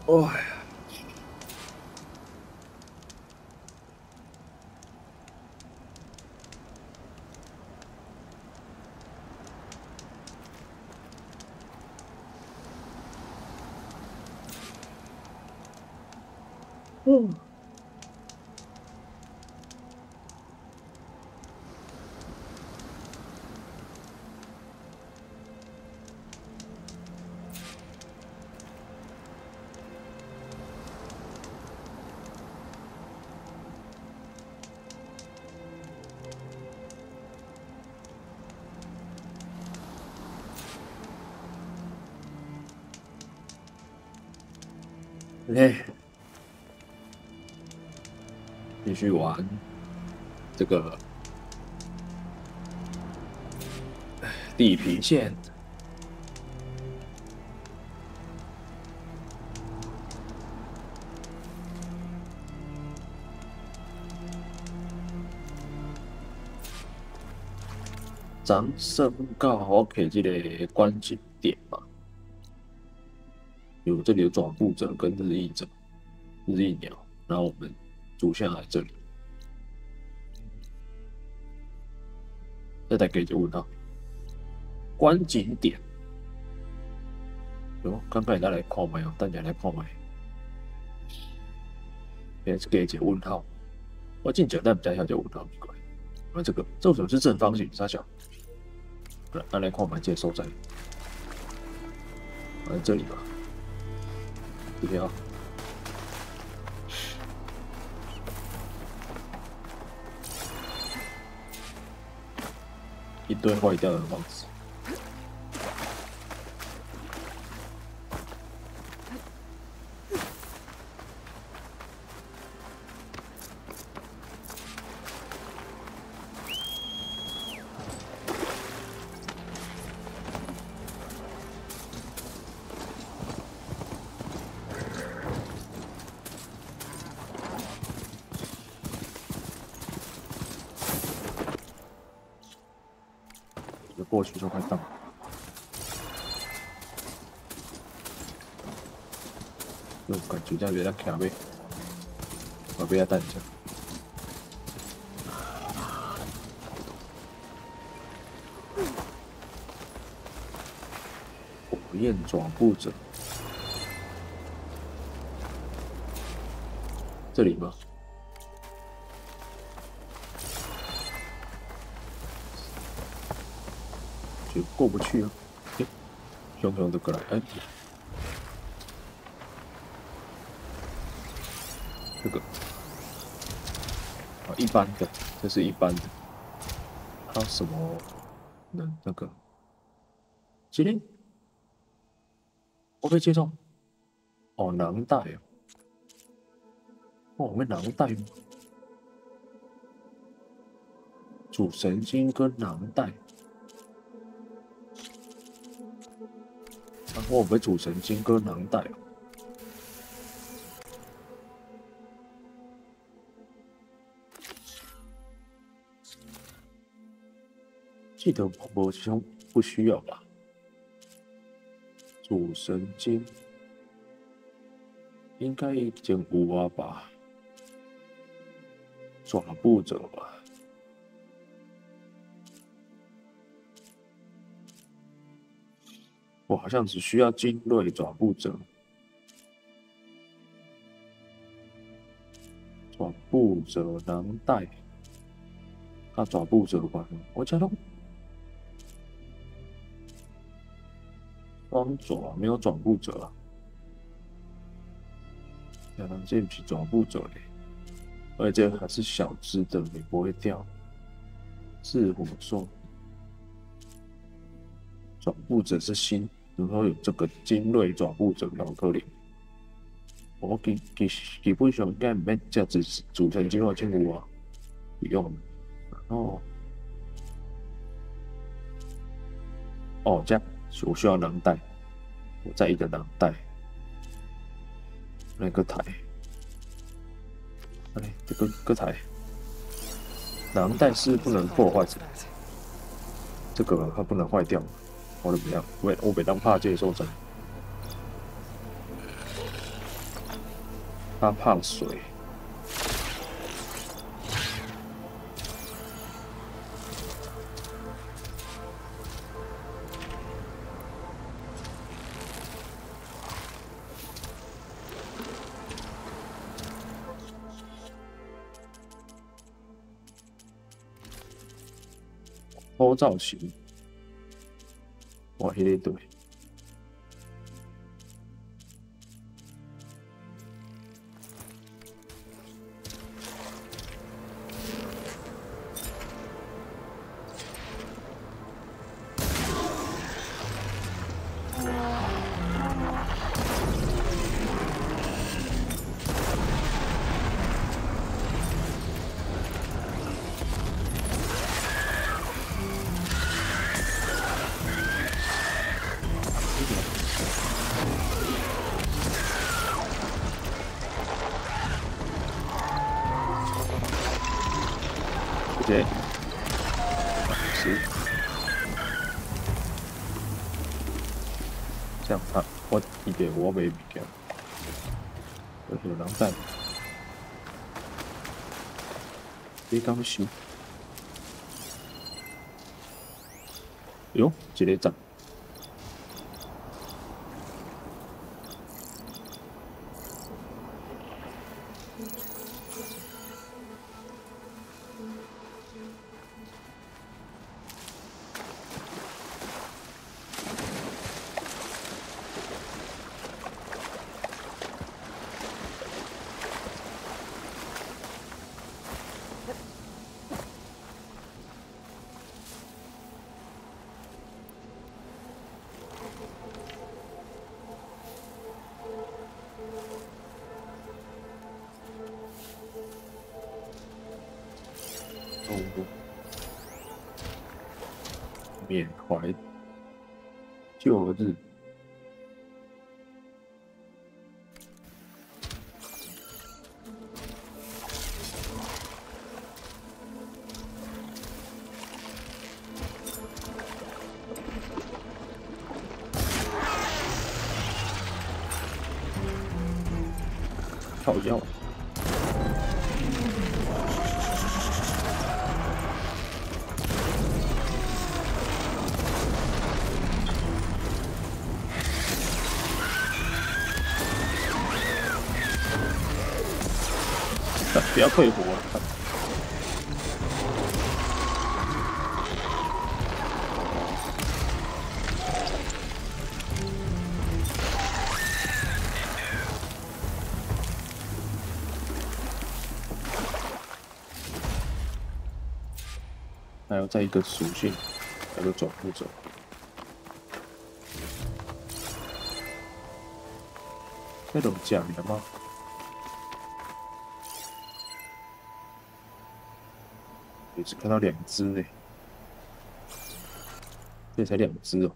哦，嗯。OK， 继续玩这个地平线。掌声告好给这个观景点嘛，有这里有转步者跟日裔者、日裔鸟，然后我们主线来这里，再给就问到观景点。有，刚刚大家来看麦哦，大家来看麦。先给一个问号，我进简单比较小就问号奇怪。啊，这为什么是正方形？傻小。来看麦这个所在，在这里吧，这边啊。一堆坏掉的房子。过去就快到了，就感觉这样有点卡背，我不要等一下。火焰转步者，这里吗？就过不去啊！熊熊的过来，哎，这个啊，一般的，这是一般的。还有什么那个？今天我被接受。哦，囊袋哦。哦，我们囊袋吗？主神经跟囊袋。然后我们主神经跟囊袋哦。记得好像不需要吧？主神经应该已经有啊吧？转步者吧？我好像只需要精锐转步者。转步者囊袋，他转步者吧？我加到双爪没有转步者啊。亚当这不是转步者嘞，而且还是小只的，也不会掉。是火兽，转步者是新，然后有这个精锐转步者两颗零。我基本上应该唔免这只组成精锐进入啊，不用。然后这样我需要囊袋，我再一个囊袋。那个台，哎，这个台，囊袋是不能破坏的，这个它不能坏掉，我都不要，我别当怕接受真。它怕水。好造型，哇，迄个对。对，是这样看，我一点我没物件，有人带，你敢收？哟，一个赞。缅怀旧日。靠腰。不要退火了。还有再一个属性，叫做转步走。那种假的吗？也只看到2只呢，这才2只哦。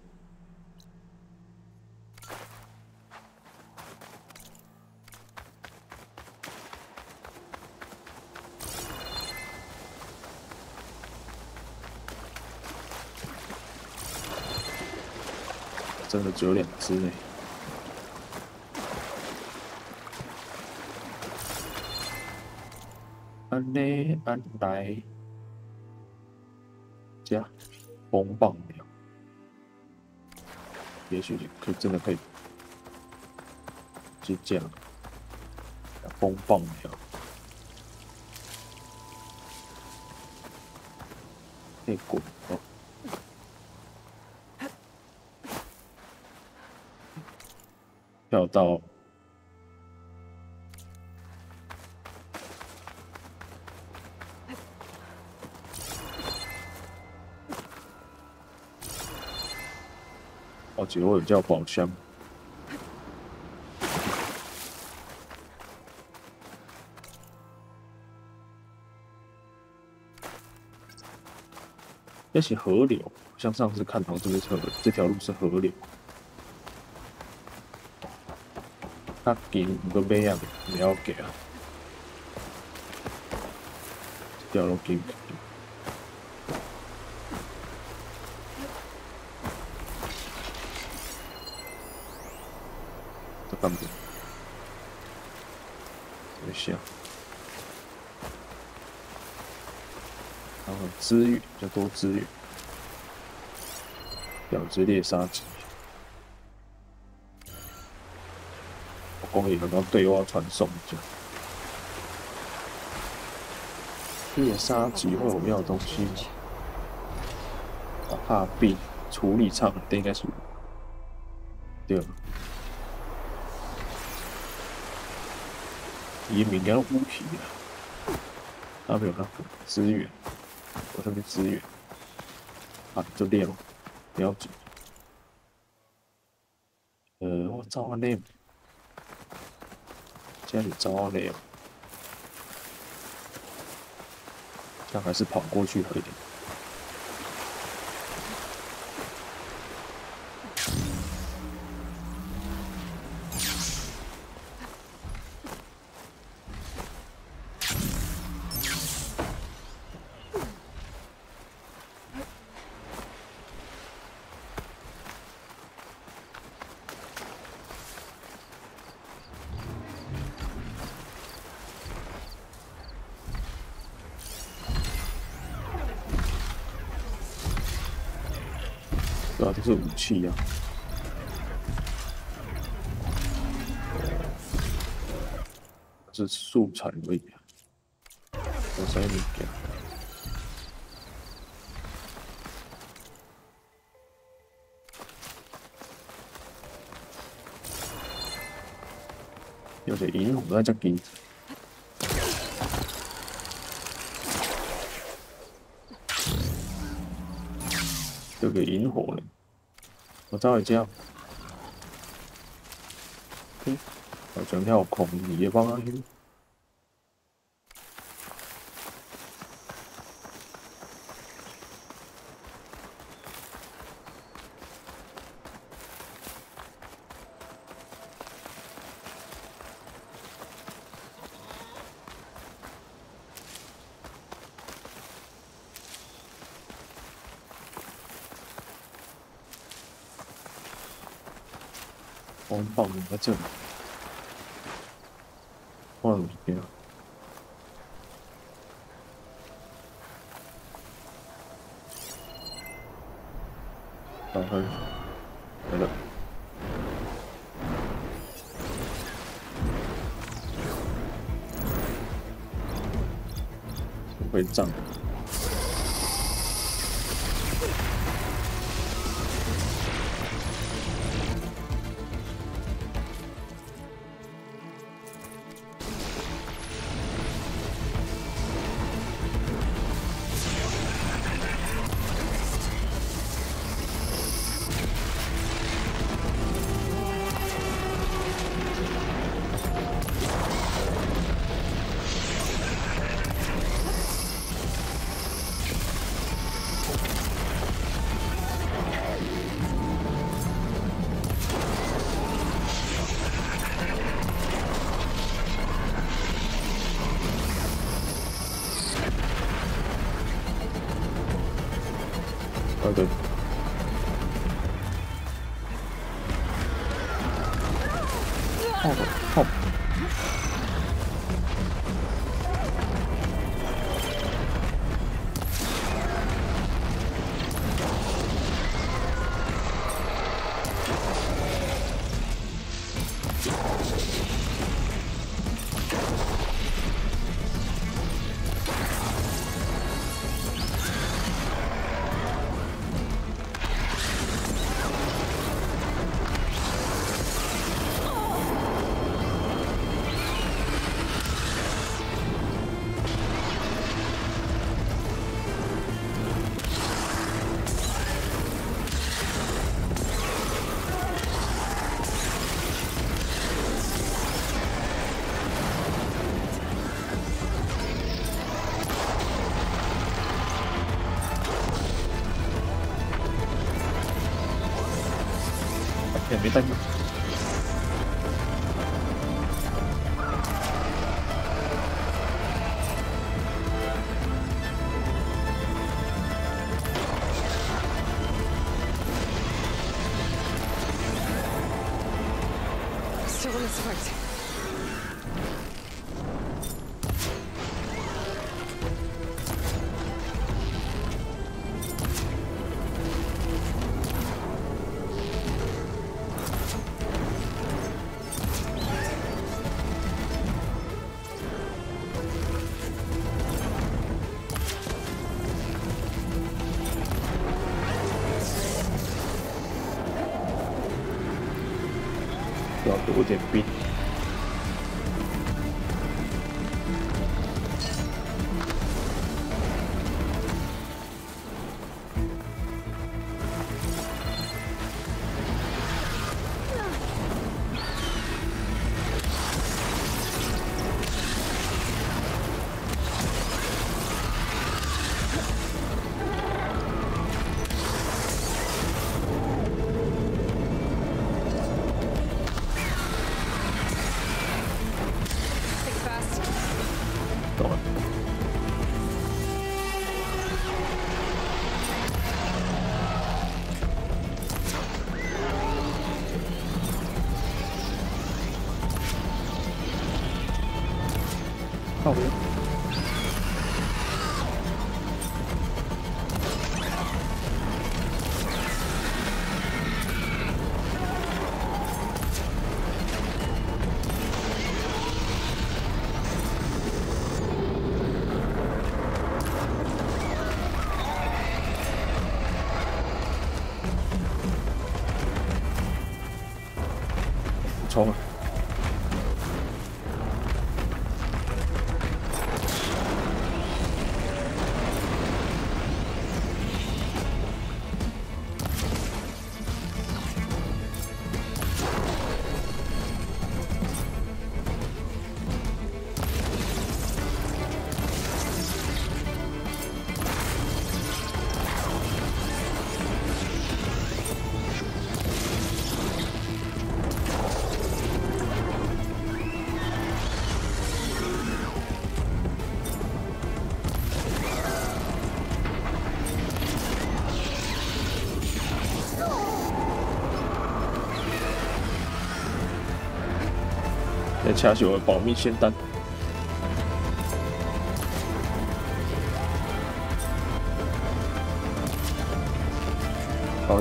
真的只有2只呢。安内安来。加风棒鸟，也许可以真的可以去这样风棒鸟，可以滚哦。跳到哦，结果有叫宝箱。那是河流，像上次看到这条路是河流。较近不过尾啊，不要紧啊，这条路近。这干嘛？一下，然后资源就多资源，表之猎杀机。我公也刚刚对话传送一下。猎杀机会我要的东西吗？把怕币处理舱的应该是对了。移民要武器啊，他没有那个资源，我上面资源啊就练了，不要紧。我找安内，现在你找安内，这样还是跑过去好一点。对啊，这是武器啊。是素材而已啊。有啥物件？有些银红在这边。这个萤火呢？我找一下。好像要空你也帮他去。光棒在这里，换了一遍。然后来了，会涨。对，靠！也没带过。要多点兵。靠边！冲啊！来掐起我的保密仙丹。好。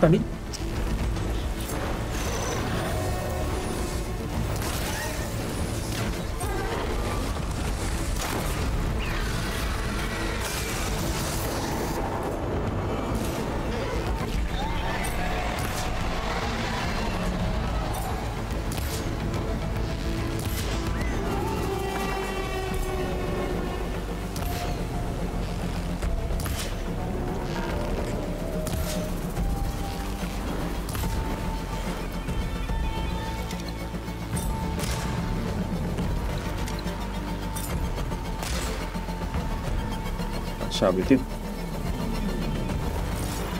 干你！下不定，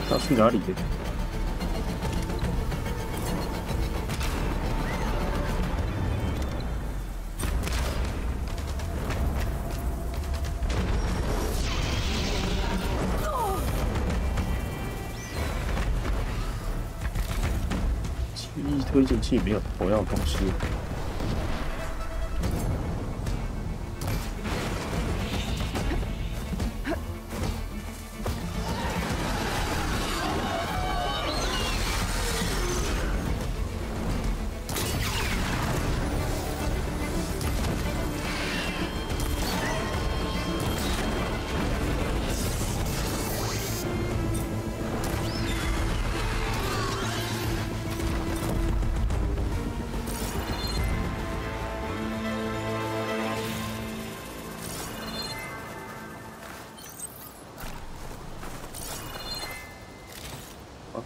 他去哪里了？记忆推进器没有我要的东西。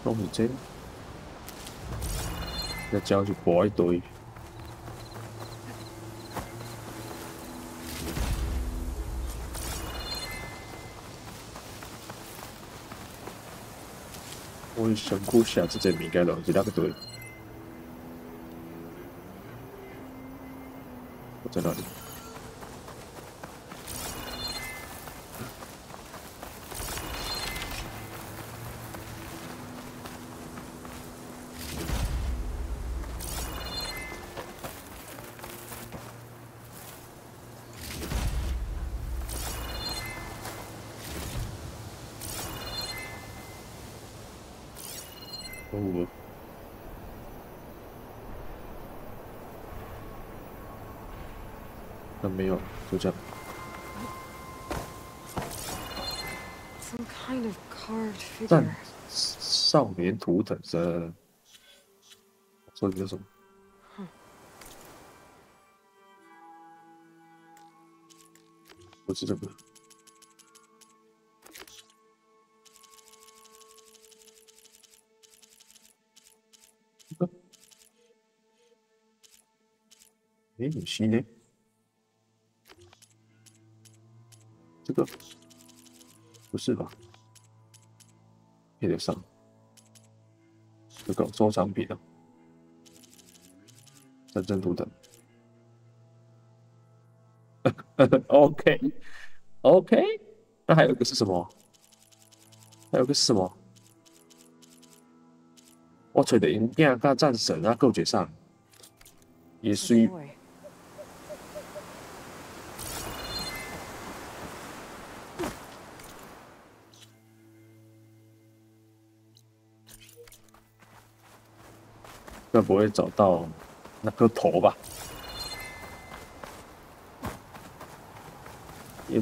拢是这，一招就破一堆。我想哭下这些物件咯，是哪个对？我在哪里？哦，那没有，就这样。Some kind of carved 战 figure. 少年图腾是，说的是什么？不是这个。这个？哎，有戏呢？这个不是吧？配得上。这个收藏品啊，战争图腾。OK OK，那还有一个是什么？还有一个是什么？我找的影片甲战神啊，够解上，也 A 虽 boy. 该不会找到那颗头吧？也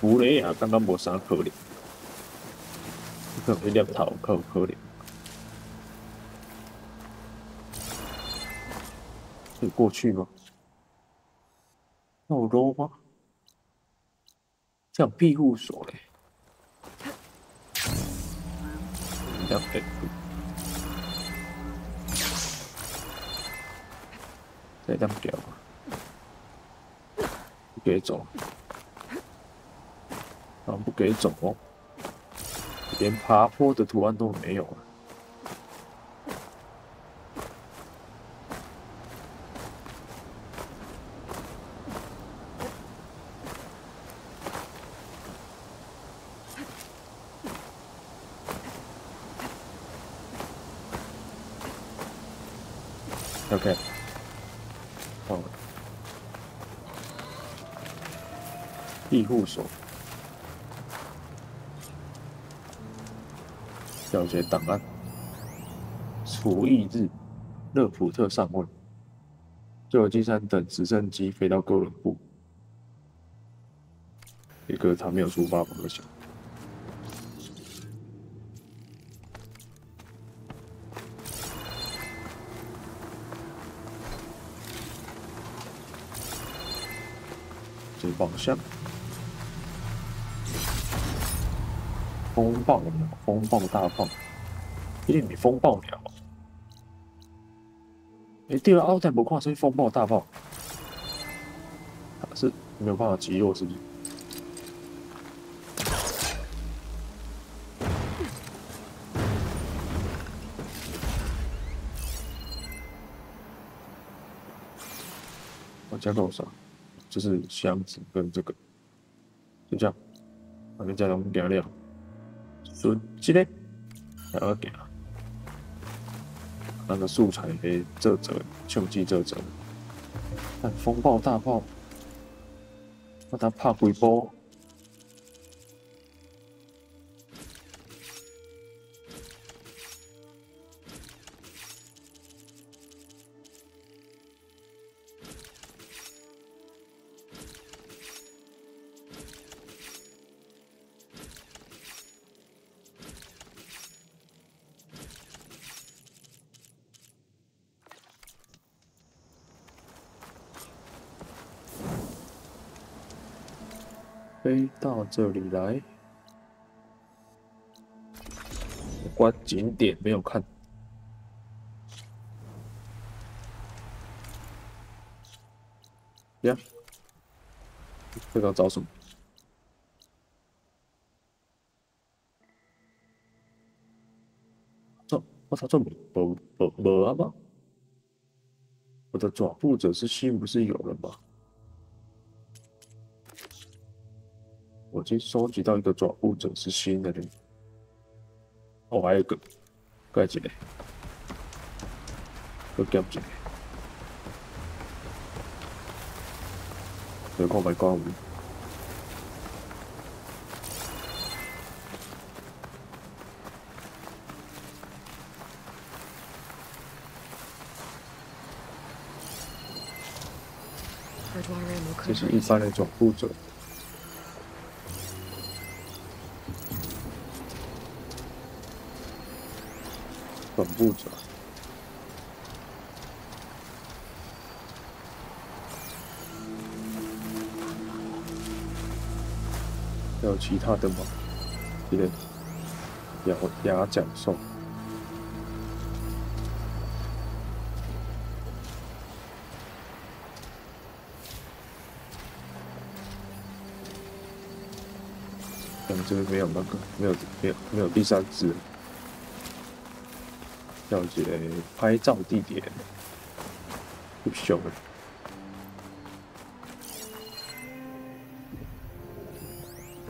弗雷亚刚刚没啥可怜，可能两头可怜，可以过去吗？那我 low 吗？这样庇护所嘞，这样再这样掉啊，不给走，啊不给走哦，连爬坡的图案都没有啊。OK， 哦，庇护所，了解档案，除役日，勒普特上尉，就有机山等直升机飞到哥伦布，一个他没有出发吧？我想，这方向。风暴鸟，风暴大炮，一定比风暴鸟。哎，第二奥泰不跨是风暴大炮，它是没有办法击落，是不是？我加多少？就是箱子跟这个，就这样，把这加龙给了，顺这个还要给啊，那个素材给这折，相机这折。看风暴大炮，那他怕鬼波。飞到这里来，观景点没有看。呀，这个要找什么？我操，这没啊吗？我的爪步者是心不是有了吗？我已经收集到一个爪步者是心的嘞。哦，还有一个，盖一个，又夹一个。你看卖讲。这是一般的总步者，总步者，还有其他的吗？这个牙甲兽。这边没有那个，没有第三只，了解拍照地点，不凶的。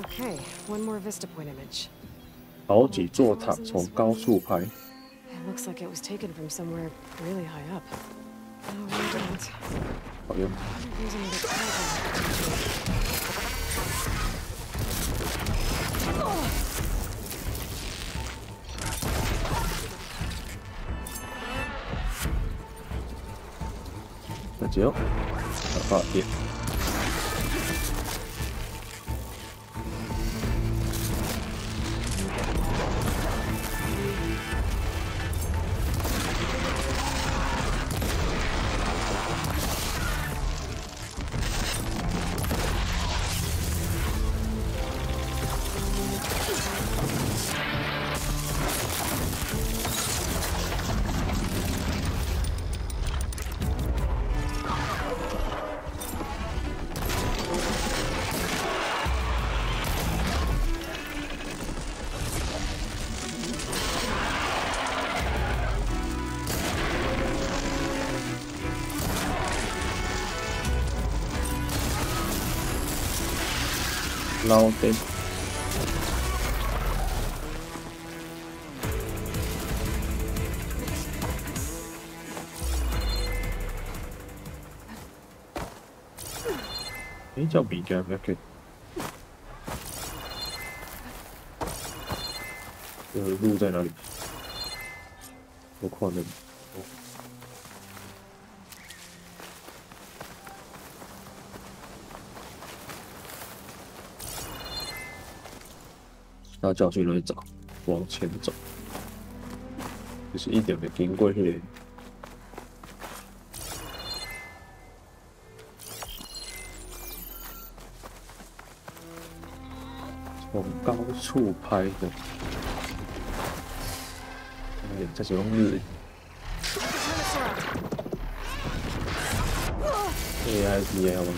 Okay, one more vista point image. 好几座塔从高处拍。It looks like it was taken from somewhere really high up. No, we didn't. 好用。那就发电。捞灯。叫米干不要给。路在哪里？我看那里。那叫去哪里找？往前走，就是一点的经过迄个。从高处拍的，这是用日 AIPL 吗？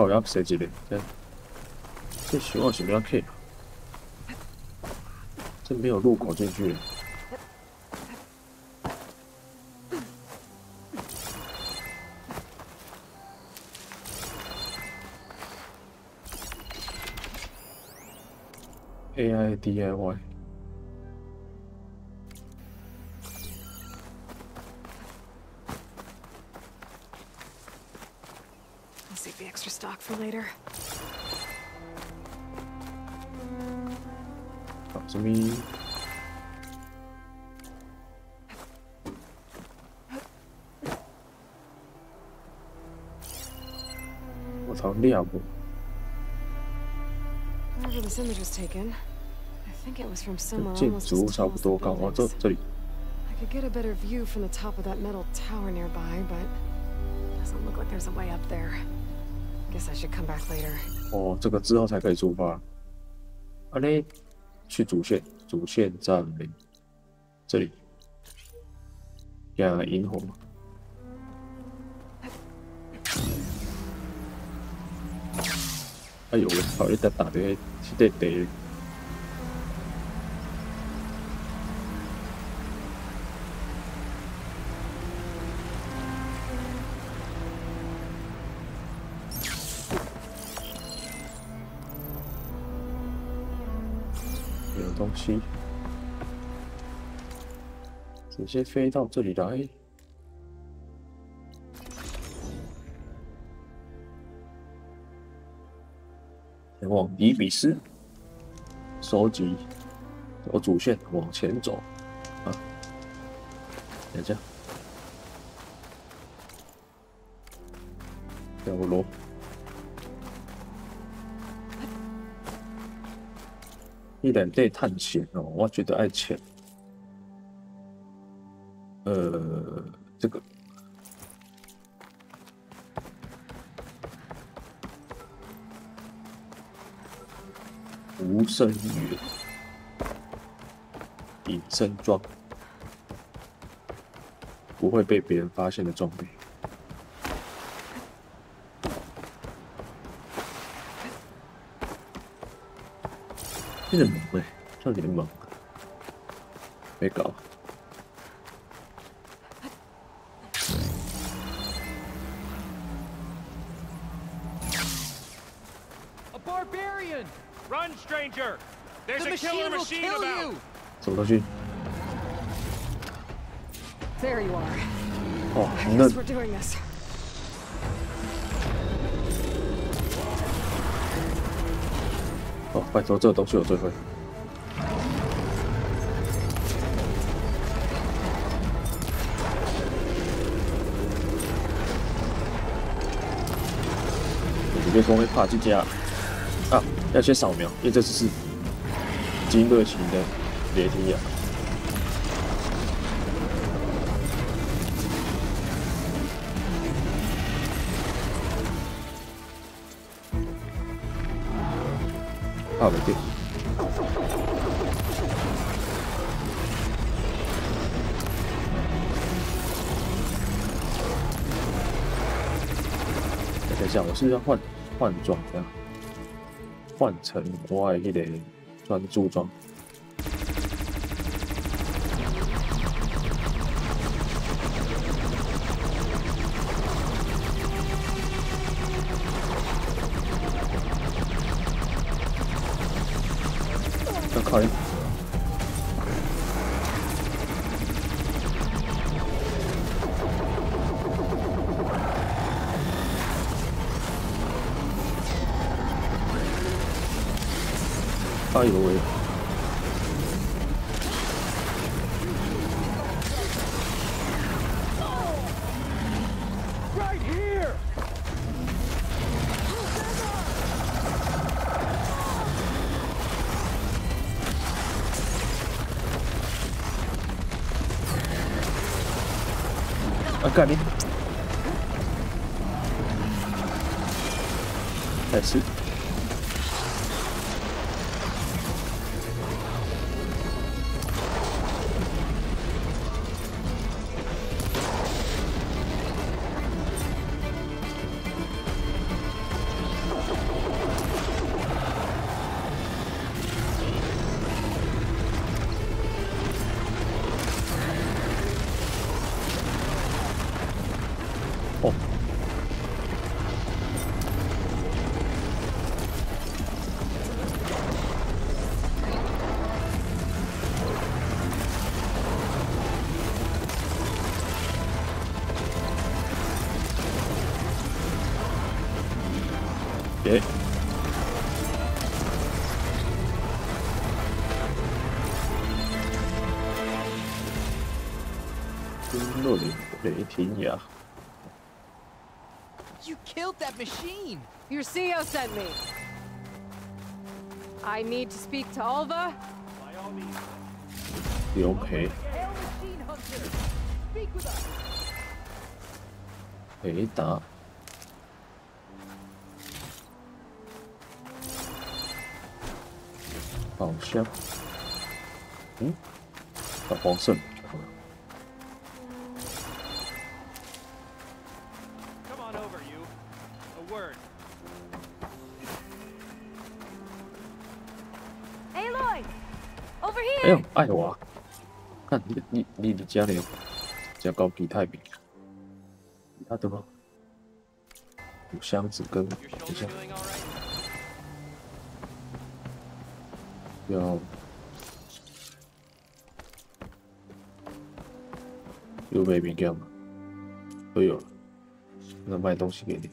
哦，要谁几嘞？这希望什么要 K？ 这没有入口进去。爱 DIY。I'll save the extra stock for later. 搞什么？我操，亮不？ Wherever this image was taken, I think it was from somewhere 建 almost 筑 as 差 tall 不 as 多 the 高啊，这 buildings. 这里 I could get a better view from the top of that metal tower nearby, but doesn't look like there's a way up there. Guess I should come back later. 哦，这个之后才可以出发。啊嘞，去主线，主线在这里，呀，萤火。 哎呦，跑你打的是得得。有东西，直接飞到这里来。 前往伊比斯，收集，走主线往前走，啊，等一下，掉落，一人得探险哦，我觉得爱钱，这个。 无声源，隐身装，不会被别人发现的装备。有点萌这有点萌，没搞。 Run, stranger! There's a killer machine about. 什么东西？ There you are. 哦， I 那 guess we're doing this. 哦，拜托，这个东西我最会。你别说会怕这家。 啊，要先扫描，因为这只是经热型的雷霆牙。怕没电。等一下，我是不是要换装这样？ 换成我的迄个专注装。要靠一。哎呦喂！ Right here! 啊，干你！再吃。 哦，耶！冰落里雷霆牙。 You killed that machine! Your CEO sent me. I need to speak to Alva. By all means. 刘培， Hail machine hunter! Speak with us! 培达，宝箱，小黄色。 Come on over, you. A word. Aloy, over 哎 here. 呦，爱娃，看你家里加高级太平，其他的吗？有箱子跟 Your 等一 shoulder 下 doing all right? 要有没物件吗？都有了，那卖东西给你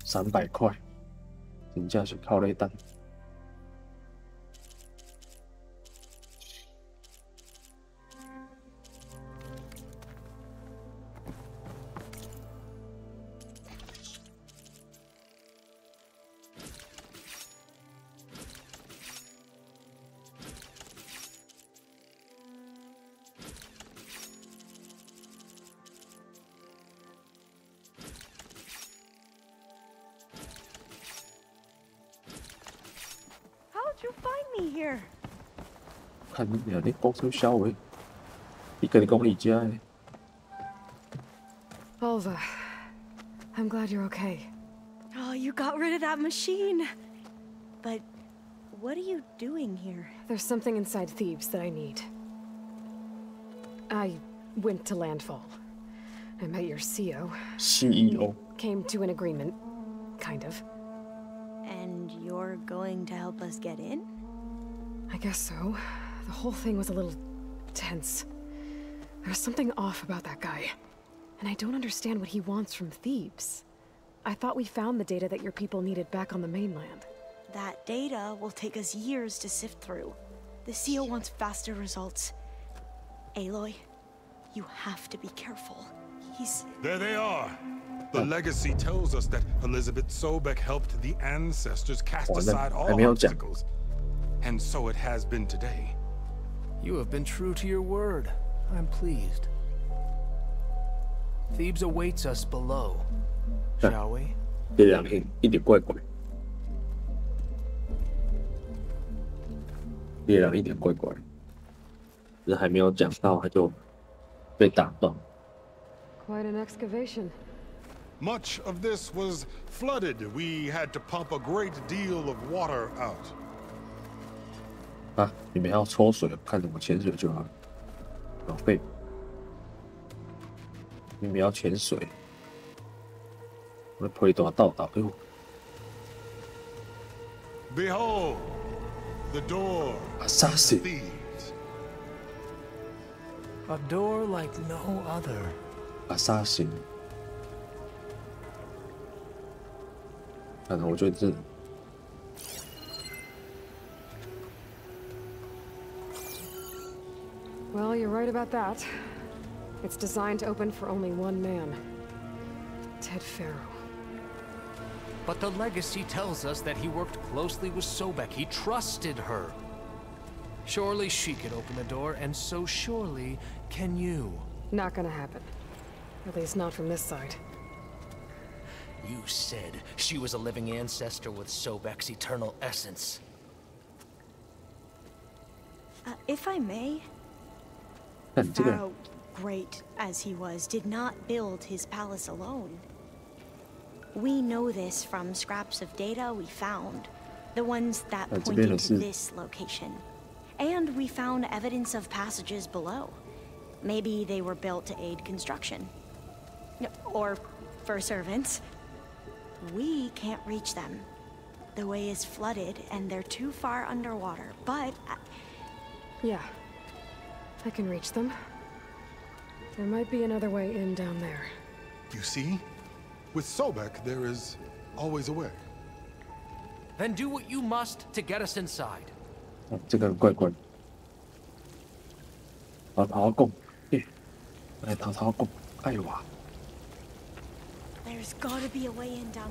，300块，真正是靠雷单。 How'd you find me here? 看你俩，你讲出小话，你跟你讲你家的。 Alva, I'm glad you're okay. Oh, you got rid of that machine. But what are you doing here? There's something inside Thebes that I need. I went to landfall. I met your CEO. CEO， Came to an agreement, kind of. And you're going to help us get in? I guess so. The whole thing was a little tense. There's something off about that guy. And I don't understand what he wants from Thebes. I thought we found the data that your people needed back on the mainland. That data will take us years to sift through. The CEO wants faster results. Aloy, you have to be careful. He's... There they are. The legacy tells us that Elizabeth Sobek helped the ancestors cast aside all obstacles. And so it has been today. You have been true to your word. I'm pleased. Thebes awaits us below. Shall we? 这两天一点怪怪，月亮一点怪怪，人还没有讲到，他就被打断。 Quite an excavation. Much of this was flooded. We had to pump a great deal of water out. 啊，你们要抽水，看怎么潜水就好了，老费。你们要潜水，我推大倒倒，哎呦！ Behold, the door of Assassin， Thebes. A door like no other. 啊，杀心！反正我觉得这 Well, you're right about that. It's designed to open for only one man. Ted Farrow. But the legacy tells us that he worked closely with Sobek. He trusted her. Surely she could open the door, and so surely can you. Not gonna happen. At least not from this side. You said she was a living ancestor with Sobek's eternal essence. If I may, 看这个 Pharaoh, great as he was, did not build his palace alone. We know this from scraps of data we found, the ones that pointed to this location. And we found evidence of passages below. Maybe they were built to aid construction. Or for servants. We can't reach them. The way is flooded and they're too far underwater, but... Yeah. I can reach them. There might be another way in down there. You see? With Sobek, there is always a way. Then do what you must to get us inside. 这个人怪怪的。头讲，来头讲，哎哇！ There's gotta be a way in down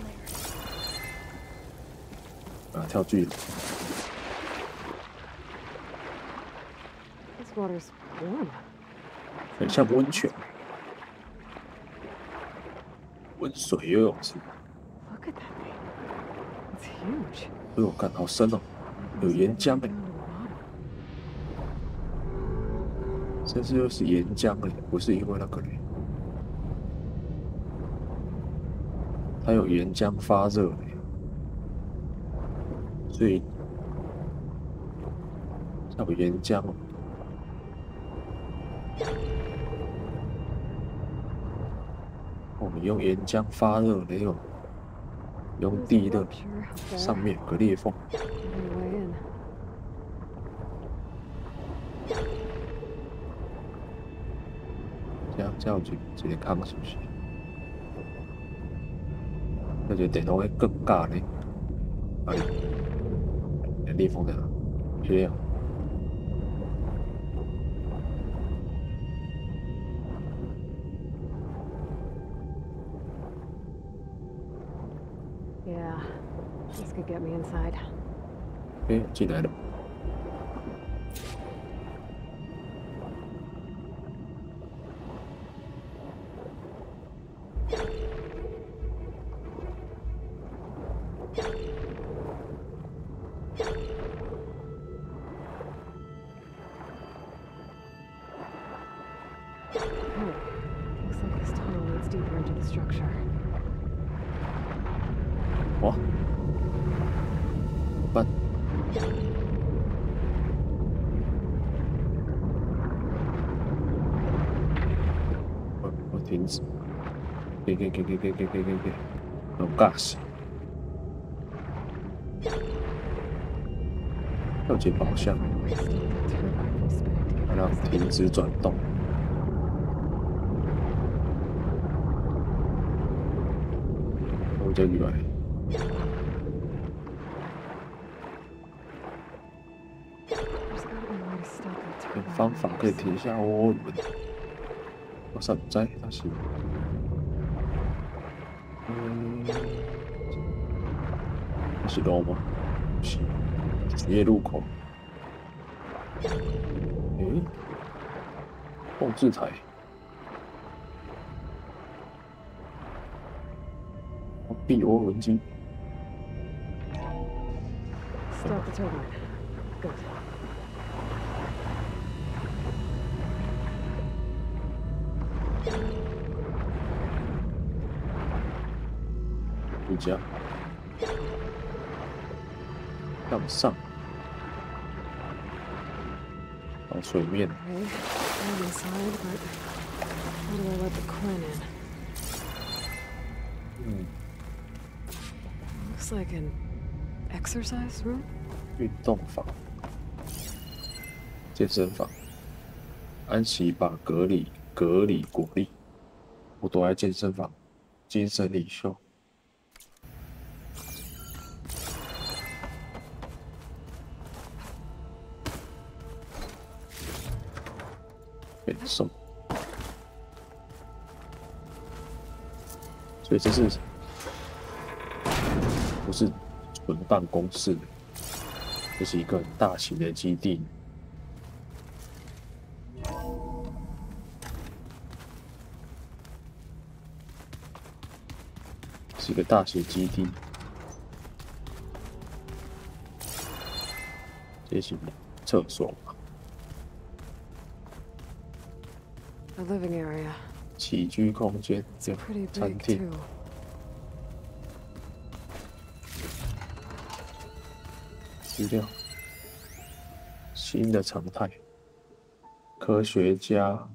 there. 跳距离。This water's warm. 很像温泉，温水游泳池。Look at that thing. It's huge. 哎呦，看好深哦，有岩浆哎，这是又是岩浆哎，不是因为那个嘞，它有岩浆发热哎，所以它有岩浆哦。 我们用岩浆发热的那种，用地热，上面有个裂缝。这样就直接看是不是？那就电脑会更尬呢。哪里？裂缝在哪？这样。 Yeah, this could get me inside. 哎，进来了。Looks like this tunnel leads deeper into the structure. 哇，办？我停止。给，有尬死。要解宝箱，让停止转动。 这里来，有方法可以停下涡轮。我实在但是，这是路吗？不是，职业路口。控制台。 闭涡轮机。Start the turbine. Good. 一家向上，到水面。Okay, I'm inside, but how do I let the Quinn in? Looks like an exercise room. 运动房、健身房。安息吧，格里果粒。我躲在健身房，精神领袖。变瘦。所以这是。 不是纯办公室的，这是一个很大型的基地。是一个大型基地。这是厕所嘛？ A living area. 起居空间，有餐厅。 资料，新的常态，科学家、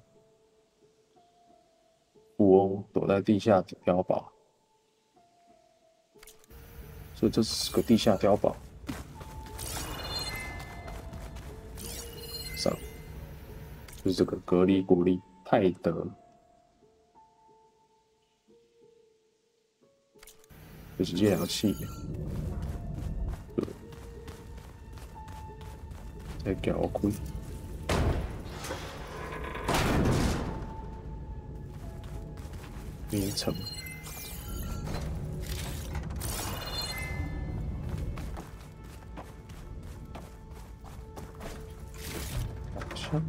富翁躲在地下碉堡，所以这是个地下碉堡。上，就是这个格里古利泰德就是这两气，再叫我开。名城。好像。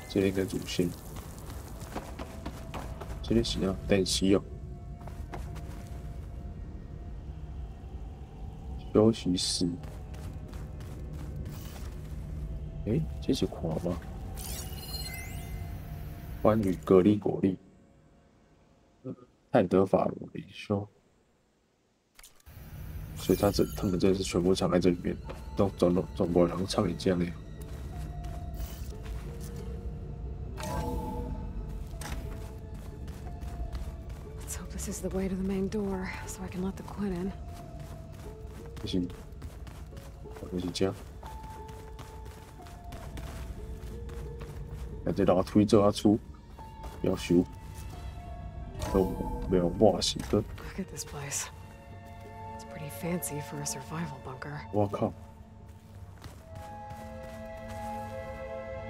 这个应该主线。这个是啊，电视哦。休息室。诶，这是看吗？关于格里果利，泰德法罗领袖。所以他们真的是全部藏在这里面，都总不能唱一这样的。This is the way to the main door, so I can let the Quinn in. 就是这样。那这老推做下出，要修，都没有磨死的。Look at this place. It's pretty fancy for a survival bunker. 我靠！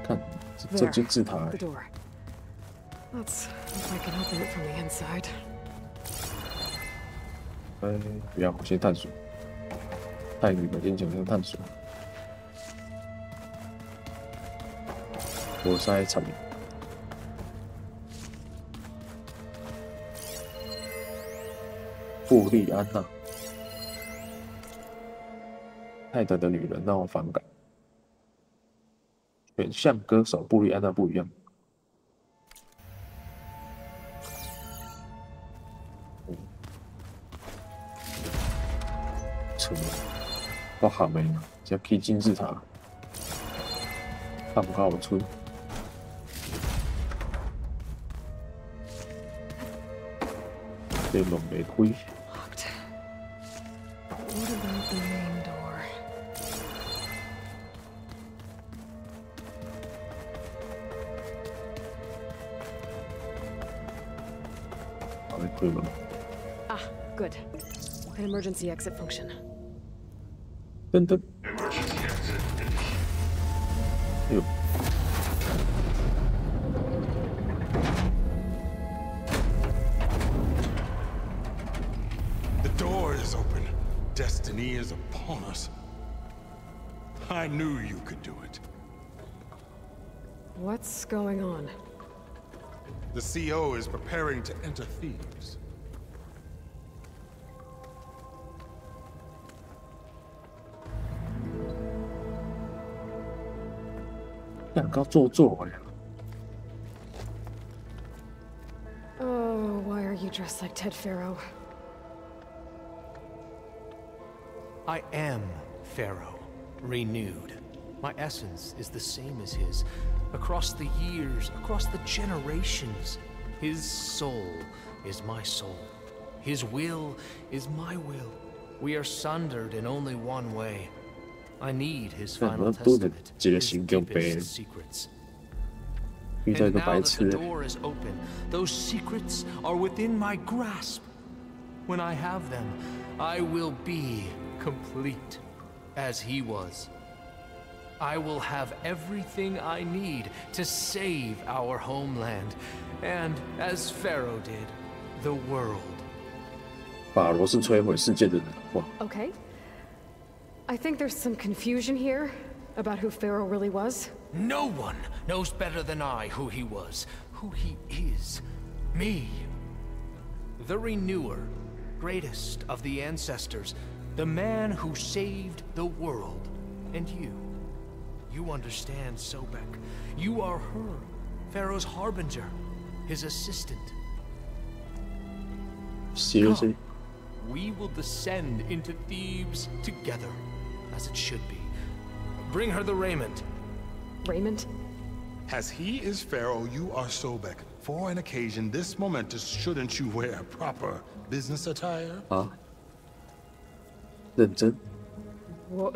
看这金字塔。The door. Let's see if I can open it from the inside. 不要，我先探索。泰语每天讲要探索。我塞场。布利安娜，泰德的女人让我反感。选项歌手布利安娜不一样。我喊没，只去金字塔，看不到我出。这门没开。好，开门。Ah, good. An emergency exit function. 噔噔。哎呦。The door is open. Destiny is upon us. I knew you could do it. What's going on? The CO is preparing to enter Thebes. 两个做作呀。Oh, why are you dressed like Ted Pharaoh? I am Pharaoh, renewed. My essence is the same as his. Across the years, across the generations, his soul is my soul. His will is my will. We are sundered in only one way. I need his final testament, his deepest secrets. And now that the door is open, those secrets are within my grasp. When I have them, I will be complete, as he was. I will have everything I need to save our homeland, and, as Pharaoh did, the world. 法罗是摧毁世界的人，哇！ Okay. I think there's some confusion here about who Pharaoh really was. No one knows better than I who he was, who he is. Me. The Renewer, greatest of the ancestors, the man who saved the world. And you. You understand, Sobek. You are her, Pharaoh's harbinger, his assistant. Seriously? Come, we will descend into Thebes together, as it should be. Bring her the raiment. Raiment? As he is Pharaoh, you are Sobek, For an occasion this momentous, shouldn't you wear proper business attire? 啊，认真。 Whoa.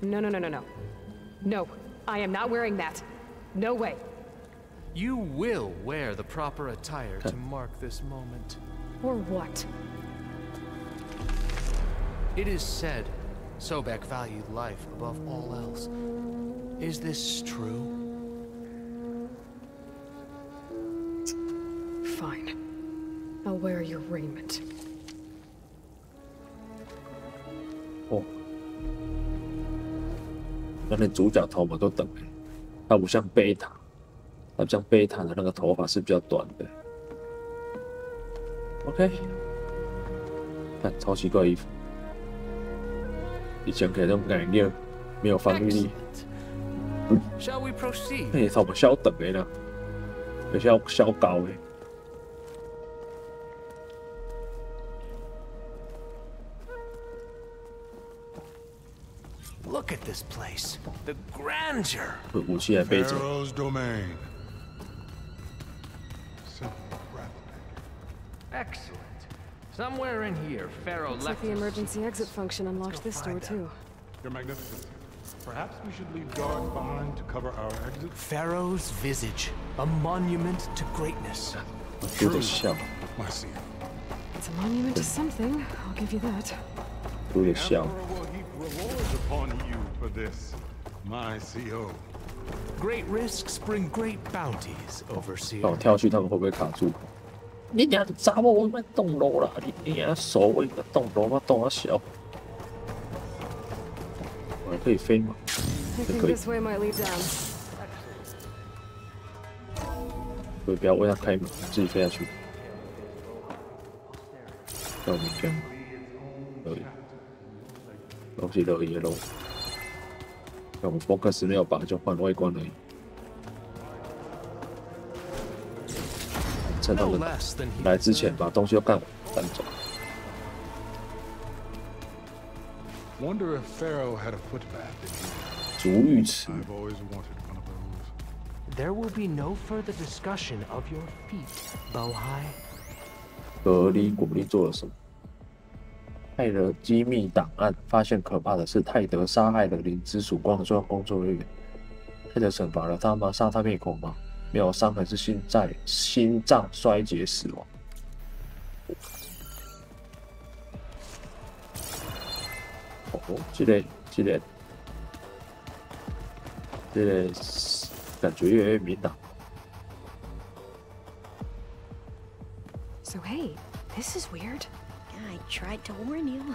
No, no, no, no, no. No, I am not wearing that. No way. You will wear the proper attire to mark this moment. Or what? It is said Sobek valued life above all else. Is this true? Fine. I'll wear your raiment. 哦，那连主角头发都等哎，他不像贝塔，他不像贝塔的那个头发是比较短的。OK， 看超奇怪的衣服，以前可以那种感觉没有防御力。Shall we proceed? 嘿，头发小长的啦，有小高的。 Look at this place. The grandeur. 武器还背着。 Pharaoh's domain. Simple, breathtaking. Excellent. Somewhere in here, Pharaoh Looks left like the us emergency exit function unlocked this door too. Your Magnificency, perhaps we should leave guards behind to cover our exit? Pharaoh's visage, a monument to greatness. 有点像， My seal. It's a monument to something, I'll give you that. 有点像。 Emperor will heap rewards upon you for this, my CO. Great risks bring great bounties, 让 Overseer. 我跳去，他们会不会卡住？你俩砸我们栋楼啦！你俩手我一个栋楼，我栋啊小。我还可以飞吗？ I think this way might lead down. 所以不要为他开门，自己飞下去。要明天吗？可以。东西乐意喽。那我们 focus 没有把就换外观而已。趁他们来之前把东西都干完，赶走。 Wonder if Pharaoh had a footbath in here. 足浴池， I've always wanted one of those. There will be no further discussion of your feet, Bohai. 格里果力做了什么？泰德机密档案发现，可怕的是泰德杀害了灵之曙光的重要工作人员。泰德惩罚了他吗？杀他灭口吗？没有伤痕是心脏衰竭死亡。哦，这个感觉越来越明朗。 So hey, this is weird. I tried to warn you.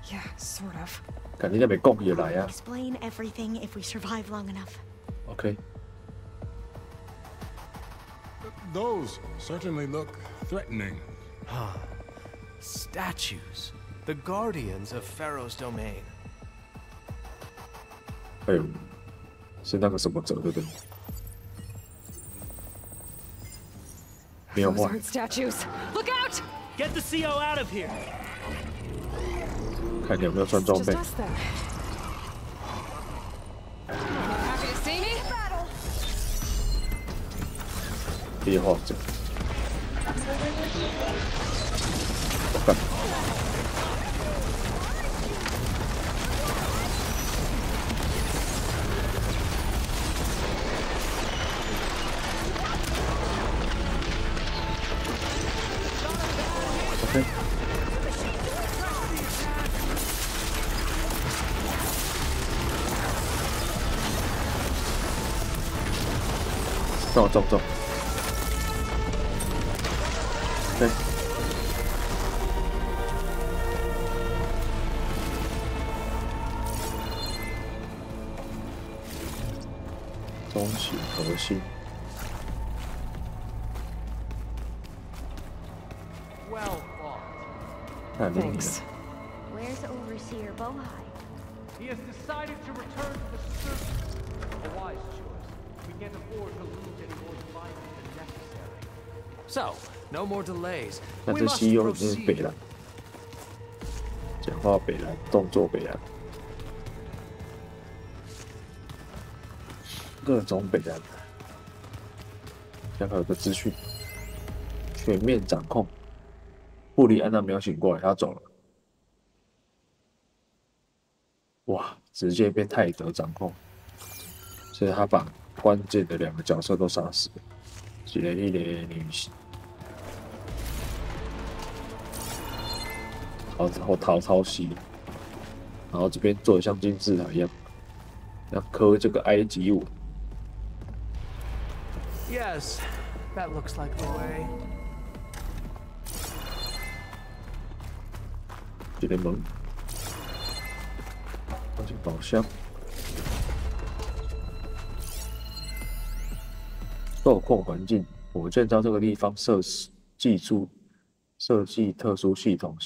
Yeah, sort of. 感觉在被供起来啊。 Explain everything if we survive long enough. OK， Those certainly look threatening. Statues, the guardians of Pharaoh's domain. 哎呦，是那个什么者对不对？没有 Those 换， aren't statues. Look out! Get the CO out of here! 看你有没有穿 It's 装 just 备。 us then. Happy to see me? 猎化者，我干。OK， 走。OK， 中型核心。 Well fought. 太厉害了 Thanks. Where's Overseer Bohai? He has decided to return to the surface. A wise choice. We can't afford to lose any more diviners than necessary. So, no more delays. 那 We 这 must 西游真是北 proceed. 蓝，讲话北蓝，动作北蓝，各种北蓝。现在还有个资讯，全面掌控。布里安娜没有醒过来，他走了。哇，直接被泰德掌控，所以他把关键的2个角色都杀死了，一个女性，逃袭，然后这边做的像金字塔一样，要刻这个埃及文。Yes, that looks like the way. 一个门，放进宝箱。受控环境，我建造这个地方设计特殊系统，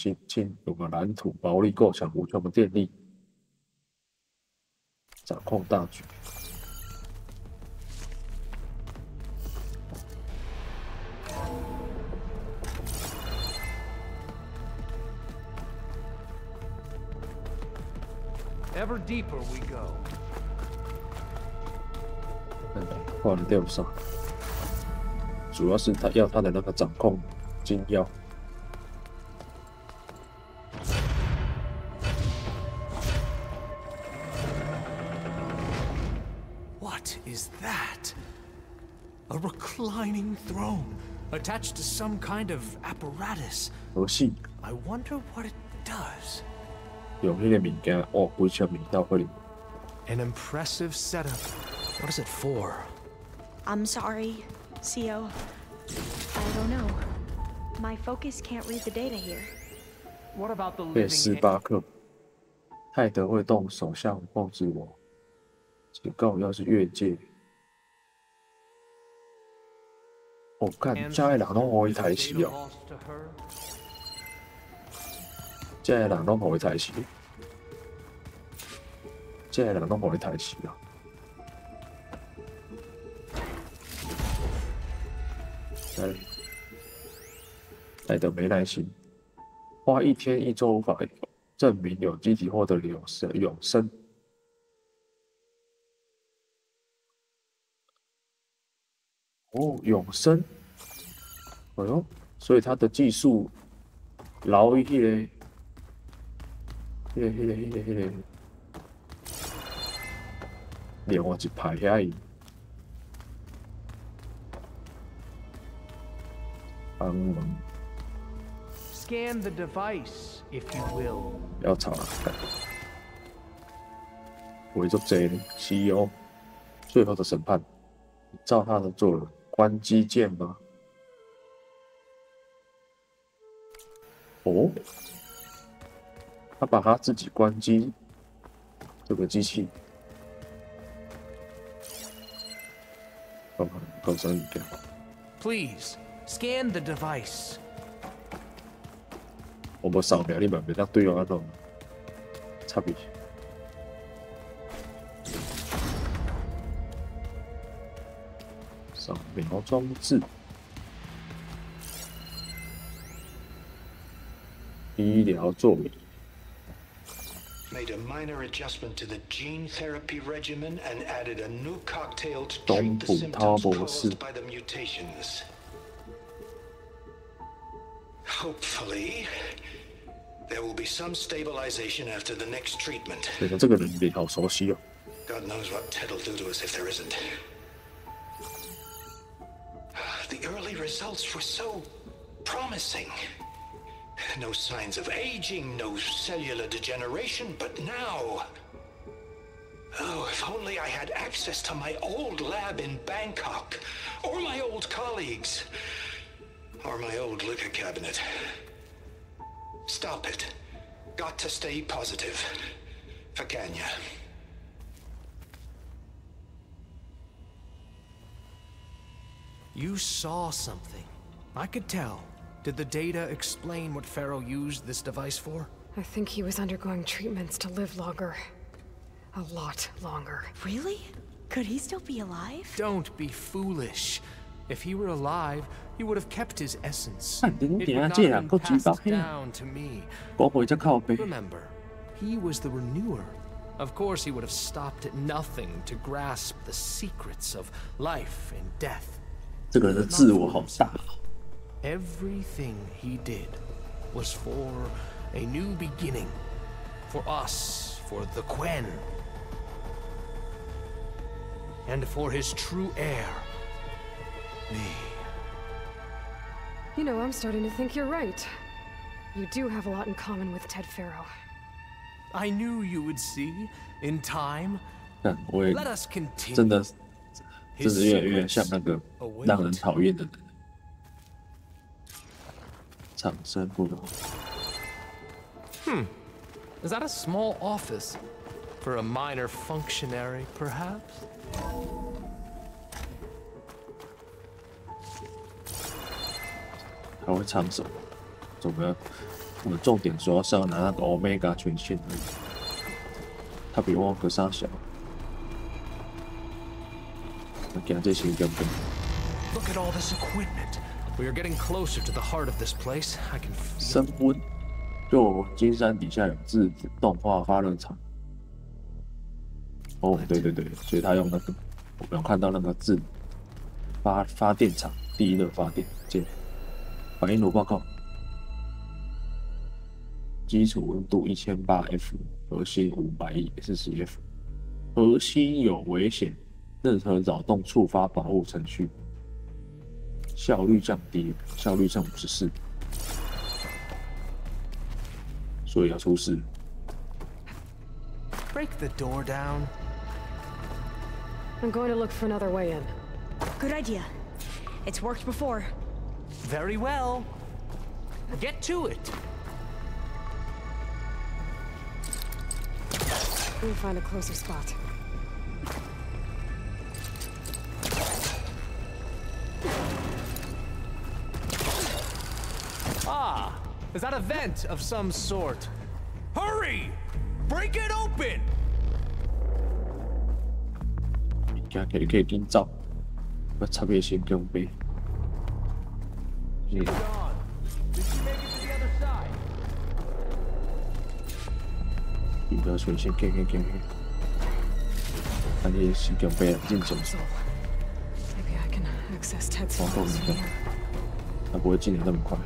有个蓝图，保力够强，无穷的电力，掌控大局。Ever deeper we go. 换了掉不上，主要是他要他的那个掌控金钥。What is that? A reclining throne attached to some kind of apparatus. 游戏 I wonder what it does. 用迄个物件哦，不像味道可能。An impressive setup. What is it for? I'm sorry, CO. I don't know. My focus can't read the data here. What about the 被 living 斯巴克，泰德会动手下控制我。警告，要是越界，我干，这个人拢互伊抬死 data 哦， lost to her? 这个人拢互伊抬死，这个人拢互伊抬死啊！来，泰德没耐心，花1天1周无法证明有机体获得了永生。哦，永生，哎呦，所以他的技术老于迄个，另外一排遐伊，帮忙 Scan the device, if you will. 不要吵了，围着这里 CEO 最后的审判，你照他的做了，关机键吗？哦，他把他自己关机，这个机器，搞成一个。 Please, scan the device. 我们扫描你们别当对方那种差别。扫描装置，医疗座椅。 Made a minor adjustment to the gene therapy regimen and added a new cocktail to 东 treat the 普 symptoms 涛博士 caused by the mutations. Hopefully, there will be some stabilization after the next treatment. 觉得这个人脸好熟悉哦。 God knows what Ted'll do to us if there isn't. The early results were so promising. No signs of aging, no cellular degeneration, but now... Oh, if only I had access to my old lab in Bangkok, or my old colleagues, or my old liquor cabinet. Stop it. Got to stay positive. For Kenya. You saw something. I could tell. Did the data explain what Pharaoh used this device for? I think he was undergoing treatments to live longer. A lot longer. Really? Could he still be alive? Don't be foolish. If he were alive, he would have kept his essence. 看你 It 点 would 啊， not 这 have 人 been 够鸡巴 passed 黑， down to me. 我回才靠背。 Remember, he was the renewer. Of course, he would have stopped at nothing to grasp the secrets of life and death. 这个人的自我好大。Everything he did was for a new beginning. For us, for the Quen. And for his true heir, me. You know, I'm starting to think you're right. You do have a lot in common with Ted Faro. I knew you would see in time. 但我也 Let us continue. 真的越来越像那个让人讨厌的人。长生不老。Is that a small office for a minor functionary, perhaps? 他会唱什么？怎么样？我们重点主要是要拿那个 Omega 权限而已。他比我可上小。我给他这些根本。Look at all this equipment. We are getting closer to the heart of this place. I can feel. 升温。就金山底下有自动化发热厂。哦，对对对，所以他用那个，我们有看到那个自发电厂第一热发电键。反应炉报告：基础温度1800F， 核心540F， 核心有危险，任何扰动触发保护程序。效率降低，效率剩54。所以要出事。Break the door down. I'm going to look for another way in. Good idea. It's worked before. Very well. Get to it. Let me find a closer spot. Ah, is that a vent of some sort? Hurry! Break it open! 可以建造，不差别先用杯。She's gone. Did she make it to the other side? 比较水先建。看你先用杯啊，进走。Maybe I can access Ted's 往后 files 你 from 看， here. 它不会进的那么快。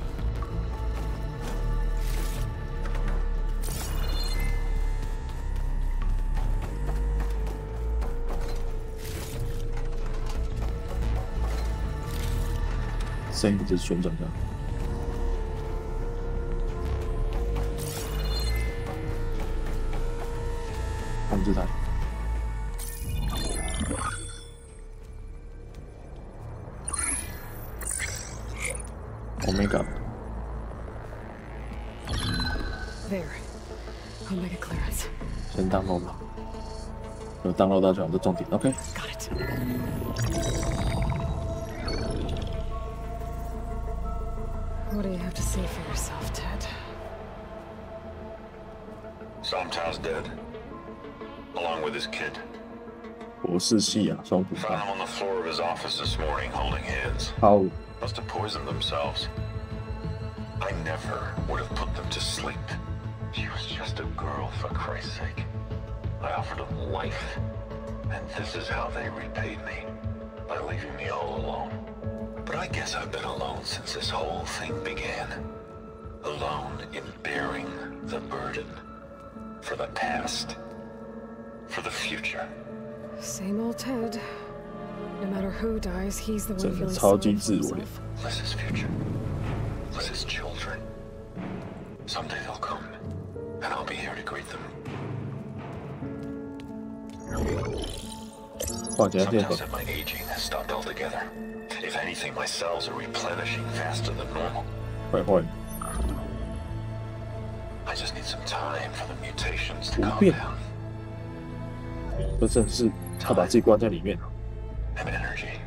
声音一直旋转的。控制台。Omega。There. Omega clearance. 先当漏吧。有当漏到就好，这重点。OK。 Got it. What do you have to say for yourself, Ted? Somto's dead, along with his kid. 博士系啊，双补 Found him on the floor of his office this morning, holding hands. How? Must have poisoned themselves. I never would have put them to sleep. She was just a girl, for Christ's sake. I offered them life, and this is how they repaid me, by leaving me all alone. But I guess I've been alone since this whole thing began. Alone in bearing the burden. For the past. For the future. Same old Ted. No matter who dies, he's the one 真的 feeling 超 sorry 级 for 自我的。 himself. Liz's future. Liz's children. Someday they'll come, and I'll be here to greet them. 化解电 Sometimes 粉， my aging has stopped altogether. If anything, my cells are replenishing faster than normal. 坏坏。 I just need some time for the mutations to 不 calm 变 down. 这真的是他把自己关在里面。 And energy.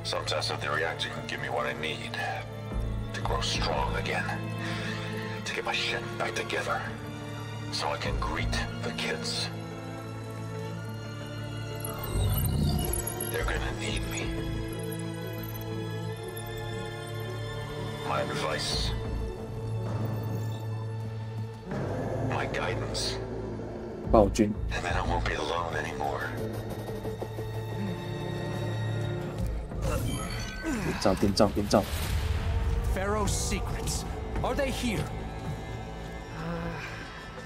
Some tests of the reactor can give me what I need to grow strong again. To get my shit back together. So I can greet the kids. They're gonna need me. My advice. My guidance. 暴君， And then I won't be alone anymore. 点照。Pharaoh's secrets. Are they here?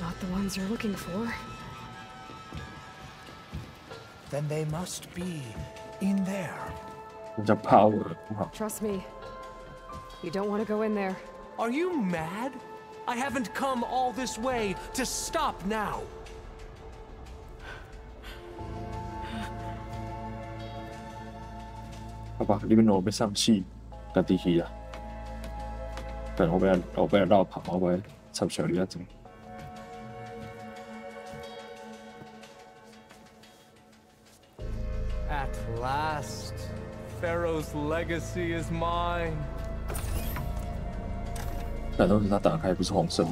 Not the ones you're looking for. Then they must be in there. 那叫 power， 不好。 Trust me. You don't want to go in there. Are you mad? I haven't come all this way to stop now. 好吧，你们我被上气，家己去啦。但我被绕跑，我被插小李啊种。 At last, Pharaoh's legacy is mine. 但都是他打开，不是黄色。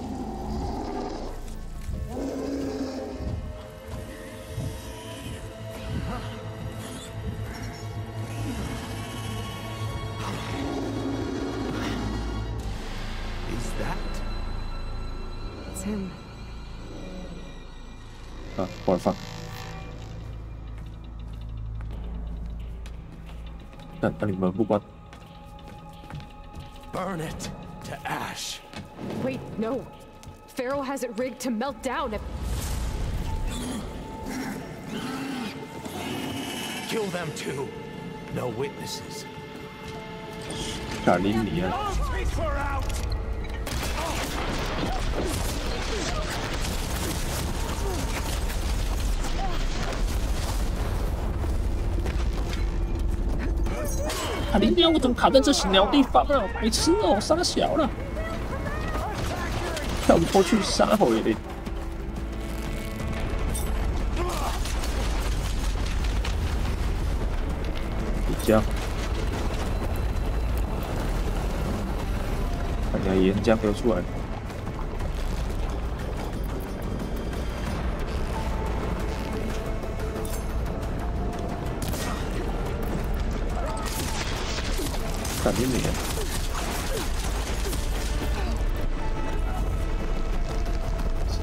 Is that? It's him. 啊，我来放。看，你们不关。 Burn it to ash. Wait, no. Pharaoh has it rigged to melt down if... Kill them too. No witnesses. 卡琳尼啊！ Take her out. 卡琳尼，我怎么卡在这鸟地方啊？白痴哦，傻小了，跳不过去，杀回来。比较，看起来岩浆流出来。 感觉美。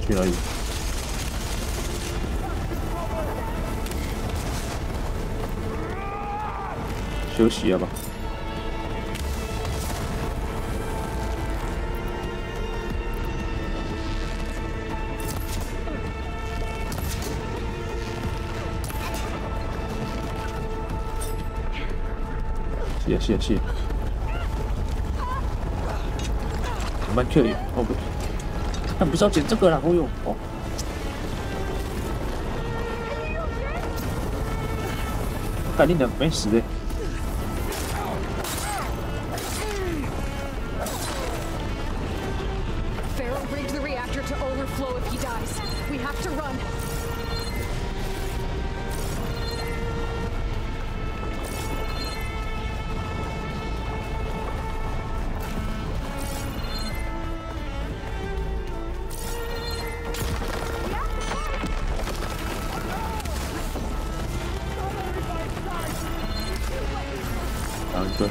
去哪里？休息了吧。是。 蛮可以，哦不，但不是要捡这个啦，哦哟，哦，干你娘没死的。 Pharaoh rigged the reactor to overflow if he dies. We have to run. 对。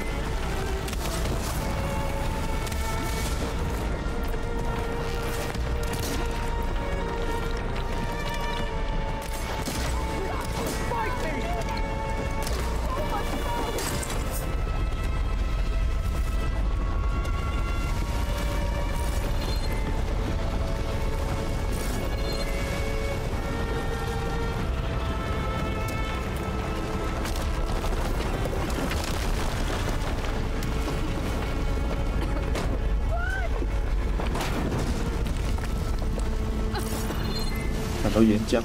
看到岩浆。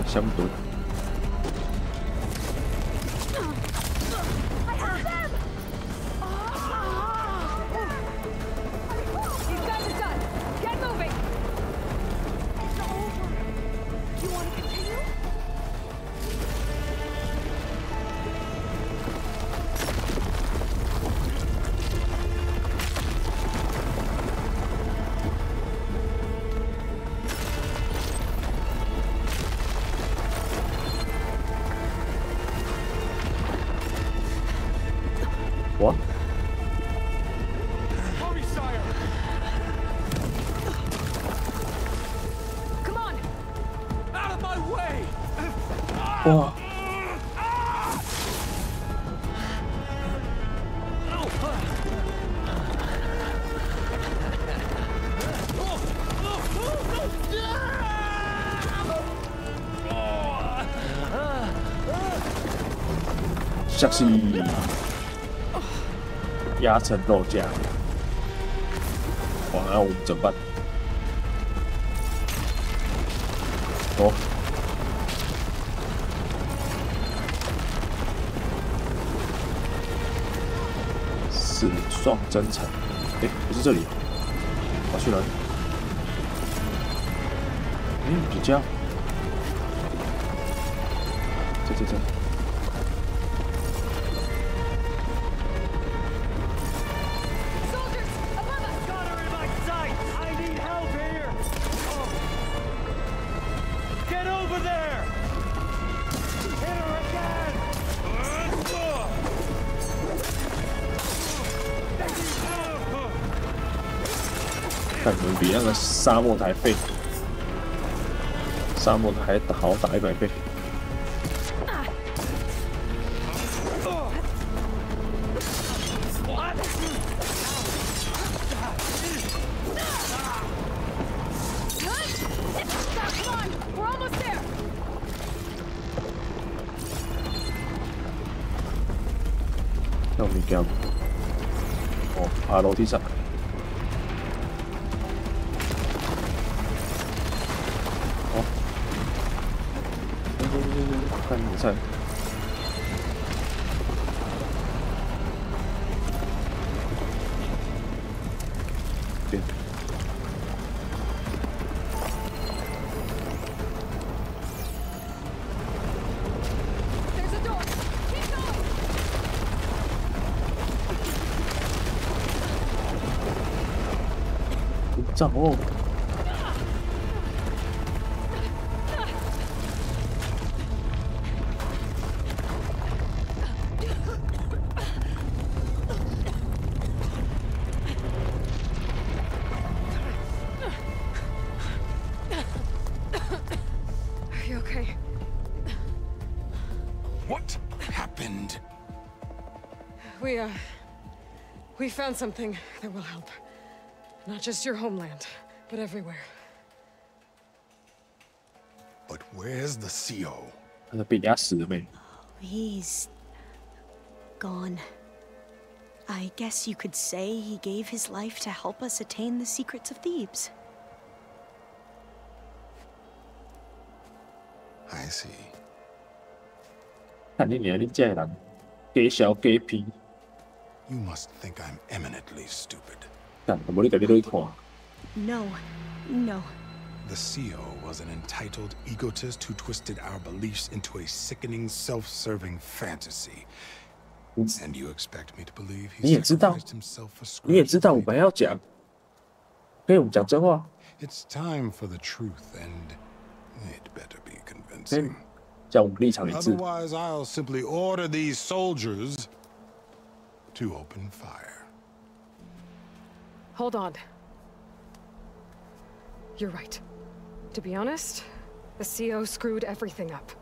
想不多。my way! 哇！像是压成肉酱。哇，那我们怎么办？哦，死状真诚。哎，不是这里，我去哪里？比较，这。看你们比那个沙漠的还废，沙漠的还好打100倍。要你给我，哦，爬楼梯上。看比赛，对，掌握。We found something that will help. Not just your homeland, but everywhere. But where's the CO? 他被压死了没？ He's gone. I guess you could say he gave his life to help us attain the secrets of Thebes. I see. 看你娘，你这人假小假皮。 You must think I'm eminently stupid. 干，我你家己落去看。No, no. The CO was an entitled egotist who twisted our beliefs into a sickening, self-serving fantasy. And you expect me to believe he sacrificed himself for scraps? 你也知道我们要讲，可以我们讲真话。It's time for the truth, and it better be convincing. 讲我们立场一致。 Otherwise, I'll simply order these soldiers to open fire. Hold on. You're right. To be honest, the CO screwed everything up.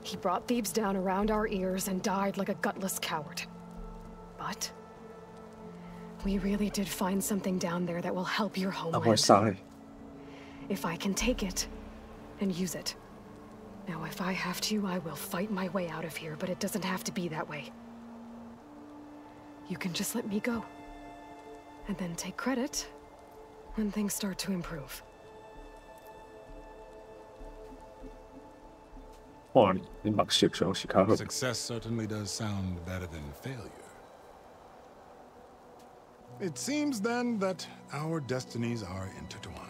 He brought Thebes down around our ears and died like a gutless coward. But we really did find something down there that will help your homeland. If I can take it and use it. Now, if I have to, I will fight my way out of here, but it doesn't have to be that way. You can just let me go. And then take credit when things start to improve. Success certainly does sound better than failure. It seems then that our destinies are intertwined.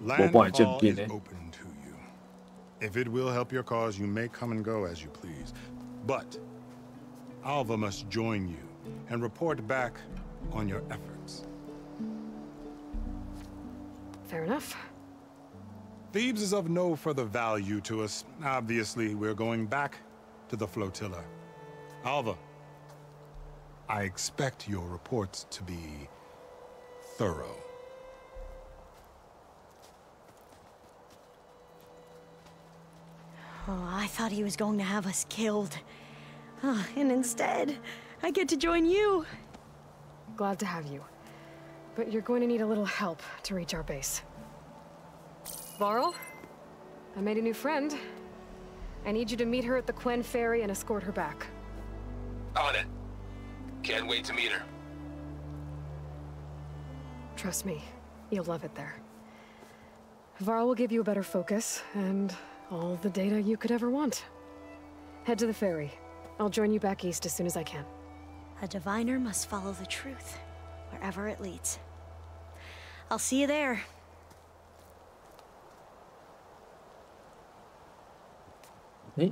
Landfall is open to you. If it will help your cause, you may come and go as you please. But Alva must join you and report back on your efforts. Fair enough. Thebes is of no further value to us. Obviously, we're going back to the flotilla. Alva, I expect your reports to be thorough. Oh, I thought he was going to have us killed. And instead, I get to join you. Glad to have you. But you're going to need a little help to reach our base. Varl, I made a new friend. I need you to meet her at the Quen Ferry and escort her back. On it. Can't wait to meet her. Trust me, you'll love it there. Varl will give you a better focus, and all the data you could ever want. Head to the ferry. I'll join you back east as soon as I can. A diviner must follow the truth, wherever it leads. I'll see you there. Now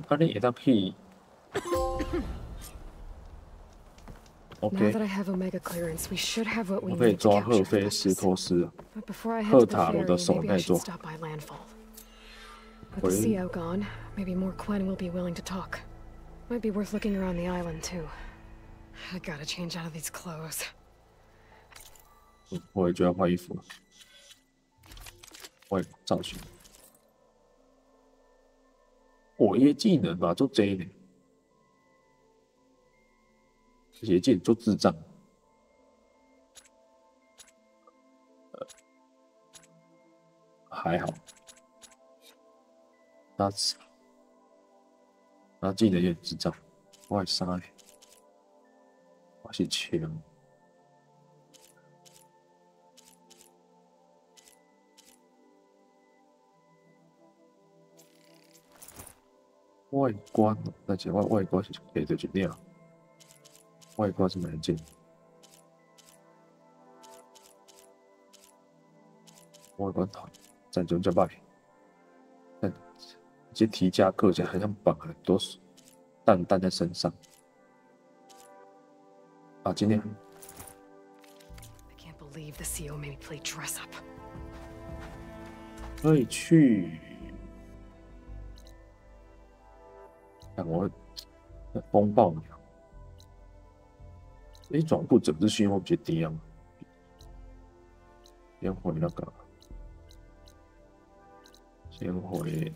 that I have Omega clearance, we should have what we 我可以 need to 抓赫 capture 菲 the 石头丝啊， But before I head 赫 to the 塔罗的 ferry, 手 maybe 那 I 一座 should stop by landfall. With the CO gone, maybe more Quen will be willing to talk. Might be worth looking around the island too. I gotta change out of these clothes. 我也就要换衣服了，换造型。我一个技能吧，做 J 呢，这些技能做智障。还好，那技能有点智障，外杀，我是枪。外观，而且外观是给的就那样，外观是蛮近。外观好，战争叫败，但这提加克起来好像绑很多弹在身上。啊，今天。I can't believe the CO made me play dress up. 可以去。看我风暴鸟，转部整只信号比较低啊。先回那个，先回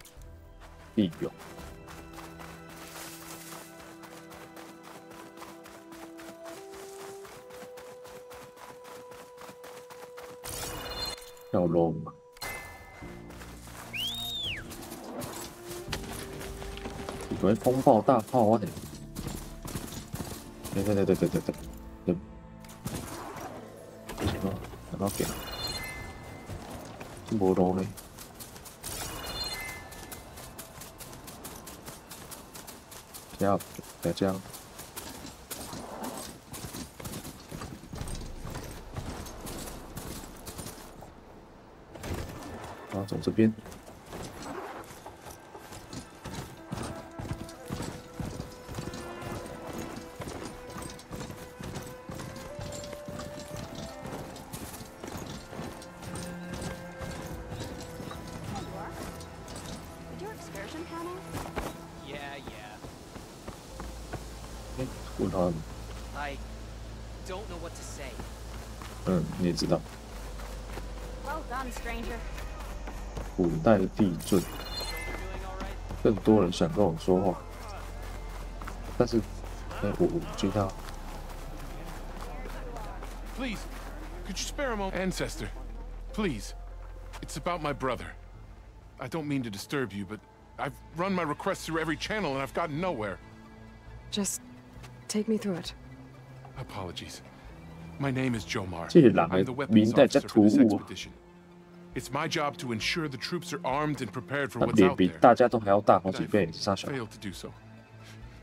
地表。要 low 嘛？准备风暴大炮啊！对，不行啊，等到给，这无路呢。要这样。然后走这边。I don't know what to say. 你也知道。Well done, stranger. 古代地震，更多人想跟我说话，但是，我知道。Please, could you spare a moment? Ancestor, please. It's about my brother. I don't mean to disturb you, but I've run my requests through every channel and I've gotten nowhere. Just take me through it. Apologies. My name is Jomar. 这个人 I'm 的 the 名 weapons 代在 officer 突 for this 兀， expedition. It's my job to ensure the troops are armed and prepared for 他 what's 脸 out 比 there. 大家都还要大好 But 几 I've 倍，傻小。 failed to do so.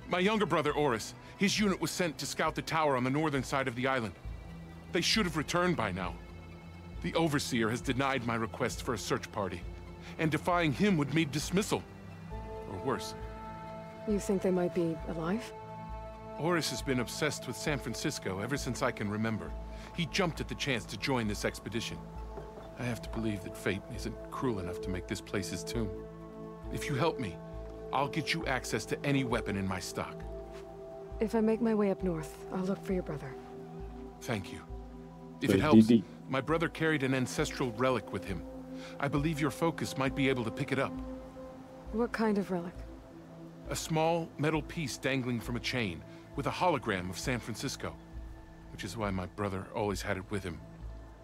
My younger brother, Oris, his unit was sent to scout the tower on the northern side of the island. They should have returned by now. The Overseer has denied my request for a search party, and defying him would mean dismissal. Or worse. You think they might be alive? Oris has been obsessed with San Francisco ever since I can remember. He jumped at the chance to join this expedition. I have to believe that fate isn't cruel enough to make this place his tomb. If you help me, I'll get you access to any weapon in my stock. If I make my way up north, I'll look for your brother. Thank you. If it helps, my brother carried an ancestral relic with him. I believe your focus might be able to pick it up. What kind of relic? A small metal piece dangling from a chain with a hologram of San Francisco, which is why my brother always had it with him.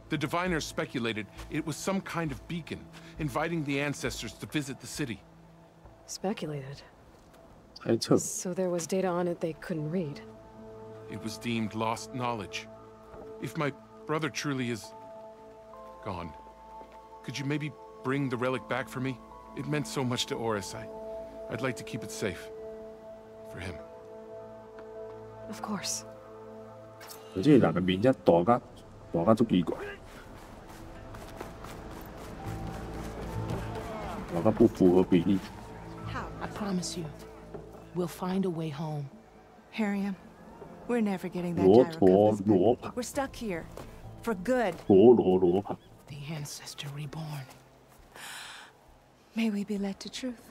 The diviners speculated it was some kind of beacon, inviting the ancestors to visit the city. Speculated. 猜测 So there was data on it they couldn't read. It was deemed lost knowledge. If my brother truly is gone, could you maybe bring the relic back for me? It meant so much to Oris. I'd like to keep it safe. For him. Of course. 而且人的名才大甲足奇怪，大甲不符合比例。 I promise you, we'll find a way home. Harriam, we're never getting that 罗 gyro 陀 compass 罗 back. 盘， We're stuck here. For good. 陀罗罗盘， The ancestor reborn. May we be led to truth.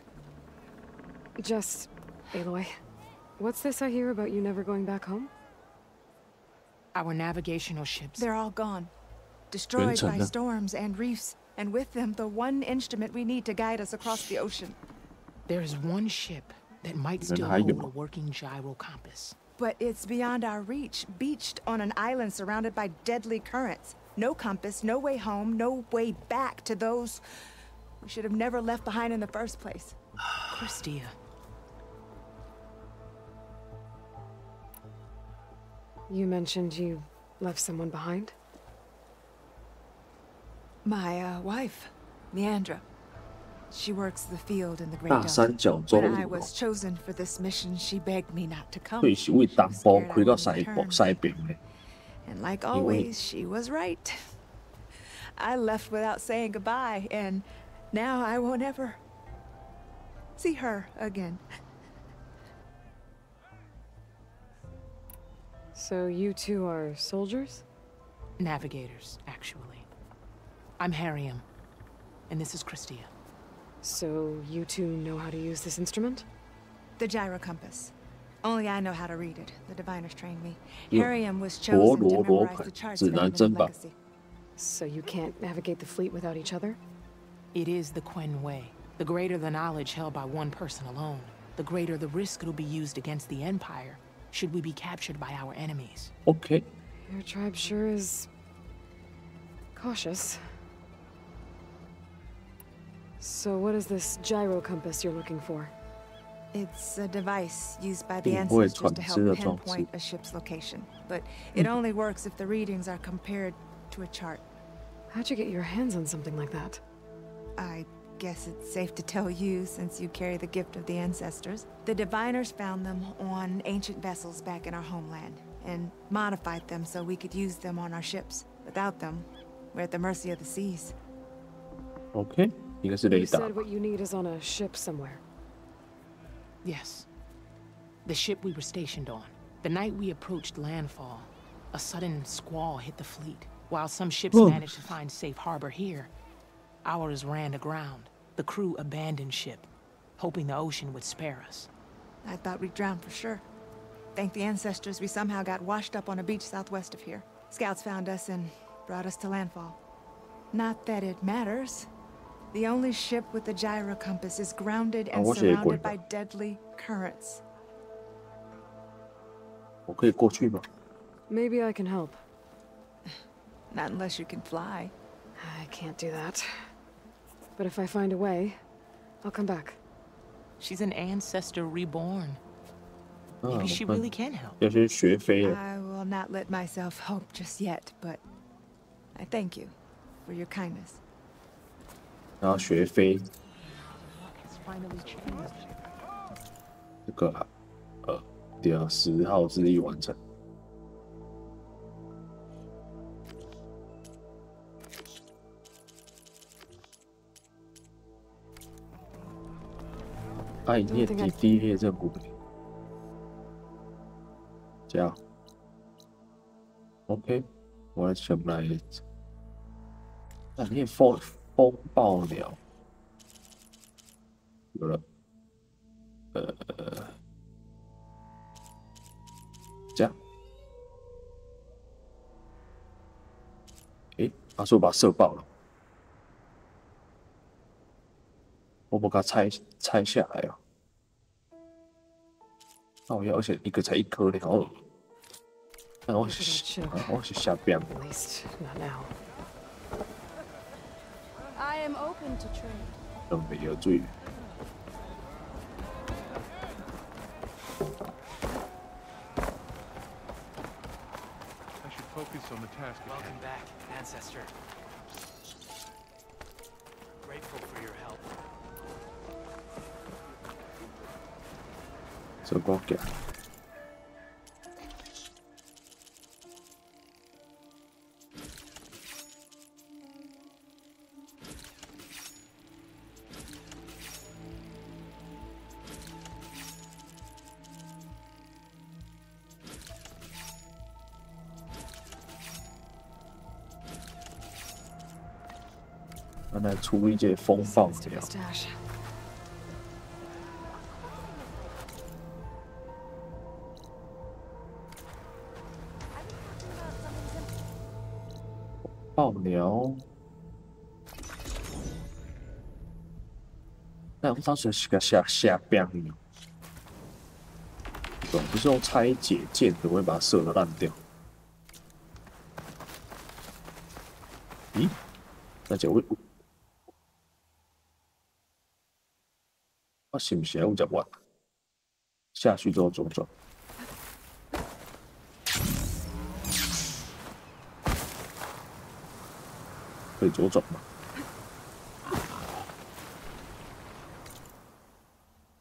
Just, Aloy, what's this I hear about you never going back home? Our navigational ships. They're all gone. Destroyed by 原沉了。 storms and reefs. And with them, the one instrument we need to guide us across the ocean. There is one ship that might still 还有 hold a working gyro compass. But it's beyond our reach, beached on an island surrounded by deadly currents. No compass, no way home, no way back to those we should have never left behind in the first place. Christia. You mentioned you left someone behind? My wife, Leandra. She works the field in the Great 大 Delta. 三角洲 When I 有 was chosen for this mission, she begged me not to come. 退是为 She 东 was 部 scared I 开到 wouldn't 西部 return. 西边的， And like 因为 always, she was right. I left without saying goodbye, and now I won't ever see her again. So you two are soldiers? Navigators, actually. I'm Harriam, and this is Christia. So you two know how to use this instrument? The gyro compass. Only I know how to read it. The diviners trained me. Yeah. Harriam was chosen to memorize the 罗 charts 指 found 南 in the 针吧。 legacy. So you can't navigate the fleet without each other? It is the Quen Way. The greater the knowledge held by one person alone, the greater the risk it'll be used against the Empire, should we be captured by our enemies. OK， Your tribe sure is cautious. So what is this gyro compass you're looking for? It's a device used by the 定位 ancestors 船 to 只 help 的装置 pinpoint a ship's location. But it only works if the readings are compared to a chart. How'd you get your hands on something like that? I guess it's safe to tell you, since you carry the gift of the ancestors. The diviners found them on ancient vessels back in our homeland, and modified them so we could use them on our ships. Without them, we're at the mercy of the seas. OK， 应该是雷 You 达 said 吧 what you need is on a ship somewhere. Yes. The ship we were stationed on. The night we approached landfall, a sudden squall hit the fleet. While some ships managed to find safe harbor here, ours ran aground. The crew abandoned ship, hoping the ocean would spare us. I thought we'd drown for sure. Thank the ancestors we somehow got washed up on a beach southwest of here. Scouts found us and brought us to landfall. Not that it matters. The only ship with the gyro compass is grounded and 我写过 surrounded by deadly currents. 我可以过去吗？ Maybe I can help. Not unless you can fly. I can't do that. But if I find a way, I'll come back. She's an ancestor reborn. 啊， Maybe 我 she 看 really can help. 要先学飞了。 I will not let myself hope just yet, but I thank you for your kindness. 然后学飞 It's finally changed. 这个对啊，10号之力完成。爱念弟弟列任务，这样 OK， 我来全部来。爱念风暴鸟有了，这样，诶，阿叔把它射爆了，我把它拆下来了。哦呀，而且一个才1颗然后，我是下边。At least not now. I am open to trade. 都没有注意。I should focus on the task at hand. Welcome back, ancestor. Grateful for your help. 这个给。来处理这风暴鸟。爆鸟，那我当时是个下边的，对，不是用拆解剑的，会把它射得烂掉。咦？那就会。我是不是要只弯？下去之后左转，可以左转吗？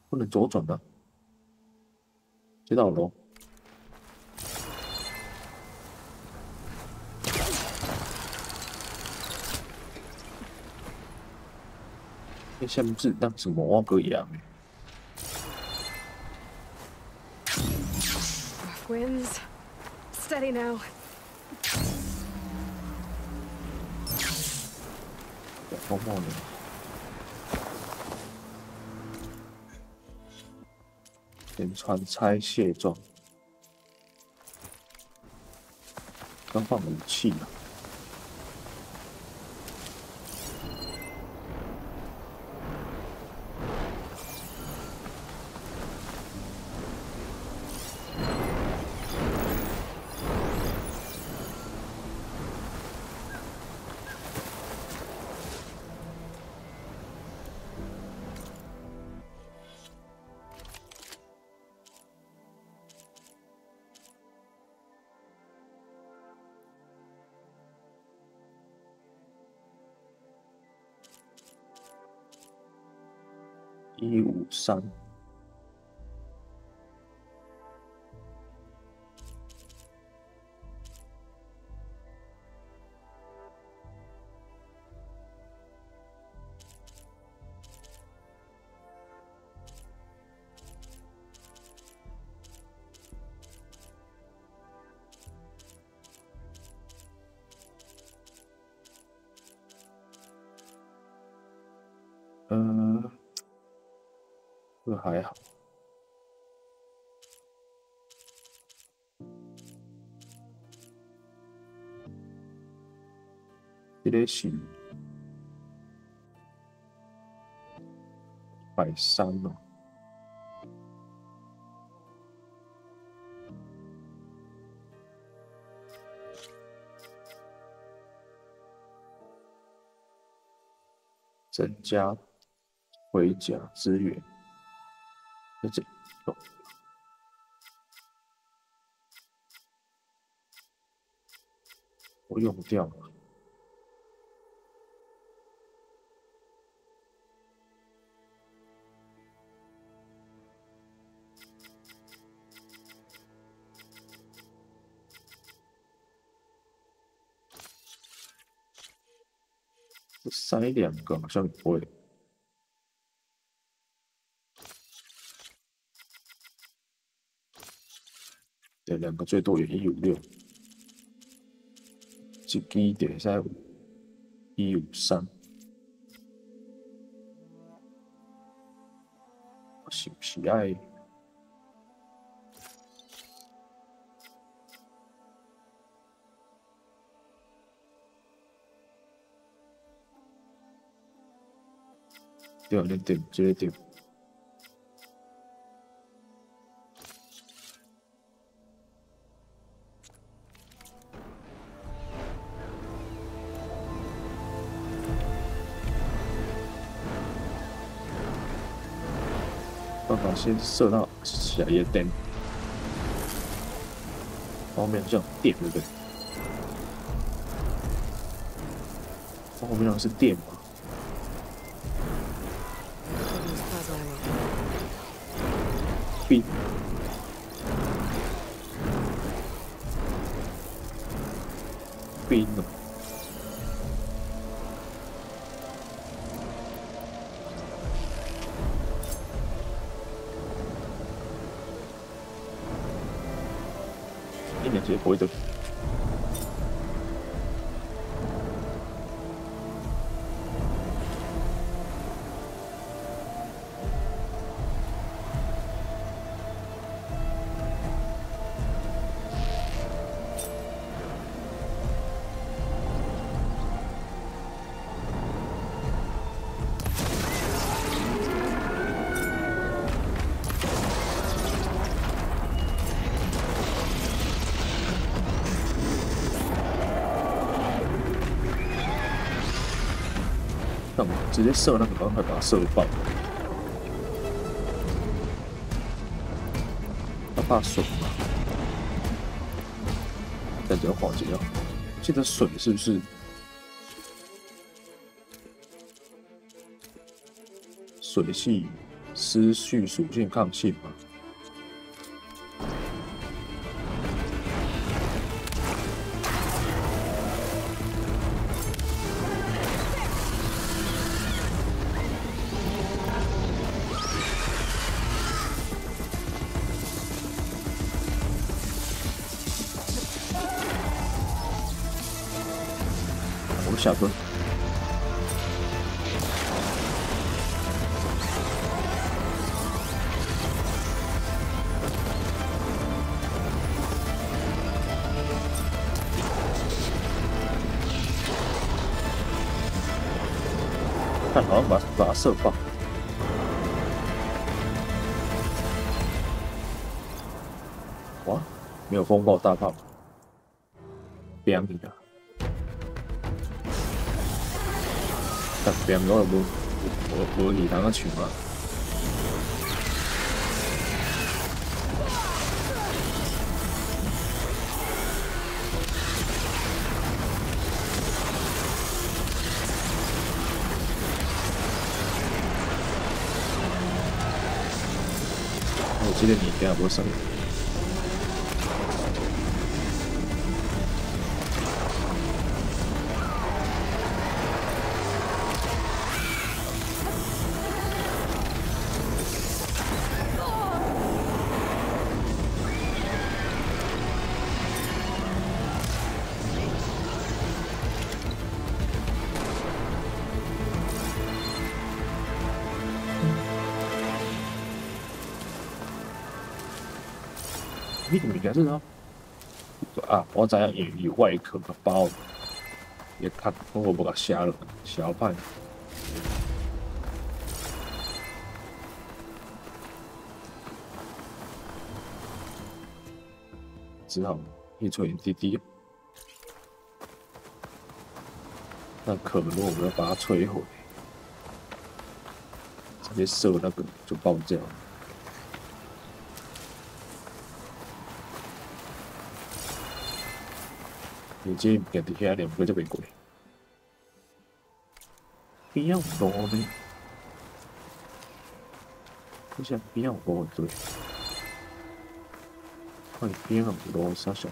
不能左转的，接到楼。那下面是那什么蛙哥一样的。Winds, steady now. 风暴呢？连穿拆卸装，刚放武器啊。153。这个还好。这个是130哦。增加盔甲资源。在这里有，我用掉了。塞2个好像不会。对，2个最多也156，一支就在153，是不是爱？对，你对，这个对。办法先射到小夜灯，后面好像有电，对不对？后面那个是电吗？冰。冰了。一年级不会的。直接射那个，赶快把它射爆。他怕水嘛？再只要化解掉。记得水是不是？水系失去属性抗性嘛？下蹲，看好像把它射爆。哇，没有风暴大炮，别你的。边我无鱼通啊抢啊！我记得你给我什么？你怎么解释呢？啊，我知影有外壳包，也看我不甲瞎了，小派。只好一锤滴滴。那可能我们要把它摧毁，直接射那个就爆掉了。你这边底下两个就没过，边有多呢？好像边有多对，看边有多少小，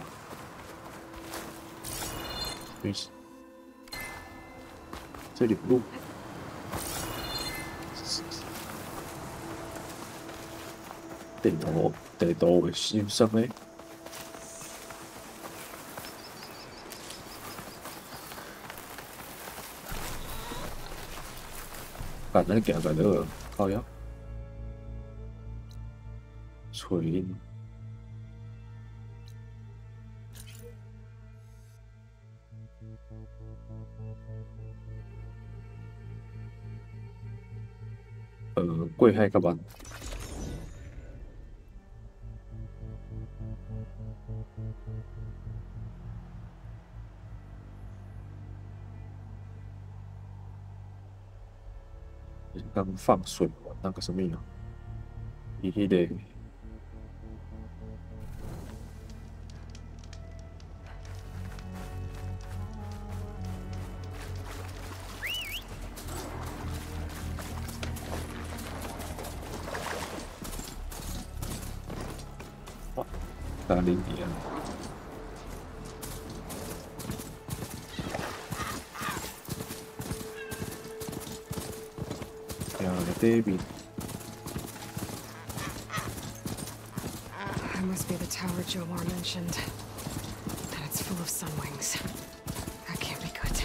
没事，这里路，地图会消失呢？反正行在那个靠腰，锤音，贵海较慢。刚放水完那个什么呀？伊迄个。咖喱面。Baby. That must be the tower Jomar mentioned. And it's full of sun wings. That can't be good.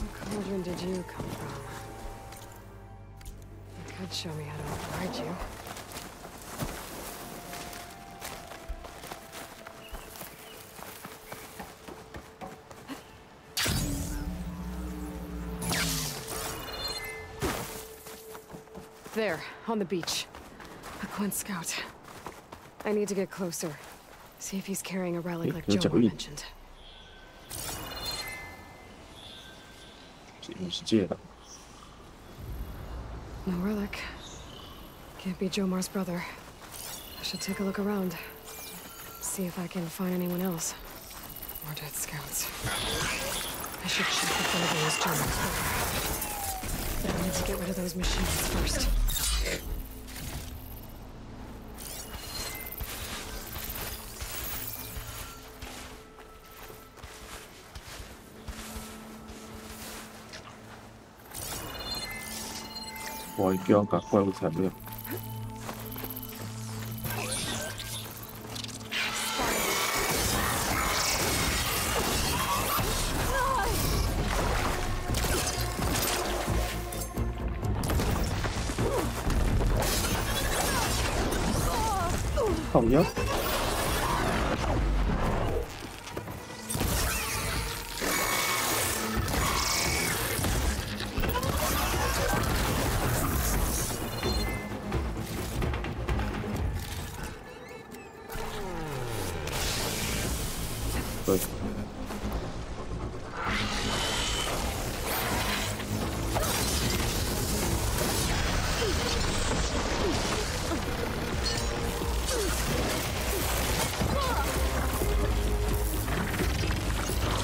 What cauldron did you come from? You could show me how to override you. There, on the beach. A Quinn scout. I need to get closer. See if he's carrying a relic like Jomar mentioned. 世界了。 No relic. Can't be Jomar's brother. I should take a look around. See if I can find anyone else. More dead scouts. I should check if one of them is Jomar's brother. But I need to get rid of those machines first. 我一定要赶怪物材料。好呀。 对。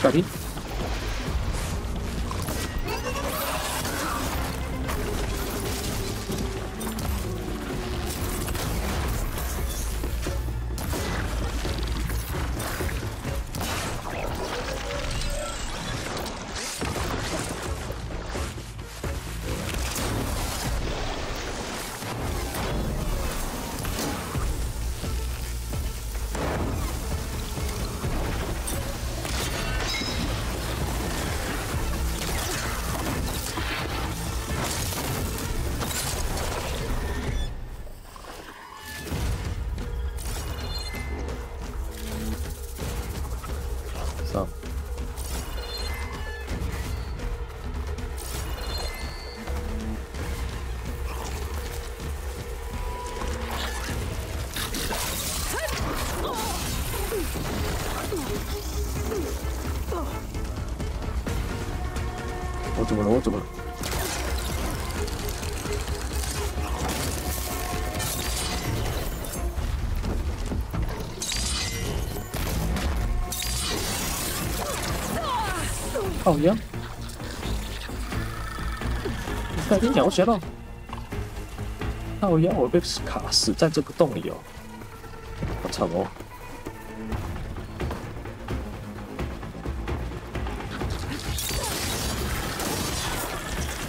咖喱。上。我怎么了？我怎么了？ 好呀！赶紧摇起来！好呀，我被卡死在这个洞里哦，好惨哦！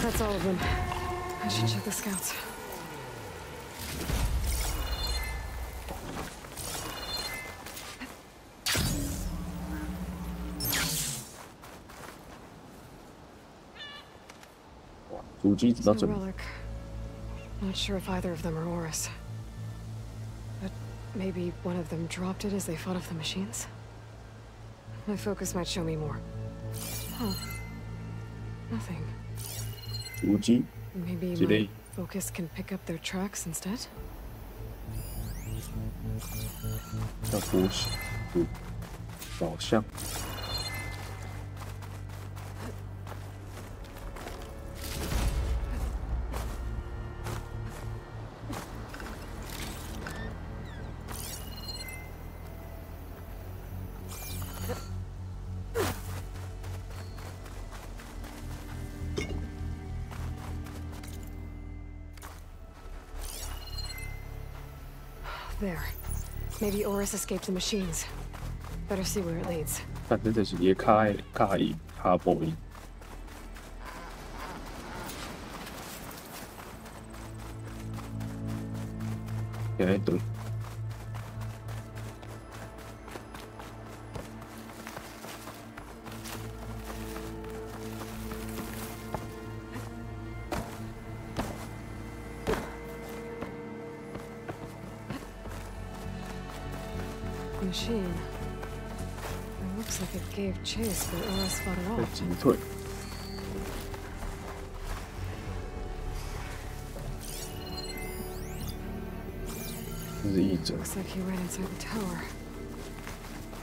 That's all of them. I should check the scouts. No relic. Not sure if either of them are Oris. But maybe one of them dropped it as they fought off the machines? My focus might show me more. Huh. Nothing. Maybe my focus can pick up their tracks instead? 要补宝箱。There. Maybe Oris escaped the machines. Better see where it leads. 但真的是也卡赢卡波赢。有一堆。Machine. It looks like it gave chase, but Oris fought it 在 off. 击退。这是译者。 Looks like he ran inside the tower.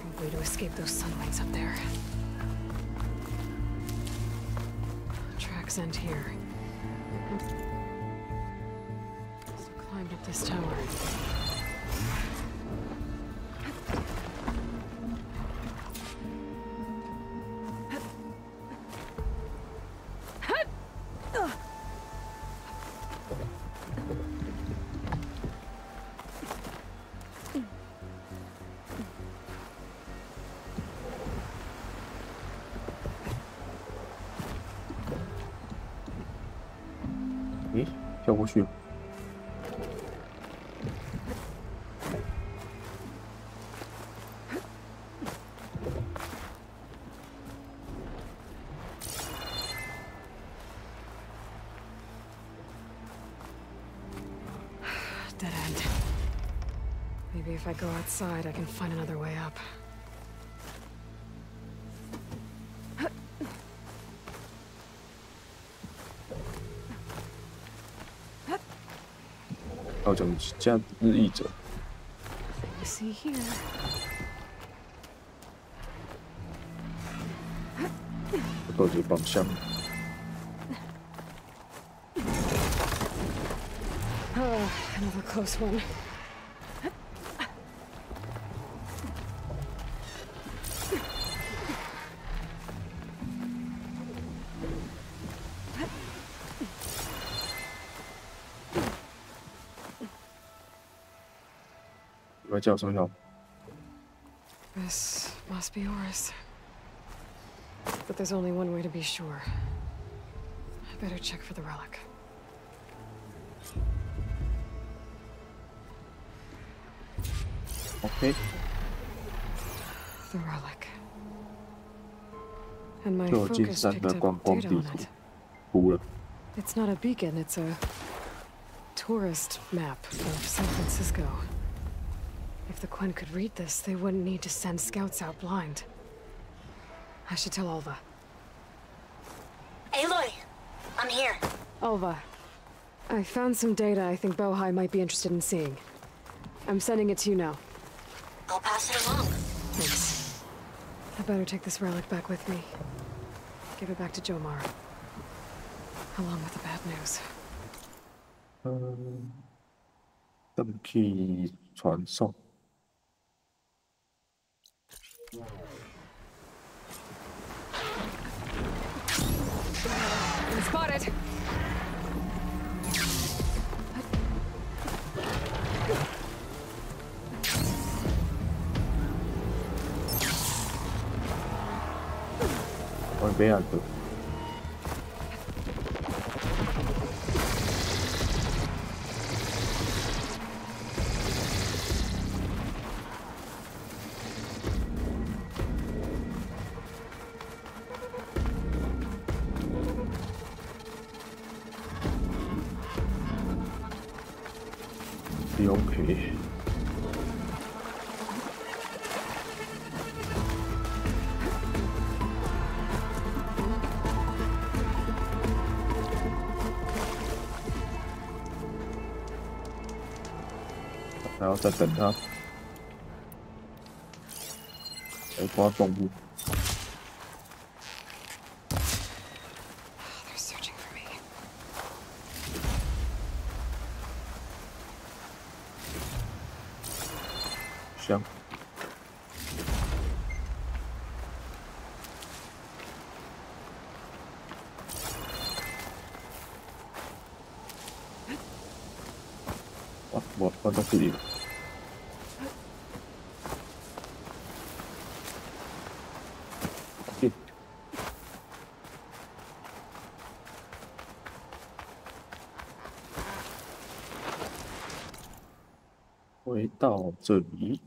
Probably to escape those sunlights up there. Tracks end here. So climbed up this tower.诶，跳过去了。Dead end. Maybe if I go outside, I can find another way up. 好像加日译者。 You see here. 都是方向。 Oh, another close one. This must be Oris. But there's only one way to be sure. I better check for the relic. Okay. The relic. And my 就进 focus 山 picked 的 up 观光 data 地 on 图 it. 糊了。 It's not a beacon, it's a tourist map of San Francisco. If the Quen could read this, they wouldn't need to send scouts out blind. I should tell Alva. Aloy, I'm here. Alva, I found some data I think Bohai might be interested in seeing. I'm sending it to you now. I'll pass it along. Thanks. I better take this relic back with me. Give it back to Jomar. Along with the bad news. 登记传送。 Spotted!我被按住。OK。 然要再等它。来抓动物。香。我到这里了。回到这里，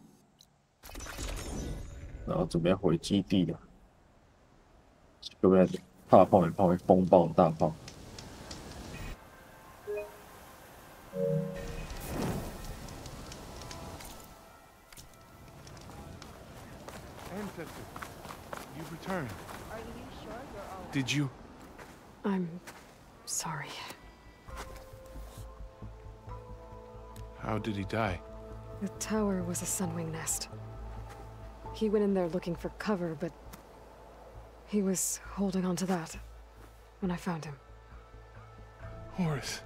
然后准备回基地了。要不要大炮也炮会风暴大炮？ You've returned. Did you? I'm sorry. How did he die? The tower was a sunwing nest. He went in there looking for cover, but he was holding on to that when I found him. Horace.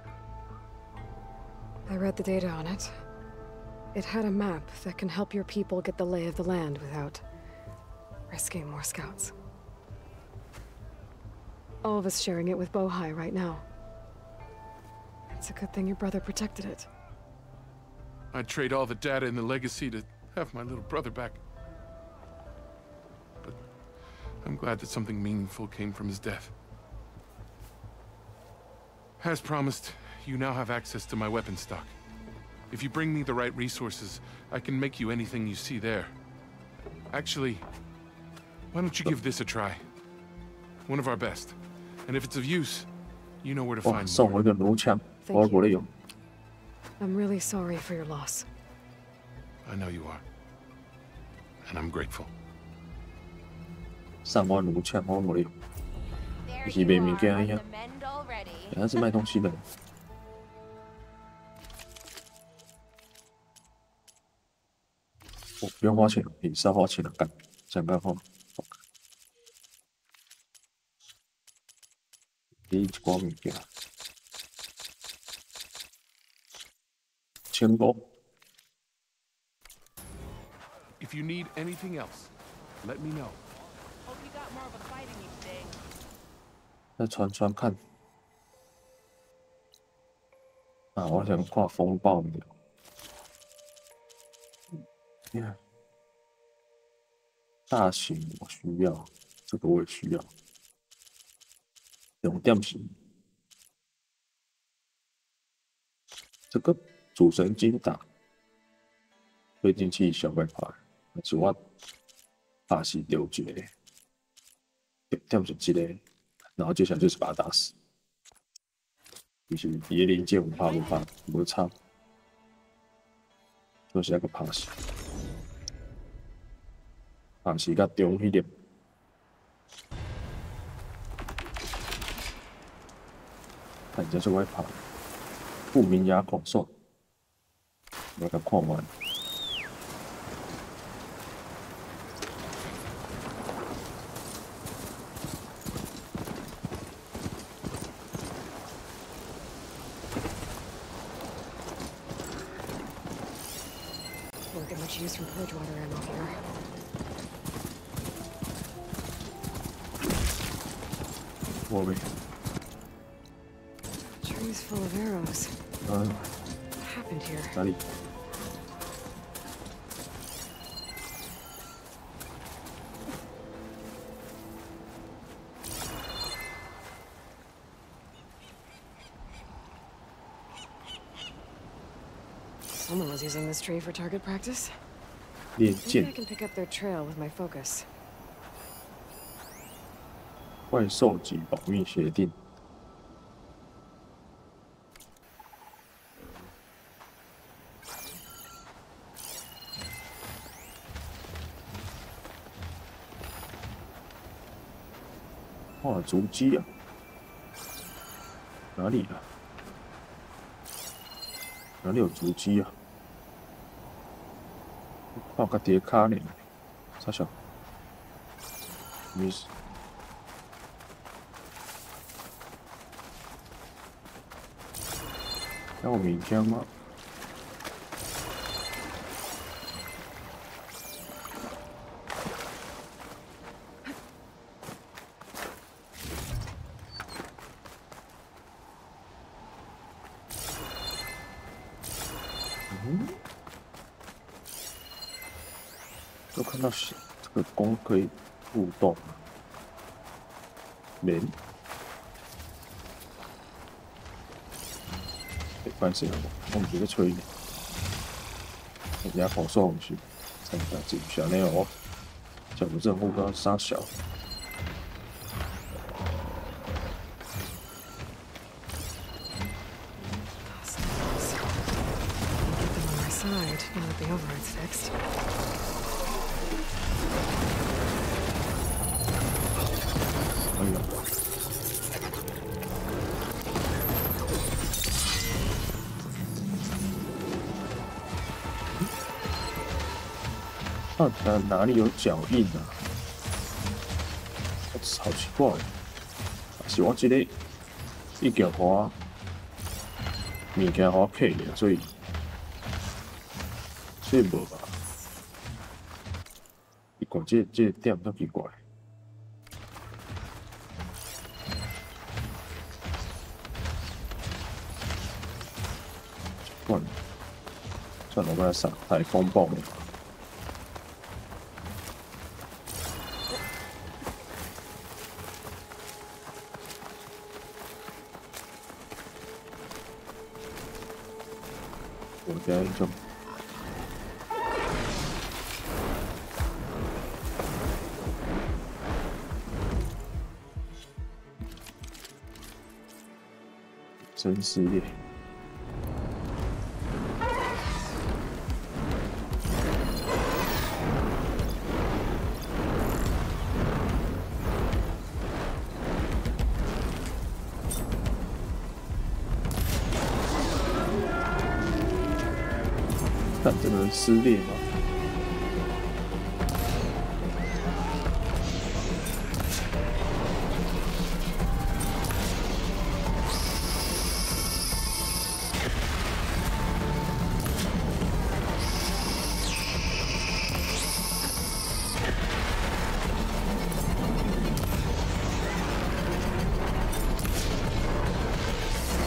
I read the data on it. It had a map that can help your people get the lay of the land without risking more scouts. All of us sharing it with Bohai right now. It's a good thing your brother protected it. I'd trade all the data in the legacy to have my little brother back. But I'm glad that something meaningful came from his death. As promised, you now have access to my weapon stock. If you bring me the right resources, I can make you anything you see there. Actually, why don't you give this a try? One of our best. And if it's of use, you know where to find me. 送我一个弩枪，我不会用。 I'm really sorry for your loss. I know you are. And I'm grateful. 上我弩枪，我不会用。你是卖物件一样，他是卖东西的。我不用花钱，你是要花钱的干，想干话。你一挂物件。 If you need anything else, let me know. 再传传看。啊，我想画风暴鸟。Yeah. 大型我需要，这个我也需要。用电型。这个。 主神金打推进器小白牌，但是我打死丢一个，掉是一个，然后接下来就是把他打死。就是野零件我怕不怕？无差，就是那个拍死，拍死较中一点。看人家是会拍，不明牙孔兽。 我给看完。Won't get much use from purge water ammo here. What Trees full of arrows. What happened here? 哪里？ Someone was using this tree for target practice. 练 Maybe I 剑 can pick up their trail with my focus. 怪兽级保密协定。画足迹啊！哪里啊？哪里有足迹啊？放个叠卡呢，啥小？没事。有物件吗？都看到这个弓可以互动，连，关系了，我们这个吹，人家跑上去，参加这小内容，小的任务要杀小。Now that the override's fixed. 哎呀！哪里有脚印啊？好奇怪！是我这个一件花物件好配的，所以无吧？伊讲这点都奇怪。算了，我把它撒太风暴了。我等一下。真是耶！看这个人撕裂吗？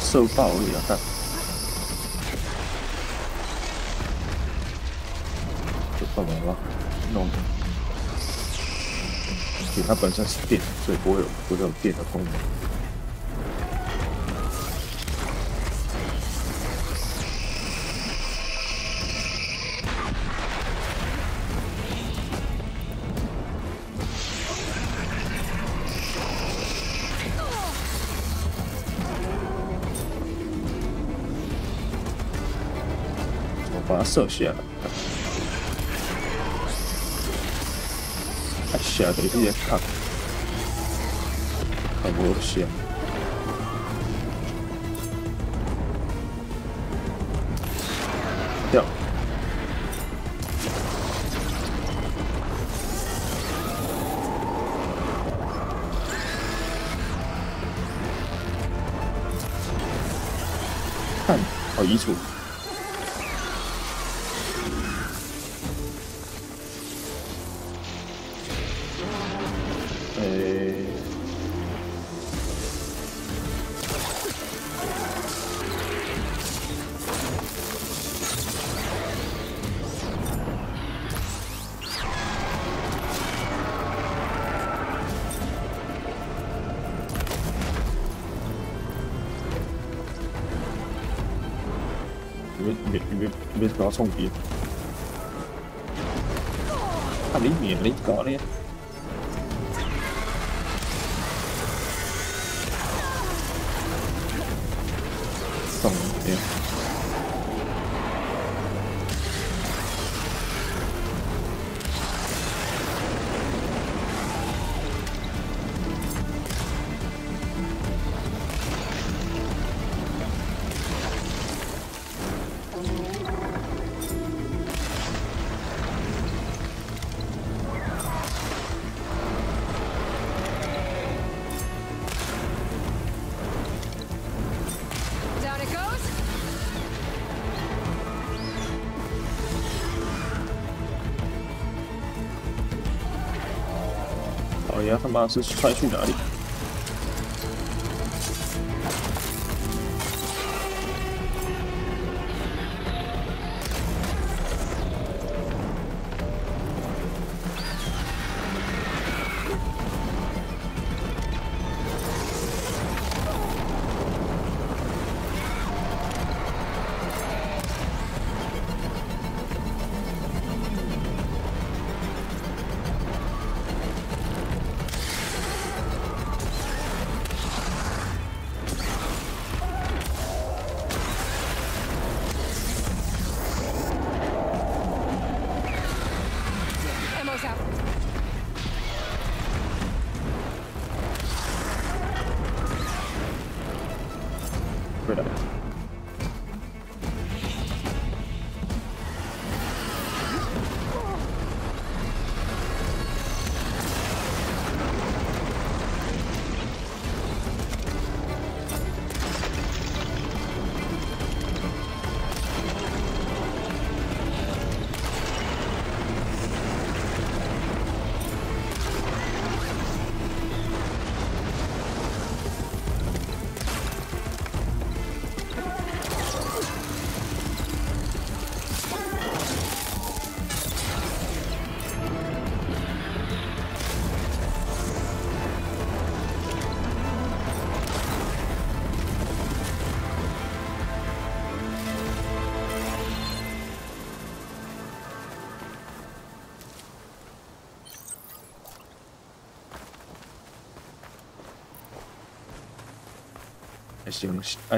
受爆力啊！看，就干嘛了？弄的，因为它本身是电，所以不会有电的功能。把它射下来，下的直接看，看我的线，掉，看，好移除。你别搞冲击！啊，你搞呢？送你。哎呀，他妈是快去哪里？回来。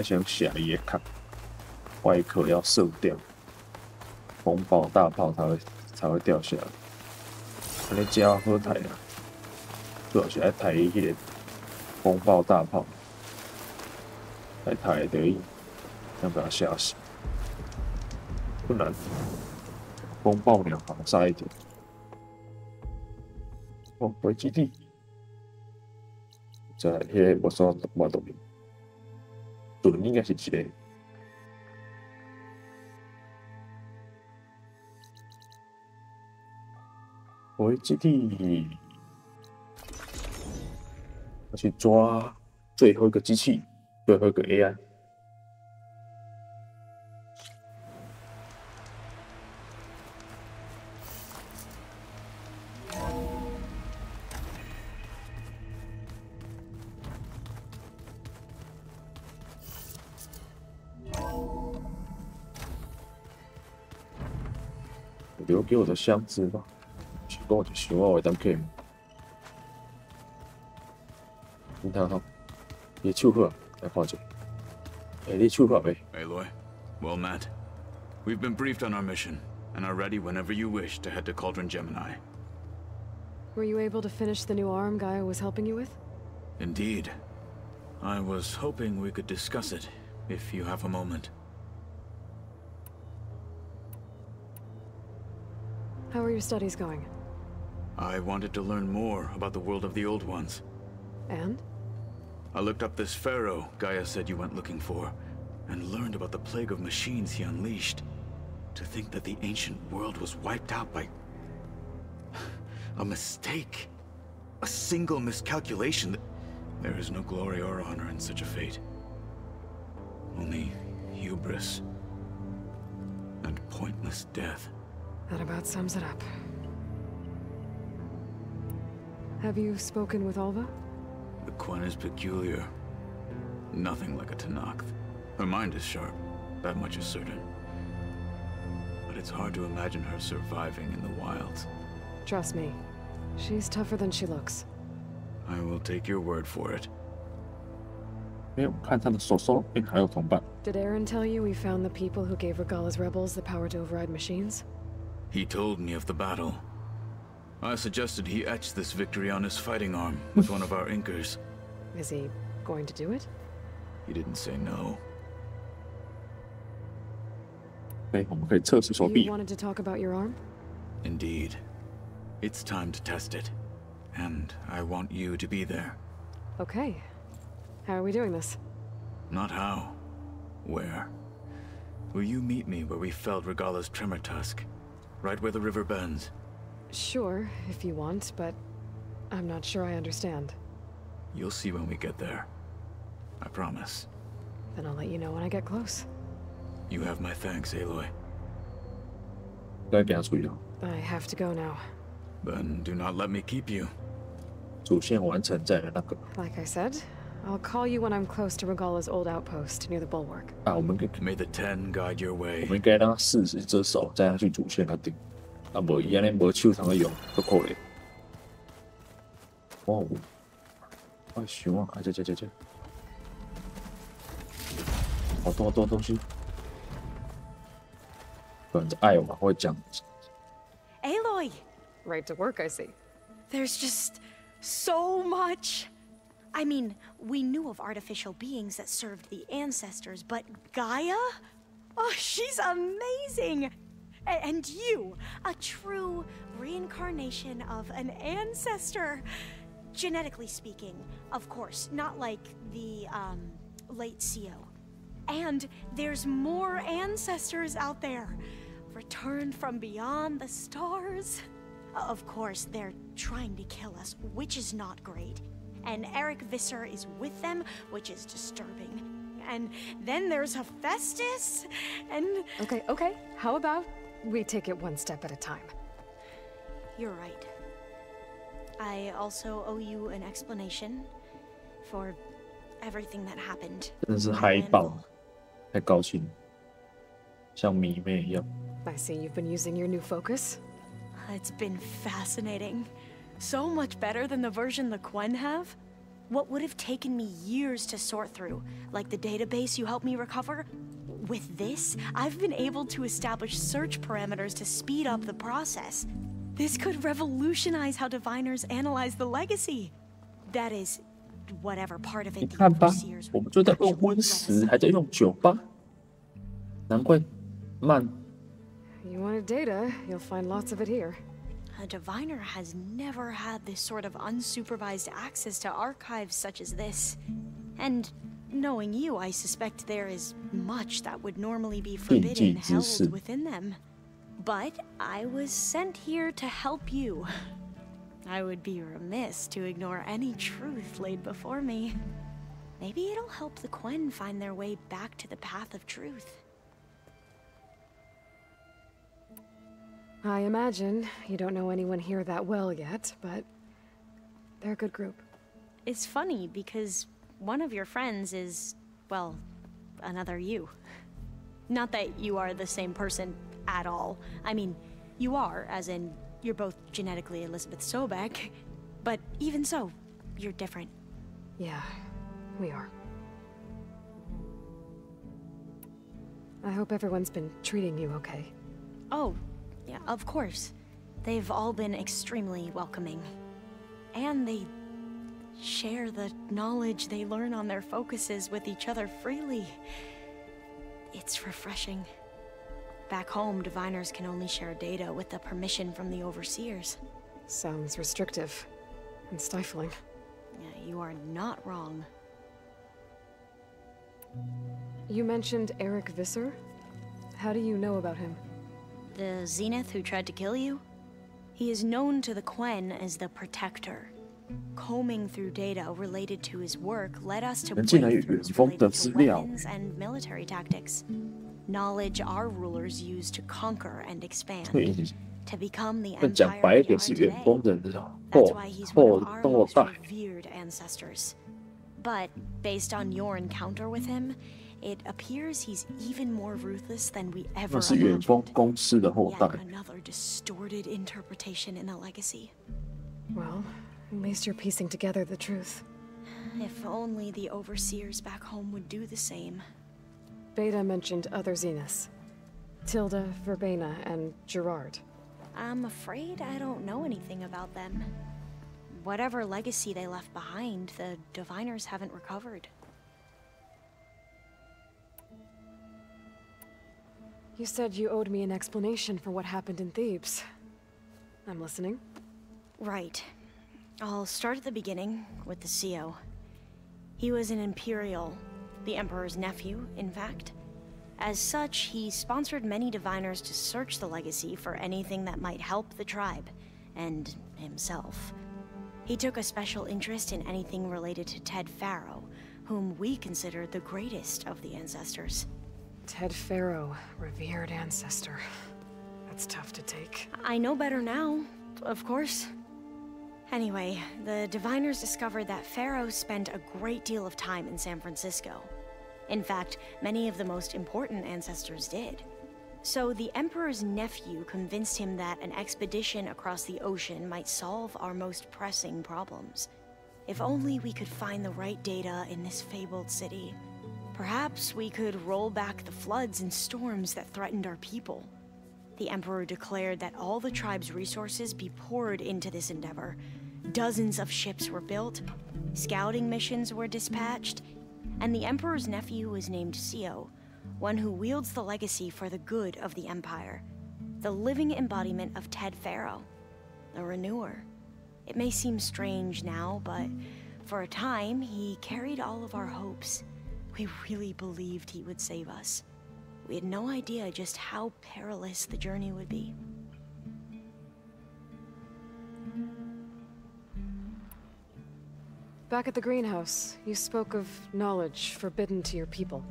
先下一个看，外壳要射掉，风暴大炮才会掉下来。安尼加好睇啊！主要是爱睇迄个风暴大炮，来睇得伊，要把它吓死。不然风暴鸟好杀一点。哦，回基地，在迄个我所我都明。准应该是一个。回基地，要去抓最后一个机器，最后一个 AI。留给我的箱子吧，是讲我就想我会当客。你看哈，你手好，来看者。你手好未 Aloy, well met. We've been briefed on our mission, and are ready whenever you wish to head to Cauldron Gemini. Were you able to finish the new arm Gaia was helping you with? Indeed. I was hoping we could discuss it, if you have a moment. How are your studies going? I wanted to learn more about the world of the Old Ones. And? I looked up this pharaoh Gaia said you went looking for, and learned about the plague of machines he unleashed. To think that the ancient world was wiped out by a mistake. A single miscalculation. There is no glory or honor in such a fate. Only hubris and pointless death. That about sums it up. Have you spoken with Alva? The Quen is peculiar. Nothing like a Tenakth. Her mind is sharp, that much is certain. But it's hard to imagine her surviving in the wilds. Trust me, she's tougher than she looks. I will take your word for it. 没有看他的手手，还有同伴。Did Aaron tell you we found the people who gave Regala's rebels the power to override machines? He told me of the battle. I suggested he etch this victory on his fighting arm with one of our inkers. Is he going to do it? He didn't say no. 我们可以测试手 You 臂。 wanted to talk about your arm? Indeed. It's time to test it. And I want you to be there. Okay. How are we doing this? Not how. Where? Will you meet me where we felled Regala's tremor tusk? Right where the river bends? Sure, if you want, but I'm not sure I understand. You'll see when we get there. I promise. Then I'll let you know when I get close. You have my thanks, Aloy. 该给他处理了。 I have to go now. Then do not let me keep you. 主线完成再来那个 Like I said, I'll call you when I'm close to Regala's old outpost near the bulwark. 啊，我们 May the 10 guide your 我 way. 们应该让他试试这手，再让他去主线那顶。啊，无伊安尼无手通个用，都可怜。哇，我想啊，这，好多东西。反正爱嘛会讲。 Aloy! Right to work, I see. There's just so much. I mean, we knew of artificial beings that served the ancestors, but Gaia? Oh, she's amazing! And you, a true reincarnation of an ancestor. Genetically speaking, of course, not like the, late CO. And there's more ancestors out there, returned from beyond the stars. Of course, they're trying to kill us, which is not great. And Eric Visser is with them, which is disturbing. And then there's Hephaestus, and... Okay. How about we take it one step at a time? You're right. I also owe you an explanation for everything that happened. 真的是嗨爆，太高兴，像迷妹一样。 I see you've been using your new focus. It's been fascinating. So much better than the version the Quen have. What would have taken me years to sort through, like the database you helped me recover, with this, I've been able to establish search parameters to speed up the process. This could revolutionize how diviners analyze the legacy. That is, whatever part of 你 it the 看吧， overseers 我 would 们就在用 actually 温 let us 石，还在用酒吧，难怪慢。 You wanted data, you'll find lots of it here. A diviner has never had this sort of unsupervised access to archives such as this. And knowing you, I suspect there is much that would normally be forbidden held within them. But I was sent here to help you. I would be remiss to ignore any truth laid before me. Maybe it'll help the Quen find their way back to the path of truth. I imagine you don't know anyone here that well yet, but they're a good group. It's funny because one of your friends is, well, another you. Not that you are the same person at all. I mean, you are, as in, you're both genetically Elizabeth Sobek, but even so, you're different. Yeah, we are. I hope everyone's been treating you okay. Oh, yeah, of course. They've all been extremely welcoming. And they share the knowledge they learn on their focuses with each other freely. It's refreshing. Back home, diviners can only share data with the permission from the overseers. Sounds restrictive and stifling. Yeah, you are not wrong. You mentioned Eric Visser? How do you know about him? The Zenith who tried to kill you? He is known to the Quen as the Protector. Combing through data related to his work led us to breakthroughs related to weapons and military tactics. Knowledge our rulers used to conquer and expand. To become the empire we are today. That's why he's one of our most revered ancestors. But based on your encounter with him, it appears he's even more ruthless than we ever imagined. Yet another distorted interpretation in the legacy. Well, at least you're piecing together the truth. If only the overseers back home would do the same. Beta mentioned other Zeniths. Tilda, Verbena, and Gerard. I'm afraid I don't know anything about them. Whatever legacy they left behind, the diviners haven't recovered. You said you owed me an explanation for what happened in Thebes. I'm listening. Right. I'll start at the beginning, with the CO. He was an Imperial, the Emperor's nephew, in fact. As such, he sponsored many diviners to search the legacy for anything that might help the tribe, and himself. He took a special interest in anything related to Ted Faro, whom we consider the greatest of the ancestors. Ted Faro, revered ancestor. That's tough to take. I know better now, of course. Anyway, the diviners discovered that Faro spent a great deal of time in San Francisco. In fact, many of the most important ancestors did. So the Emperor's nephew convinced him that an expedition across the ocean might solve our most pressing problems. If only we could find the right data in this fabled city, perhaps we could roll back the floods and storms that threatened our people. The Emperor declared that all the tribe's resources be poured into this endeavor. Dozens of ships were built, scouting missions were dispatched, and the Emperor's nephew was named Sio, one who wields the legacy for the good of the Empire, the living embodiment of Ted Faro, the Renewer. It may seem strange now, but for a time, he carried all of our hopes. We really believed he would save us. We had no idea just how perilous the journey would be. Back at the greenhouse, you spoke of knowledge forbidden to your people.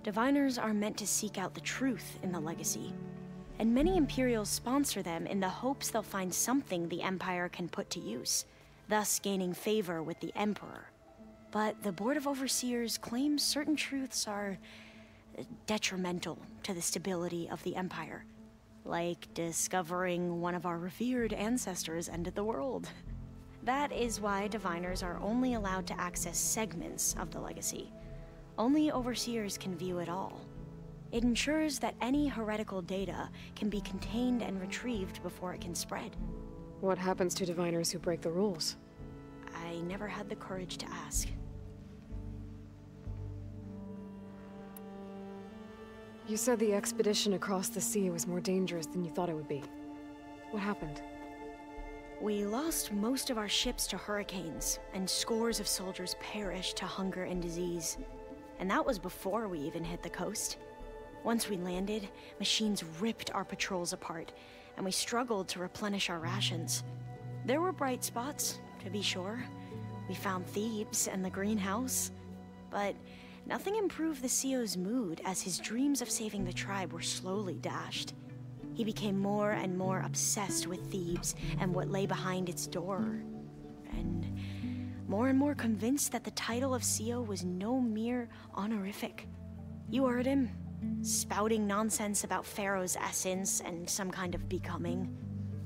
Diviners are meant to seek out the truth in the legacy, and many Imperials sponsor them in the hopes they'll find something the Empire can put to use, thus gaining favor with the Emperor. But the Board of Overseers claims certain truths are detrimental to the stability of the Empire, like discovering one of our revered ancestors ended the world. That is why Diviners are only allowed to access segments of the legacy. Only Overseers can view it all. It ensures that any heretical data can be contained and retrieved before it can spread. What happens to Diviners who break the rules? I never had the courage to ask. You said the expedition across the sea was more dangerous than you thought it would be. What happened? We lost most of our ships to hurricanes, and scores of soldiers perished to hunger and disease. And that was before we even hit the coast. Once we landed, machines ripped our patrols apart, and we struggled to replenish our rations. There were bright spots, to be sure. We found Thebes and the greenhouse, but nothing improved the CEO's mood as his dreams of saving the tribe were slowly dashed. He became more and more obsessed with Thebes and what lay behind its door, and more convinced that the title of CEO was no mere honorific. You heard him, spouting nonsense about Pharaoh's essence and some kind of becoming.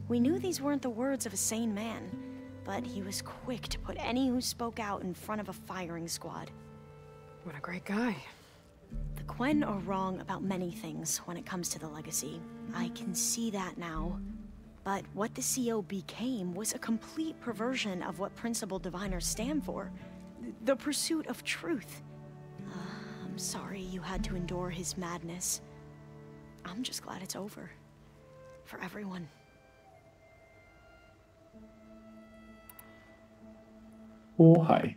We knew these weren't the words of a sane man, but he was quick to put any who spoke out in front of a firing squad. What a great guy. The Quen are wrong about many things when it comes to the legacy. I can see that now. But what the CEO became was a complete perversion of what principled diviners stand for. The pursuit of truth. I'm sorry you had to endure his madness. I'm just glad it's over. For everyone. Bohai.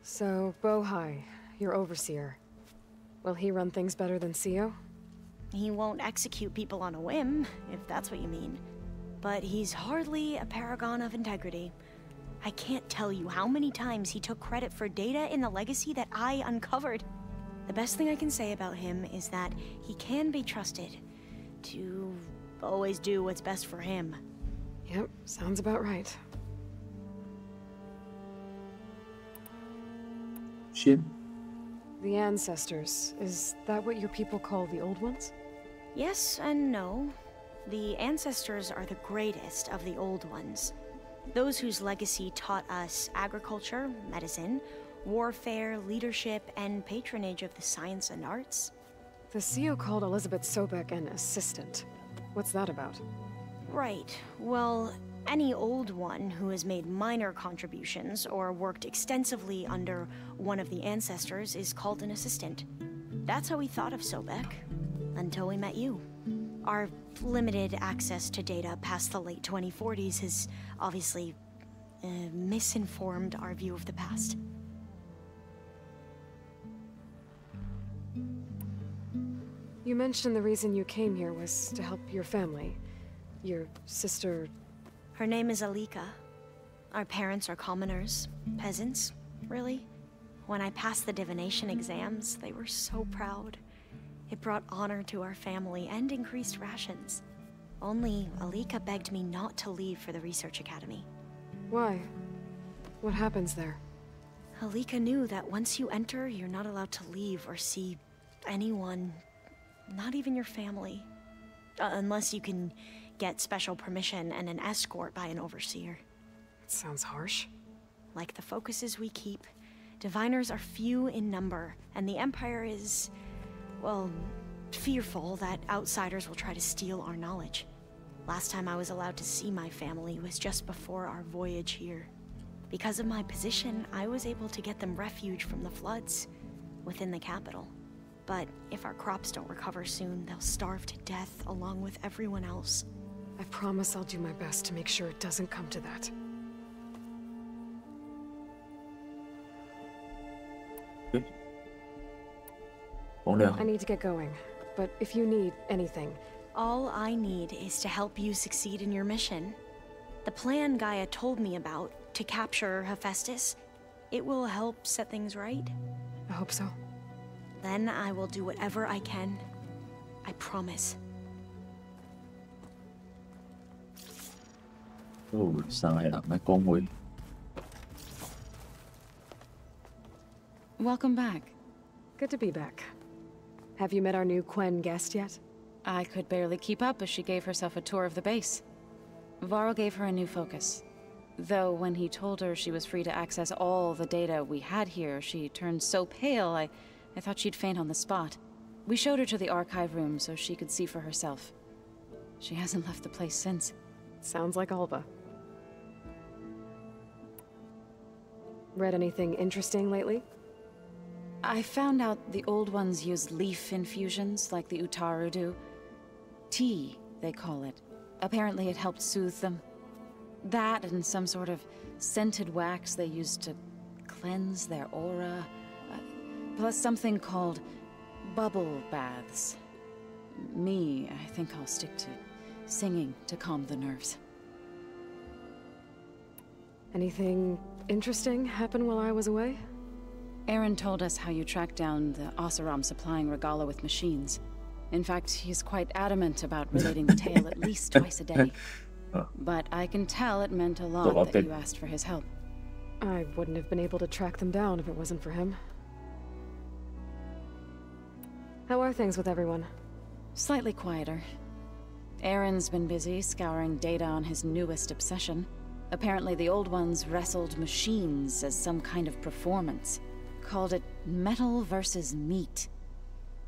So, Bohai, your overseer. Will he run things better than CEO? He won't execute people on a whim, if that's what you mean. But he's hardly a paragon of integrity. I can't tell you how many times he took credit for data in the legacy that I uncovered. The best thing I can say about him is that he can be trusted to always do what's best for him. Yep, sounds about right. Shit. The ancestors, is that what your people call the old ones? Yes and no. The ancestors are the greatest of the old ones. Those whose legacy taught us agriculture, medicine, warfare, leadership, and patronage of the science and arts. The CEO called Elizabeth Sobek an assistant. What's that about? Right. Well, any old one who has made minor contributions or worked extensively under one of the ancestors is called an assistant. That's how we thought of Sobek, until we met you. Our limited access to data past the late 2040s has obviously misinformed our view of the past. You mentioned the reason you came here was to help your family. Your sister Her name is Alika. Our parents are commoners, peasants, really. When I passed the divination exams, they were so proud. It brought honor to our family and increased rations. Only Alika begged me not to leave for the research academy. Why? What happens there? Alika knew that once you enter, you're not allowed to leave or see anyone, not even your family. Unless you can get special permission and an escort by an overseer. It sounds harsh. Like the focuses we keep, diviners are few in number, and the Empire is, well, fearful that outsiders will try to steal our knowledge. Last time I was allowed to see my family was just before our voyage here. Because of my position, I was able to get them refuge from the floods within the capital. But if our crops don't recover soon, they'll starve to death along with everyone else. I promise I'll do my best to make sure it doesn't come to that. I need to get going, but if you need anything... All I need is to help you succeed in your mission. The plan Gaia told me about, to capture Hephaestus, it will help set things right. I hope so. Then I will do whatever I can. I promise. Oh, 上海人嘅講會。 Welcome back. Good to be back. Have you met our new Quen guest yet? I could barely keep up as she gave herself a tour of the base. Varl gave her a new focus. Though when he told her she was free to access all the data we had here, she turned so pale, I thought she'd faint on the spot. We showed her to the archive room so she could see for herself. She hasn't left the place since. Sounds like Alva. Read anything interesting lately? I found out the old ones use leaf infusions like the Utaru do. Tea, they call it. Apparently it helped soothe them. That and some sort of scented wax they used to cleanse their aura. Plus something called bubble baths. Me, I think I'll stick to singing to calm the nerves. Anything interesting happen while I was away? Aaron told us how you tracked down the Oseram supplying Regala with machines. In fact, he's quite adamant about relating the tale at least twice a day. But I can tell it meant a lot that you asked for his help. I wouldn't have been able to track them down if it wasn't for him. How are things with everyone? Slightly quieter. Aaron's been busy scouring data on his newest obsession. Apparently the old ones wrestled machines as some kind of performance. Called it metal versus meat.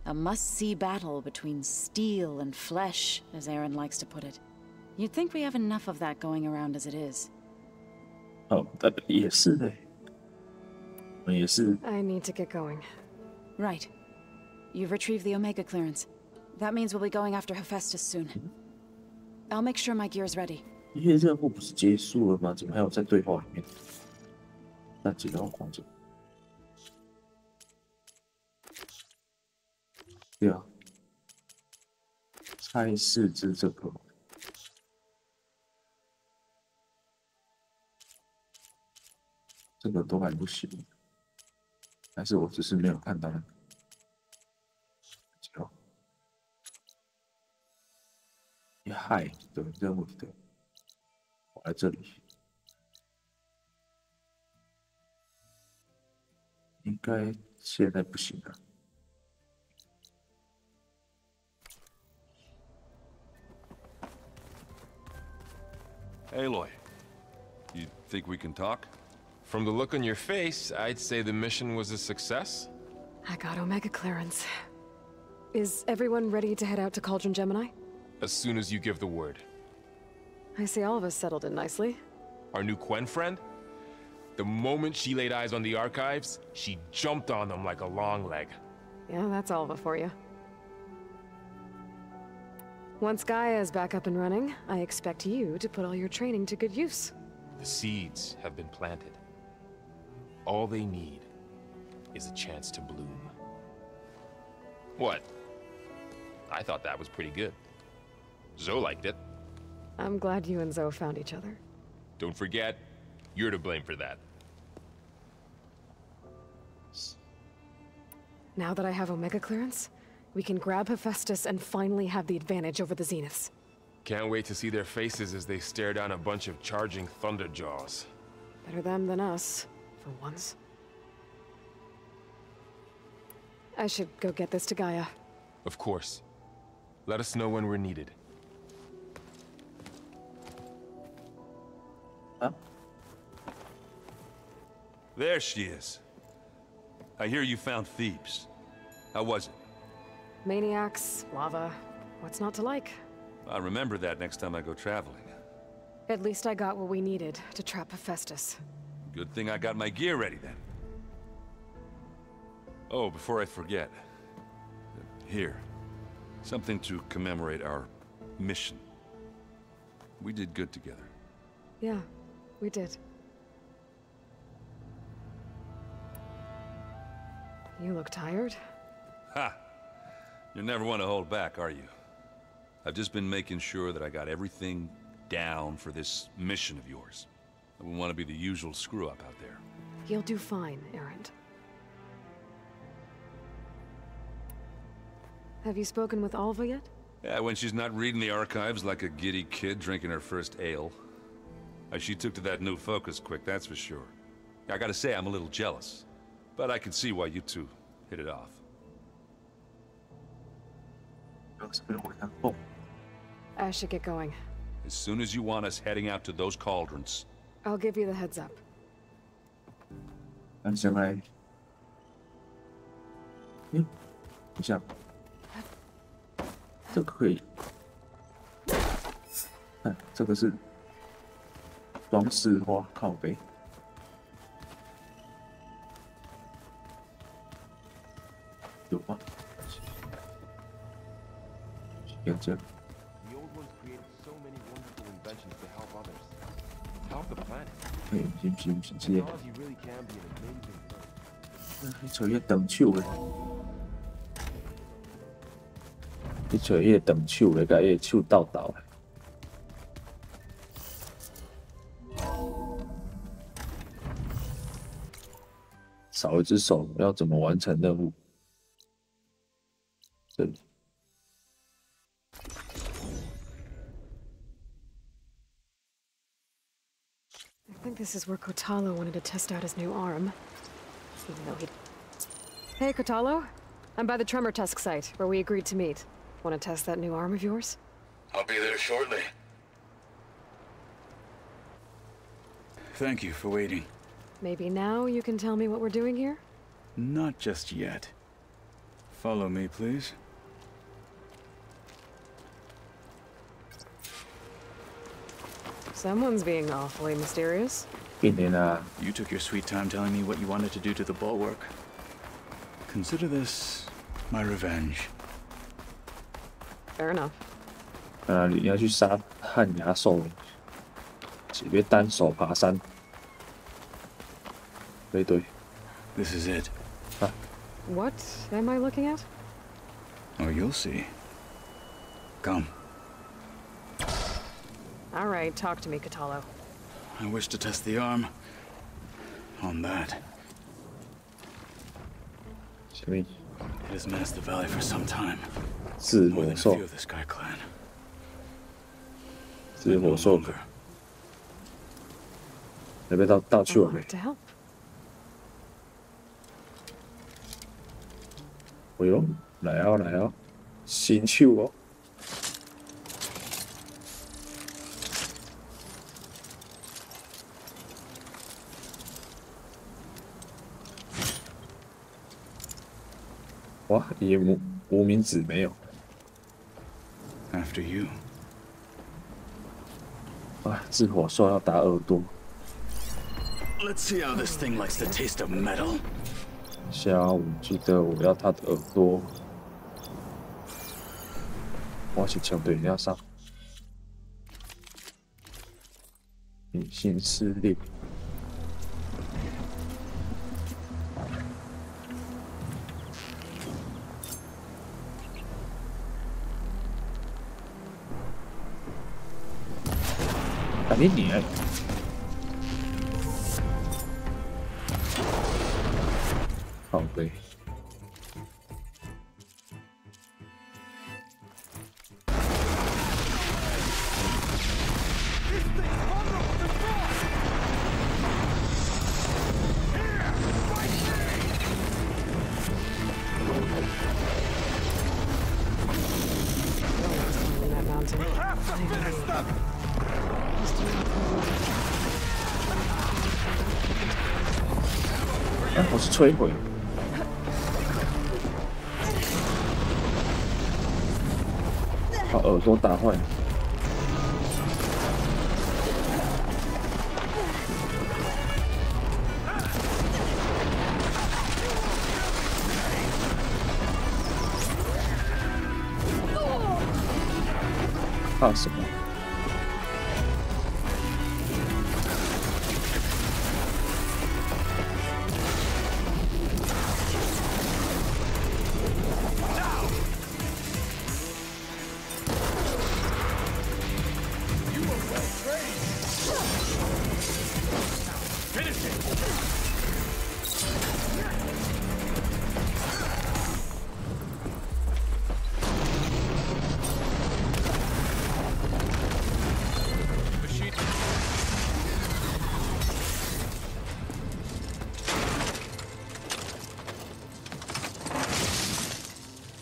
A must-see battle between steel and flesh, as Aaron likes to put it. You'd think we have enough of that going around as it is. Oh,也是的。也是。 I need to get going. Right. You've retrieved the Omega clearance. That means we'll be going after Hephaestus soon. I'll make sure my gear's ready. 因为任务不是结束了吗？怎么还有在对话里面？那几个要狂着。对啊，猜四之这个，这个都还不行，还是我只是没有看到那个。你害的任务的，我在这里，应该现在不行了。 Aloy, you think we can talk? From the look on your face, I'd say the mission was a success. I got Omega clearance. Is everyone ready to head out to Cauldron Gemini? As soon as you give the word. I see all of us settled in nicely. Our new Quen friend? The moment she laid eyes on the archives, she jumped on them like a long leg. Yeah, that's Alva for you. Once Gaia is back up and running, I expect you to put all your training to good use. The seeds have been planted. All they need is a chance to bloom. What? I thought that was pretty good. Zoe liked it. I'm glad you and Zoe found each other. Don't forget, you're to blame for that. Now that I have Omega clearance, we can grab Hephaestus and finally have the advantage over the Zeniths. Can't wait to see their faces as they stare down a bunch of charging Thunderjaws. Better them than us, for once. I should go get this to Gaia. Of course. Let us know when we're needed. Huh? There she is. I hear you found Thebes. How was it? Maniacs, lava. What's not to like? I'll remember that next time I go traveling. At least I got what we needed to trap Hephaestus. Good thing I got my gear ready then. Oh, before I forget. Here. Something to commemorate our mission. We did good together. Yeah, we did. You look tired. Ha! You never want to hold back, are you? I've just been making sure that I got everything down for this mission of yours. I wouldn't want to be the usual screw-up out there. You'll do fine, Errant. Have you spoken with Alva yet? Yeah, when she's not reading the archives like a giddy kid drinking her first ale. She took to that new focus quick, that's for sure. I gotta say, I'm a little jealous. But I can see why you two hit it off. I should get going. As soon as you want us heading out to those cauldrons. I'll give you the heads up. 那先来，等一下，这个可以，看这个是装饰花靠背，有吗？有这个。 The old ones created so many wonderful inventions to help others. Help the planet. 嘿，是这个。 Technology really can be an amazing thing. 你找迄长手的，你找迄长手的，甲迄手斗斗的。少一只手，要怎么完成任务？这里。 I think this is where Kotalo wanted to test out his new arm. Even though he... Hey, Kotalo. I'm by the Tremor Tusk site, where we agreed to meet. Want to test that new arm of yours? I'll be there shortly. Thank you for waiting. Maybe now you can tell me what we're doing here? Not just yet. Follow me, please. Someone's being awfully mysterious. You took your sweet time telling me what you wanted to do to the bulwark. Consider this my revenge. Fair enough. 你要去杀旱牙兽，只别单手爬山。对对。This is it. What am I looking at? Oh, you'll see. Come. All right, talk to me, Kotalo. I wish to test the arm on that. It has menaced the valley for some time. More than a few of the Sky Clan. 是火兽的。要不要到处了没？ 哎呦，来啊来啊，新手哦！哇，也无名指没有。After you. 啊，是火兽要打耳朵。Let's see how this thing likes the taste of metal. 下午记得我要他的耳朵。我是强队人家上。隐形撕裂。赶紧撵！对。哎，我是摧毁。把耳朵打坏。怕什么？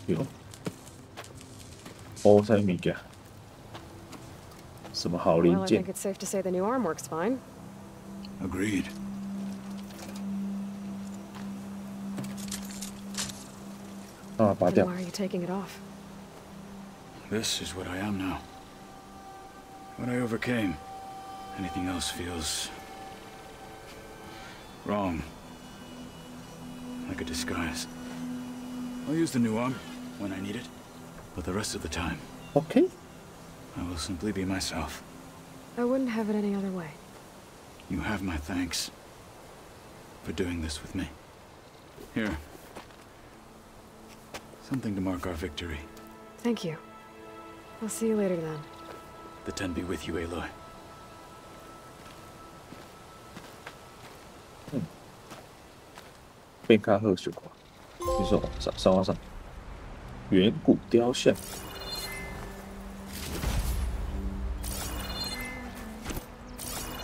有，哦，啥物件？什么好零 Well, I 件 think it's safe to say the new arm works fine. Agreed. 啊，拔 Then 掉 why。are you taking it off? This is what I am now. What I overcame. Anything else feels wrong. Like a disguise. I'll use the new arm when I need it, but the rest of the time, OK， I will simply be myself. I wouldn't have it any other way. You have my thanks for doing this with me. Here. Something to mark our victory. Thank you. I'll see you later then. The 10 be with you, Aloy. 变卡赫雪花，你说往上，远古雕像。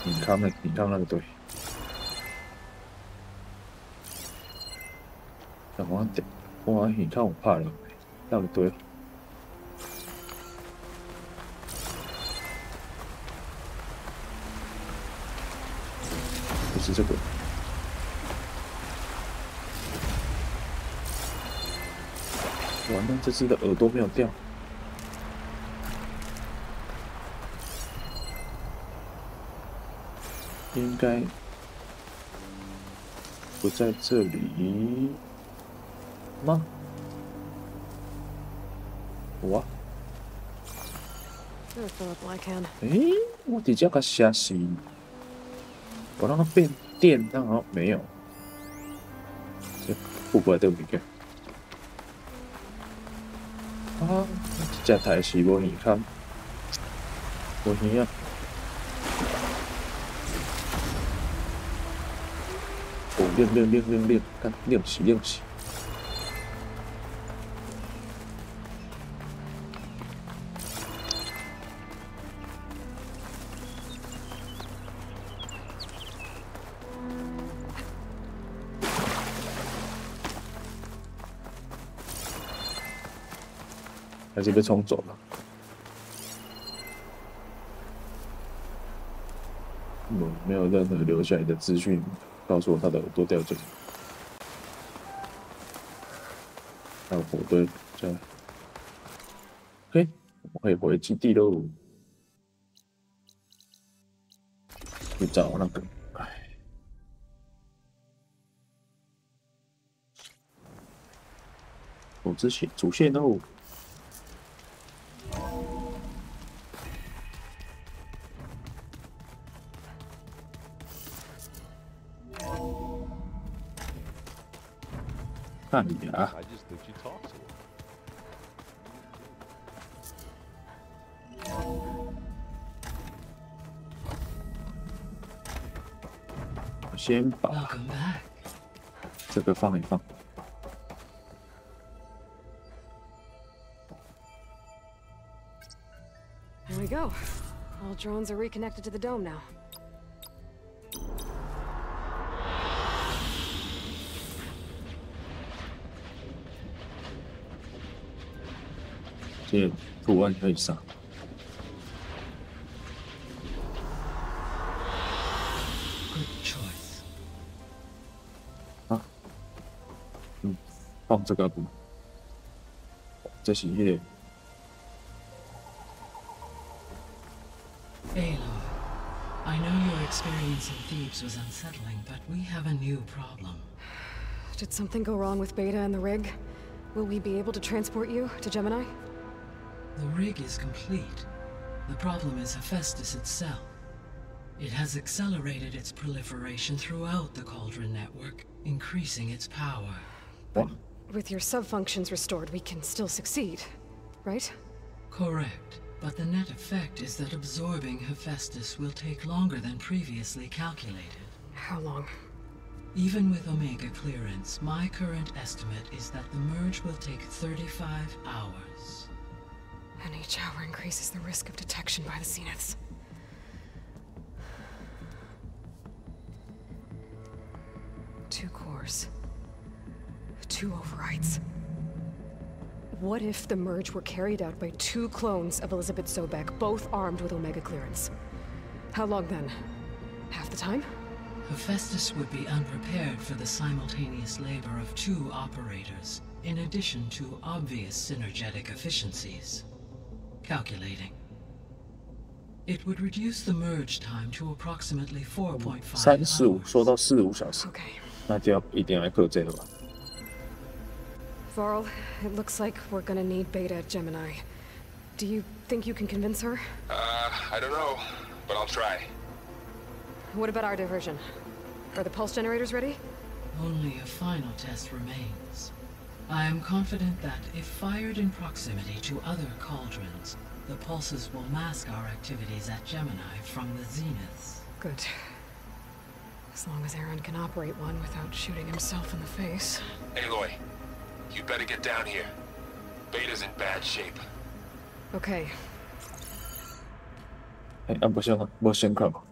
你看那个对。但我你看我怕了，那个对。不是这个。完了，这只的耳朵没有掉。应该不在这里吗？哇！ I'll fill up while I can. 诶，我底下个虾西，我让它变电，但好像没有。不过对不对？啊，这台是无耳看，无耳啊！哦，练，看练习。还是被冲走了。没有任何留下来的资讯告诉我他的耳朵掉这里。还有火堆这样。OK， 我们可以回基地喽。去找那个，主线喽。 看你啊！我先把这个放一放。go. All drones are reconnected to the dome now. 这个图案可以上。Good choice. 啊，放这个不？这是迄个。 Aloy, I know your experience in Thebes was unsettling, but we have a new problem. Did something go wrong with Beta and the rig? Will we be able to transport you to Gemini? The rig is complete. The problem is Hephaestus itself. It has accelerated its proliferation throughout the Cauldron network, increasing its power. But with your sub-functions restored, we can still succeed, right? Correct. But the net effect is that absorbing Hephaestus will take longer than previously calculated. How long? Even with Omega clearance, my current estimate is that the merge will take 35 hours. And each hour increases the risk of detection by the Zeniths. Two cores. 2 overrides. What if the merge were carried out by 2 clones of Elizabeth Sobek, both armed with Omega clearance? How long then? Half the time? Hephaestus would be unprepared for the simultaneous labor of 2 operators, in addition to obvious synergetic efficiencies. Calculating. It would reduce the merge time to approximately 4.5 35说到45小时， Okay. 那就要一定要克这个吧。 Varl, it looks like we're gonna need Beta at Gemini. Do you think you can convince her? I don't know, but I'll try. What about our diversion? Are the pulse generators ready? Only a final test remains. I am confident that if fired in proximity to other cauldrons, the pulses will mask our activities at Gemini from the Zeniths. Good. As long as Aaron can operate one without shooting himself in the face. Aloy, you better get down here. Beta's in bad shape. Okay. 哎，不行啊，我先看吧。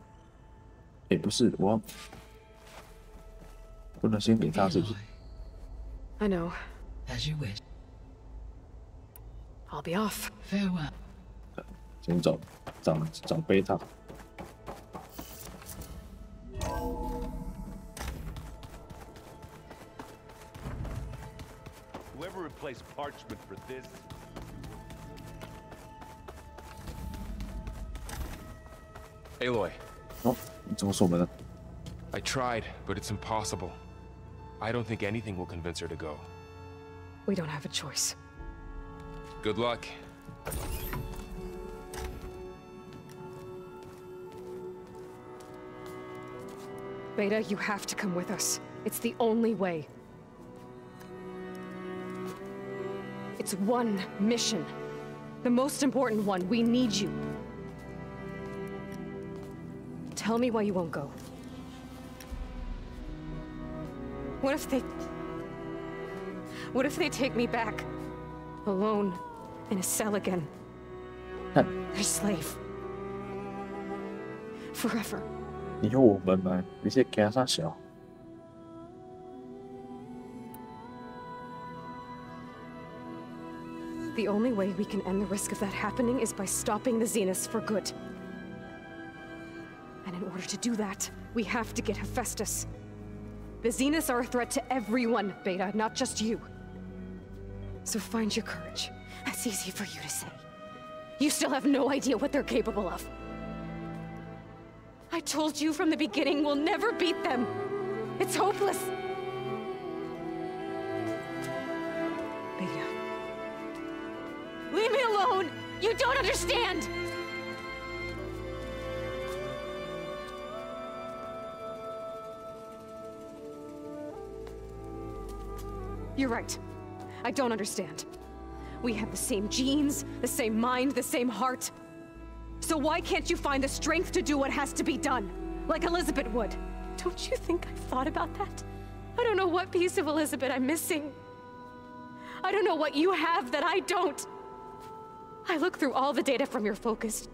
哎，不是，我不能先给他，是不是？ I know. As you wish. I'll be off. Farewell. 先找贝塔。 Whoever replaced parchment for this. Aloy. 哦，你怎么锁门呢？ I tried, but it's impossible. I don't think anything will convince her to go. We don't have a choice. Good luck. Beta, you have to come with us. It's the only way. It's one mission. The most important one. We need you. Tell me why you won't go. What if they take me back? Alone, in a cell again. Their slave. Forever. 你有我们吗？你是惊啥小？ The only way we can end the risk of that happening is by stopping the Zeniths for good. And in order to do that, we have to get Hephaestus. The Zeniths are a threat to everyone, Beta, not just you. So find your courage. That's easy for you to say. You still have no idea what they're capable of. I told you from the beginning we'll never beat them. It's hopeless. Beta. Leave me alone! You don't understand! You're right. I don't understand. We have the same genes, the same mind, the same heart. So why can't you find the strength to do what has to be done? Like Elizabeth would. Don't you think I've thought about that? I don't know what piece of Elizabeth I'm missing. I don't know what you have that I don't. I look through all the data from your focus,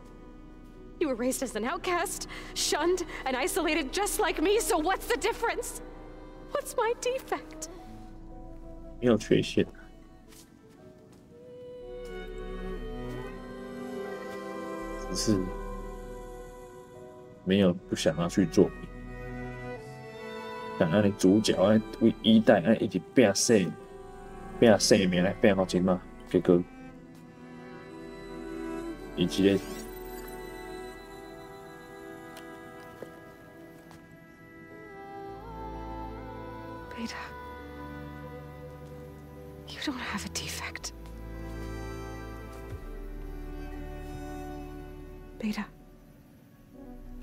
You were raised as an outcast, shunned and isolated just like me, so what's the difference? What's my defect? 没有缺陷，只是没有不想要去做。但你主角为一代一直拼生命来拼到今嘛，结果以及咧。Beta, you don't have a defect. Beta,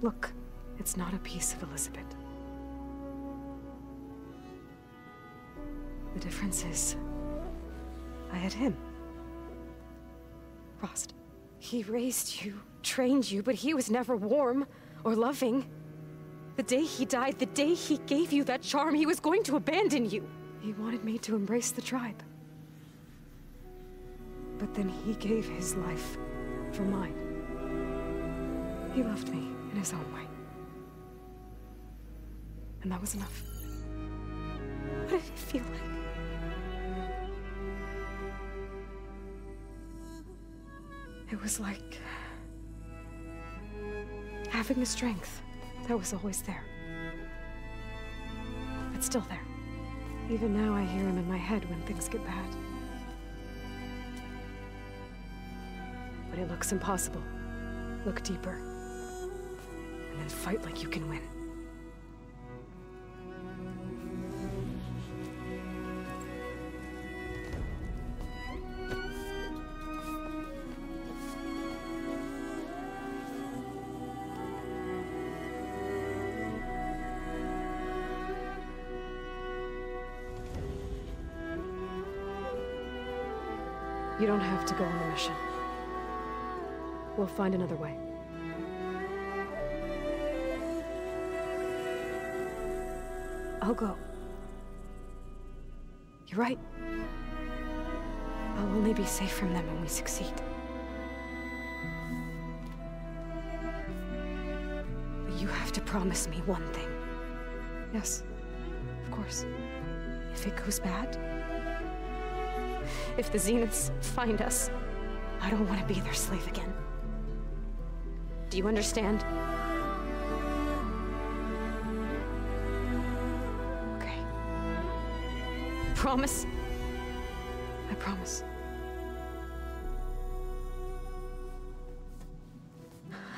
look, it's not a piece of Elizabeth. The difference is, I had him. Frost. He raised you, trained you, but he was never warm or loving. The day he died, the day he gave you that charm, he was going to abandon you. He wanted me to embrace the tribe. But then he gave his life for mine. He loved me in his own way. And that was enough. What did it feel like? It was like having the strength that was always there. It's still there. Even now I hear him in my head when things get bad. But it looks impossible. Look deeper. And then fight like you can win. You don't have to go on the mission. We'll find another way. I'll go. You're right. I'll only be safe from them when we succeed. But you have to promise me one thing. Yes, of course. If it goes bad, if the Zeniths find us, I don't want to be their slave again. Do you understand? Okay. Promise? I promise.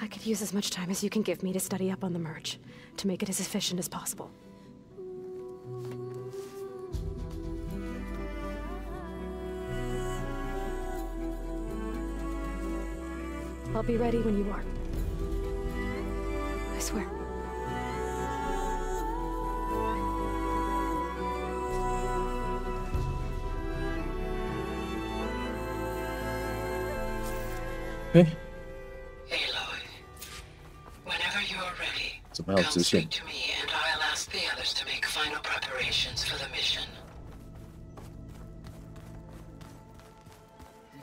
I could use as much time as you can give me to study up on the merge, to make it as efficient as possible. I'll be ready when you are. I swear. Okay. Aloy, whenever you're ready, 怎么样直线？ to me and I'll ask the others to make final preparations for the mission.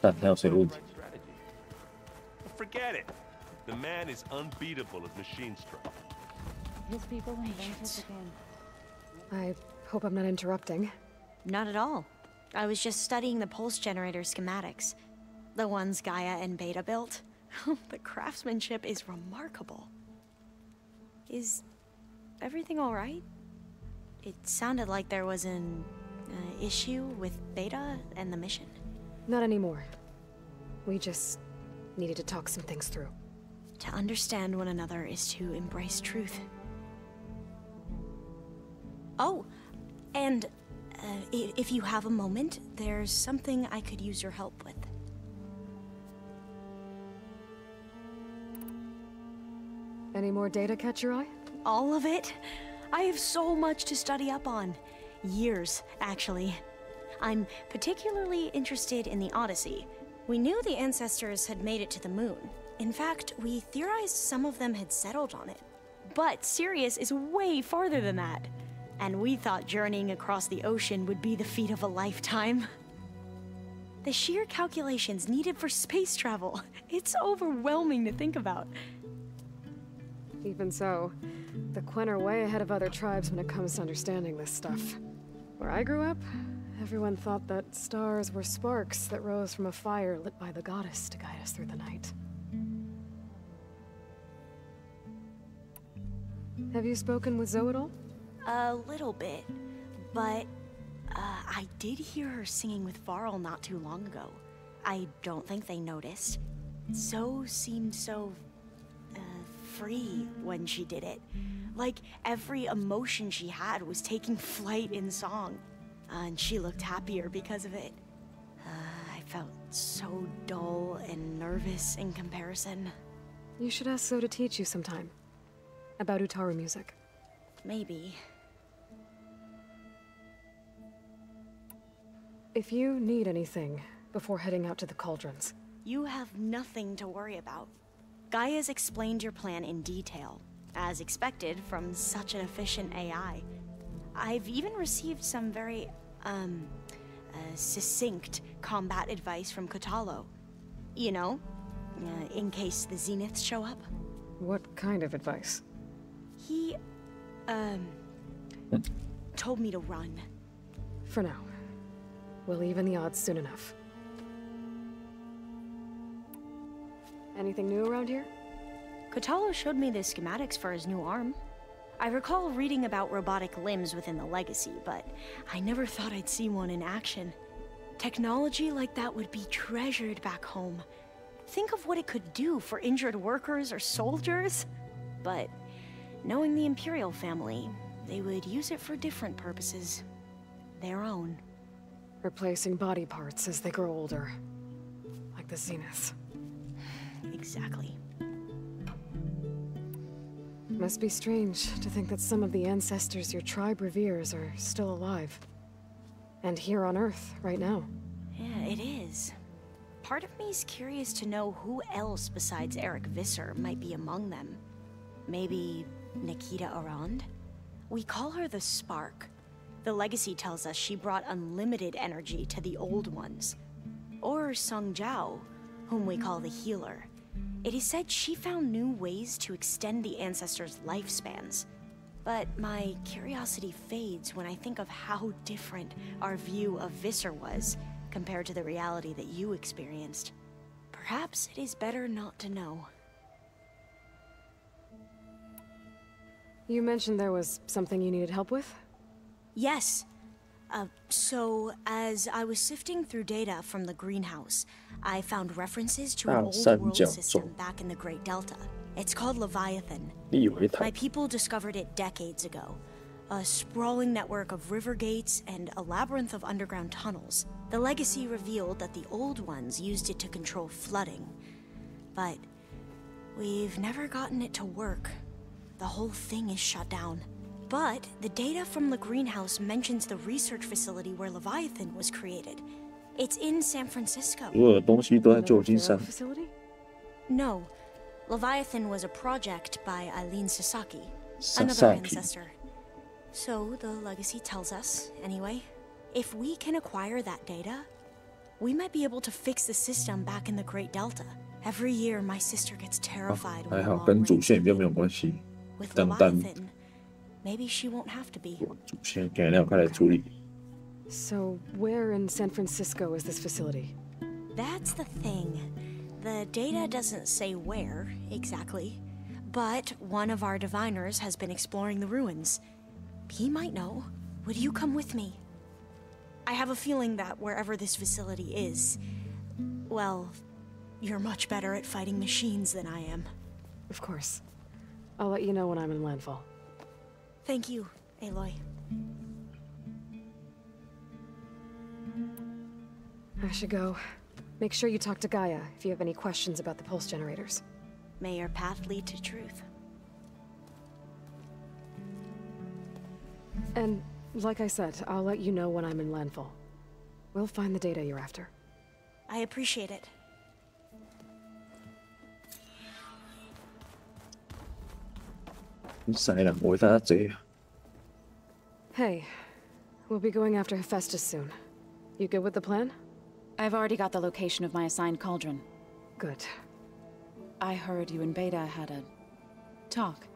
但还有谁有问题？ Forget it. The man is unbeatable at machine strike. His people invented the game. I hope I'm not interrupting. Not at all. I was just studying the pulse generator schematics. The ones Gaia and Beta built. The craftsmanship is remarkable. Is everything all right? It sounded like there was an issue with Beta and the mission. Not anymore. We just needed to talk some things through. To understand one another is to embrace truth. Oh, and if you have a moment, there's something I could use your help with. Any more data catch your eye? All of it? I have so much to study up on. Years, actually. I'm particularly interested in the Odyssey. We knew the ancestors had made it to the moon. In fact, we theorized some of them had settled on it. But Sirius is way farther than that. And we thought journeying across the ocean would be the feat of a lifetime. The sheer calculations needed for space travel, it's overwhelming to think about. Even so, the Quen are way ahead of other tribes when it comes to understanding this stuff. Where I grew up, everyone thought that stars were sparks that rose from a fire lit by the goddess to guide us through the night. Have you spoken with Zoe at all? A little bit, but I did hear her singing with Varl not too long ago. I don't think they noticed. Zoe seemed so free when she did it. Like every emotion she had was taking flight in song. And she looked happier because of it. I felt so dull and nervous in comparison. You should ask Zoe to teach you sometime. About Utaru music. Maybe. If you need anything before heading out to the cauldrons. You have nothing to worry about. Gaia's explained your plan in detail, as expected from such an efficient AI. I've even received some very, succinct combat advice from Kotalo. You know, in case the Zeniths show up. What kind of advice? He, told me to run. For now. We'll even the odds soon enough. Anything new around here? Kotalo showed me the schematics for his new arm. I recall reading about robotic limbs within the Legacy, but I never thought I'd see one in action. Technology like that would be treasured back home. Think of what it could do for injured workers or soldiers. But knowing the Imperial family, they would use it for different purposes. Their own. Replacing body parts as they grow older. Like the Zeniths. Exactly. Must be strange to think that some of the ancestors your tribe reveres are still alive. And here on Earth, right now. Yeah, it is. Part of me's curious to know who else besides Eric Visser might be among them. Maybe Nikita Arand? We call her the Spark. The Legacy tells us she brought unlimited energy to the Old Ones. Or Sung Jiao, whom we call the Healer. It is said she found new ways to extend the ancestors' lifespans. But my curiosity fades when I think of how different our view of Visser was compared to the reality that you experienced. Perhaps it is better not to know. You mentioned there was something you needed help with? Yes. So, as I was sifting through data from the greenhouse, I found references to an old world system back in the Great Delta. It's called Leviathan. My people discovered it decades ago. A sprawling network of river gates and a labyrinth of underground tunnels. The Legacy revealed that the Old Ones used it to control flooding. But we've never gotten it to work. The whole thing is shut down. But the data from the greenhouse mentions the research facility where Leviathan was created. It's in San Francisco. Facility? No. Leviathan was a project by Eileen Sasaki, another ancestor. So the Legacy tells us, anyway, if we can acquire that data, we might be able to fix the system back in the Great Delta. Every year my sister gets terrified when with Leviathan, maybe she won't have to be. So, where in San Francisco is this facility? That's the thing. The data doesn't say where, exactly. But one of our diviners has been exploring the ruins. He might know. Would you come with me? I have a feeling that wherever this facility is, well, you're much better at fighting machines than I am. Of course. I'll let you know when I'm in landfall. Thank you, Aloy. I should go. Make sure you talk to Gaia if you have any questions about the pulse generators. May your path lead to truth. And, like I said, I'll let you know when I'm in landfall. We'll find the data you're after. I appreciate it. Hey, we'll be going after Hephaestus soon. You good with the plan? I've already got the location of my assigned cauldron. Good. I heard you and Beta had a talk.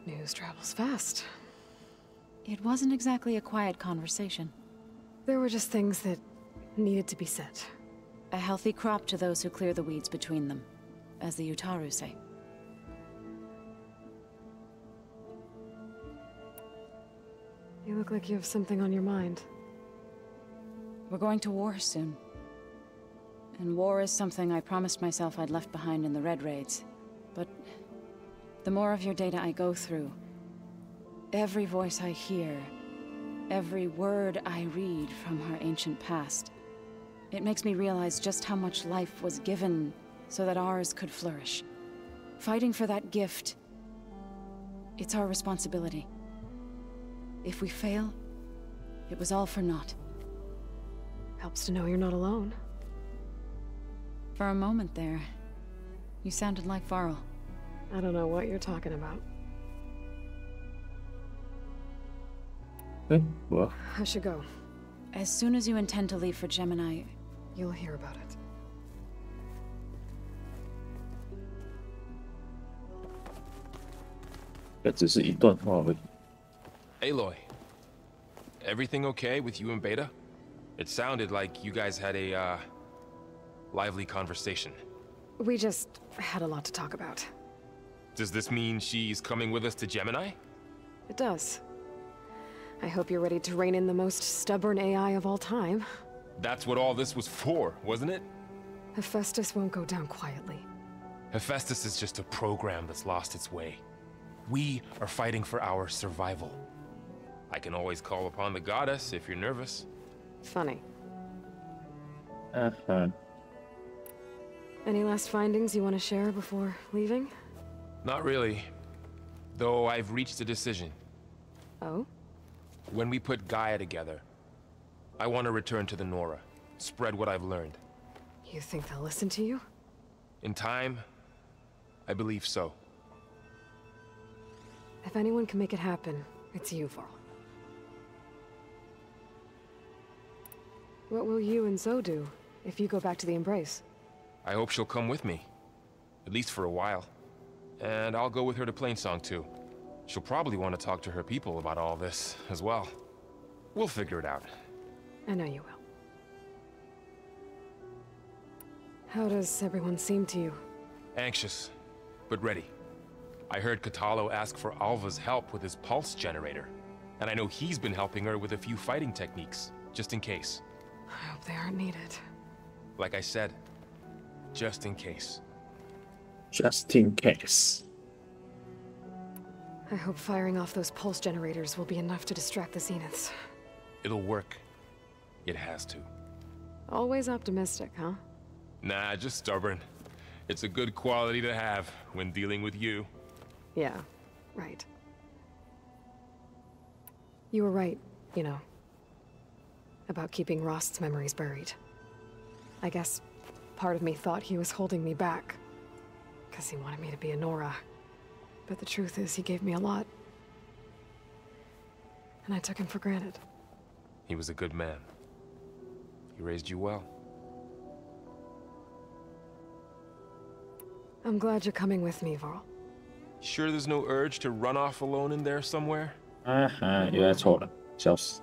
News travels fast. It wasn't exactly a quiet conversation. There were just things that needed to be said. A healthy crop to those who clear the weeds between them, as the Utaru say. You look like you have something on your mind. We're going to war soon. And war is something I promised myself I'd left behind in the Red Raids. But the more of your data I go through, every voice I hear, every word I read from our ancient past, it makes me realize just how much life was given so that ours could flourish. Fighting for that gift, it's our responsibility. If we fail, it was all for naught. Helps to know you're not alone. For a moment there, you sounded like Varl. I don't know what you're talking about. Well, I should go. As soon as you intend to leave for Gemini, you'll hear about it. Aloy, everything okay with you and Beta? It sounded like you guys had a, lively conversation. We just had a lot to talk about. Does this mean she's coming with us to Gemini? It does. I hope you're ready to rein in the most stubborn AI of all time. That's what all this was for, wasn't it? Hephaestus won't go down quietly. Hephaestus is just a program that's lost its way. We are fighting for our survival. I can always call upon the goddess if you're nervous. Funny. Any last findings you want to share before leaving? Not really. Though I've reached a decision. Oh? When we put Gaia together, I want to return to the Nora. Spread what I've learned. You think they'll listen to you? In time, I believe so. If anyone can make it happen, it's you, Varl. What will you and Zoe do if you go back to the Embrace? I hope she'll come with me. At least for a while. And I'll go with her to Plainsong too. She'll probably want to talk to her people about all this as well. We'll figure it out. I know you will. How does everyone seem to you? Anxious, but ready. I heard Katalo ask for Alva's help with his pulse generator. And I know he's been helping her with a few fighting techniques, just in case. I hope they aren't needed. Like I said, just in case. Just in case. I hope firing off those pulse generators will be enough to distract the Zeniths. It'll work. It has to. Always optimistic, huh? Nah, just stubborn. It's a good quality to have when dealing with you. Yeah, right. You were right, you know. About keeping Rost's memories buried. I guess part of me thought he was holding me back. Because he wanted me to be a Nora. But the truth is, he gave me a lot. And I took him for granted. He was a good man. He raised you well. I'm glad you're coming with me, Varl. Sure there's no urge to run off alone in there somewhere? 原来错了，笑死！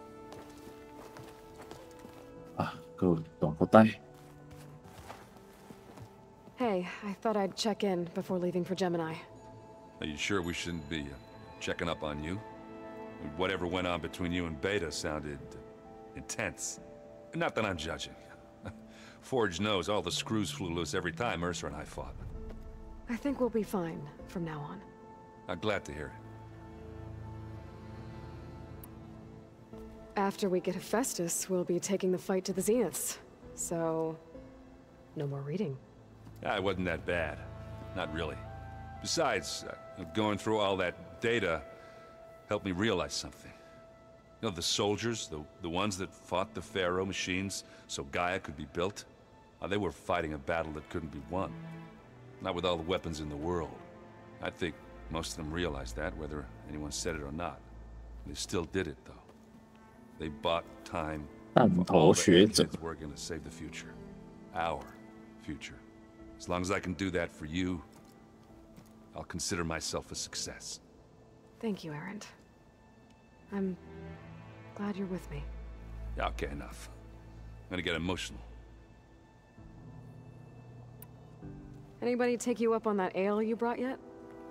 啊，个短裤带。 Hey, I thought I'd check in before leaving for Gemini. Are you sure we shouldn't be checking up on you? Whatever went on between you and Beta sounded intense. Not that I'm judging. Forge knows all the screws flew loose every time Ursa and I fought. I think we'll be fine from now on. I'm glad to hear it. After we get Hephaestus, we'll be taking the fight to the Zeniths. So, no more reading. It wasn't that bad. Not really. Besides, going through all that data helped me realize something. You know, the soldiers, the ones that fought the Pharaoh machines so Gaia could be built, they were fighting a battle that couldn't be won. Not with all the weapons in the world. I think most of them realized that, whether anyone said it or not. They still did it, though. They bought time for all the kids working to save the future. Our future. As long as I can do that for you, I'll consider myself a success. Thank you, Erend. I'm glad you're with me. Okay, enough. I'm gonna get emotional. Anybody take you up on that ale you brought yet?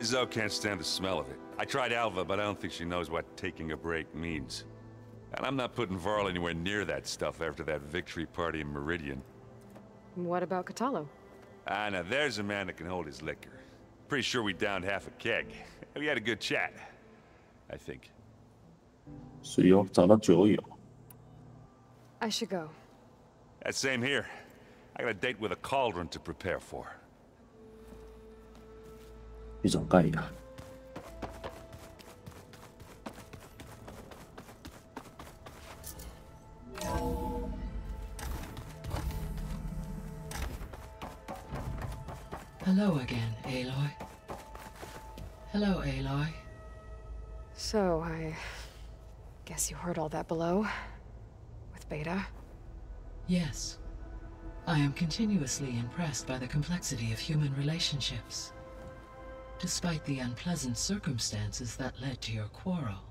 Zoe can't stand the smell of it. I tried Alva, but I don't think she knows what taking a break means. And I'm not putting Varl anywhere near that stuff after that victory party in Meridian. What about Catalo? Ah, now there's a man that can hold his liquor. Pretty sure we downed half a keg. We had a good chat, I think. 是哟，找到酒友。 I should go. That same here. I got a date with a cauldron to prepare for. 一种盖亚。Hello again, Aloy. Hello, Aloy. So, I guess you heard all that below? With Beta? Yes. I am continuously impressed by the complexity of human relationships. Despite the unpleasant circumstances that led to your quarrel,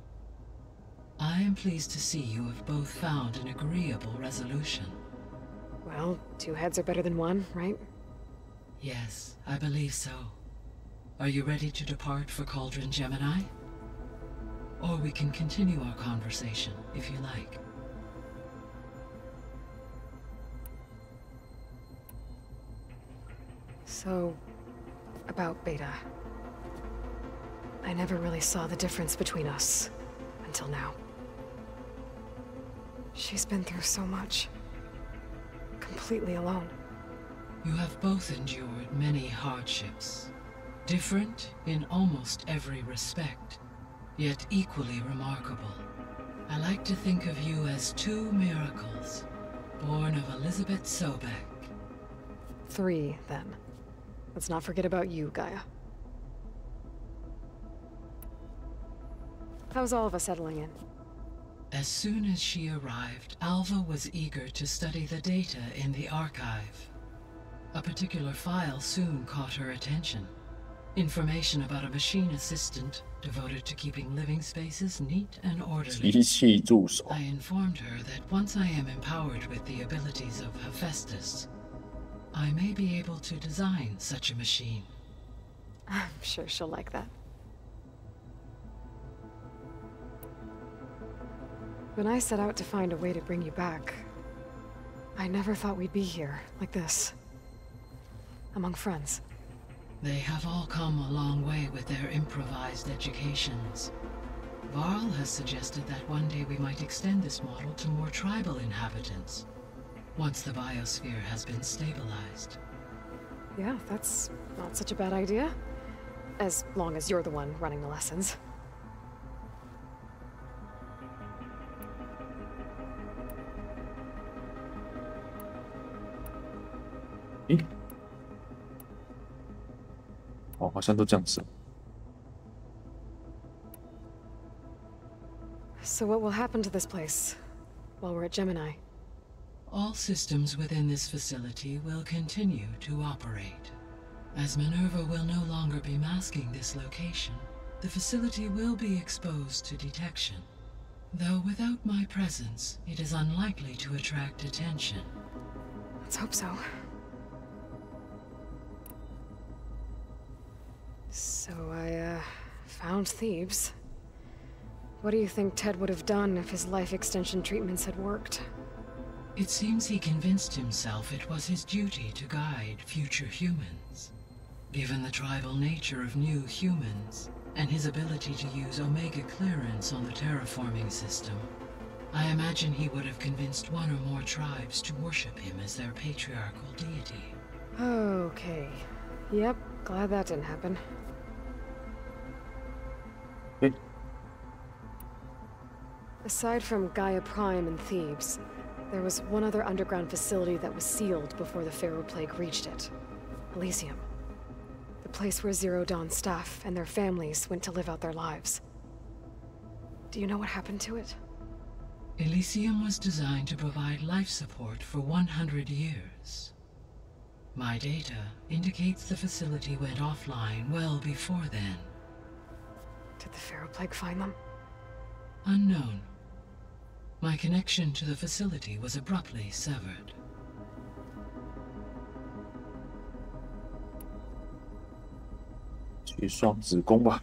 I am pleased to see you have both found an agreeable resolution. Well, two heads are better than one, right? Yes, I believe so. Are you ready to depart for Cauldron Gemini? Or we can continue our conversation, if you like. So, about Beta. I never really saw the difference between us, until now. She's been through so much. Completely alone. You have both endured many hardships. Different in almost every respect, yet equally remarkable. I like to think of you as two miracles, born of Elizabeth Sobek. 3, then. Let's not forget about you, Gaia. How's Alva settling in? As soon as she arrived, Alva was eager to study the data in the archive. A particular file soon caught her attention. Information about a machine assistant devoted to keeping living spaces neat and orderly. 机器助手。 I informed her that once I am empowered with the abilities of Hephaestus, I may be able to design such a machine. I'm sure she'll like that. When I set out to find a way to bring you back, I never thought we'd be here, like this. Among friends. They have all come a long way with their improvised educations. Varl has suggested that one day we might extend this model to more tribal inhabitants, once the biosphere has been stabilized. Yeah, that's not such a bad idea. As long as you're the one running the lessons.咦？哦，好像都这样子。 So what will happen to this place while we're at Gemini? All systems within this facility will continue to operate. As Minerva will no longer be masking this location, the facility will be exposed to detection. Though without my presence, it is unlikely to attract attention. Let's hope so. So I, found Thebes. What do you think Ted would have done if his life extension treatments had worked? It seems he convinced himself it was his duty to guide future humans. Given the tribal nature of new humans, and his ability to use Omega clearance on the terraforming system, I imagine he would have convinced one or more tribes to worship him as their patriarchal deity. Okay. Yep, glad that didn't happen. Hey. Aside from Gaia Prime and Thebes, there was one other underground facility that was sealed before the Pharaoh Plague reached it. Elysium. The place where Zero Dawn staff and their families went to live out their lives. Do you know what happened to it? Elysium was designed to provide life support for 100 years. My data indicates the facility went offline well before then. Did the Pharaoh plague find them? Unknown. My connection to the facility was abruptly severed. 去双子宫吧。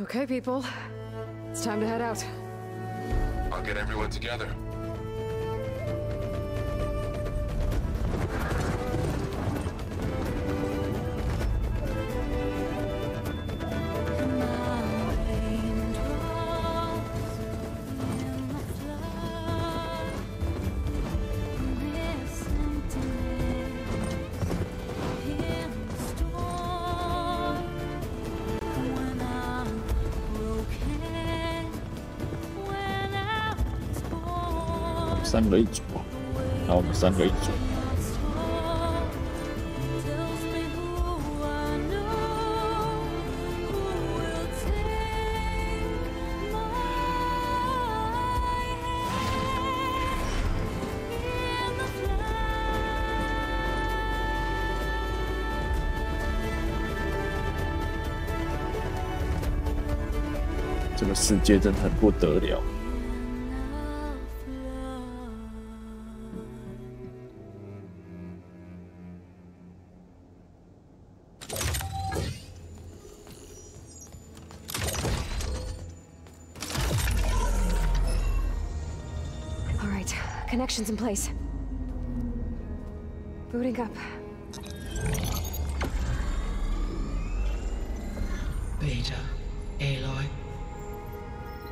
Okay, people. It's time to head out. I'll get everyone together.三个一组，然后我们三个一组。这个世界真的很不得了。 Connections in place. Booting up. Beta, Aloy.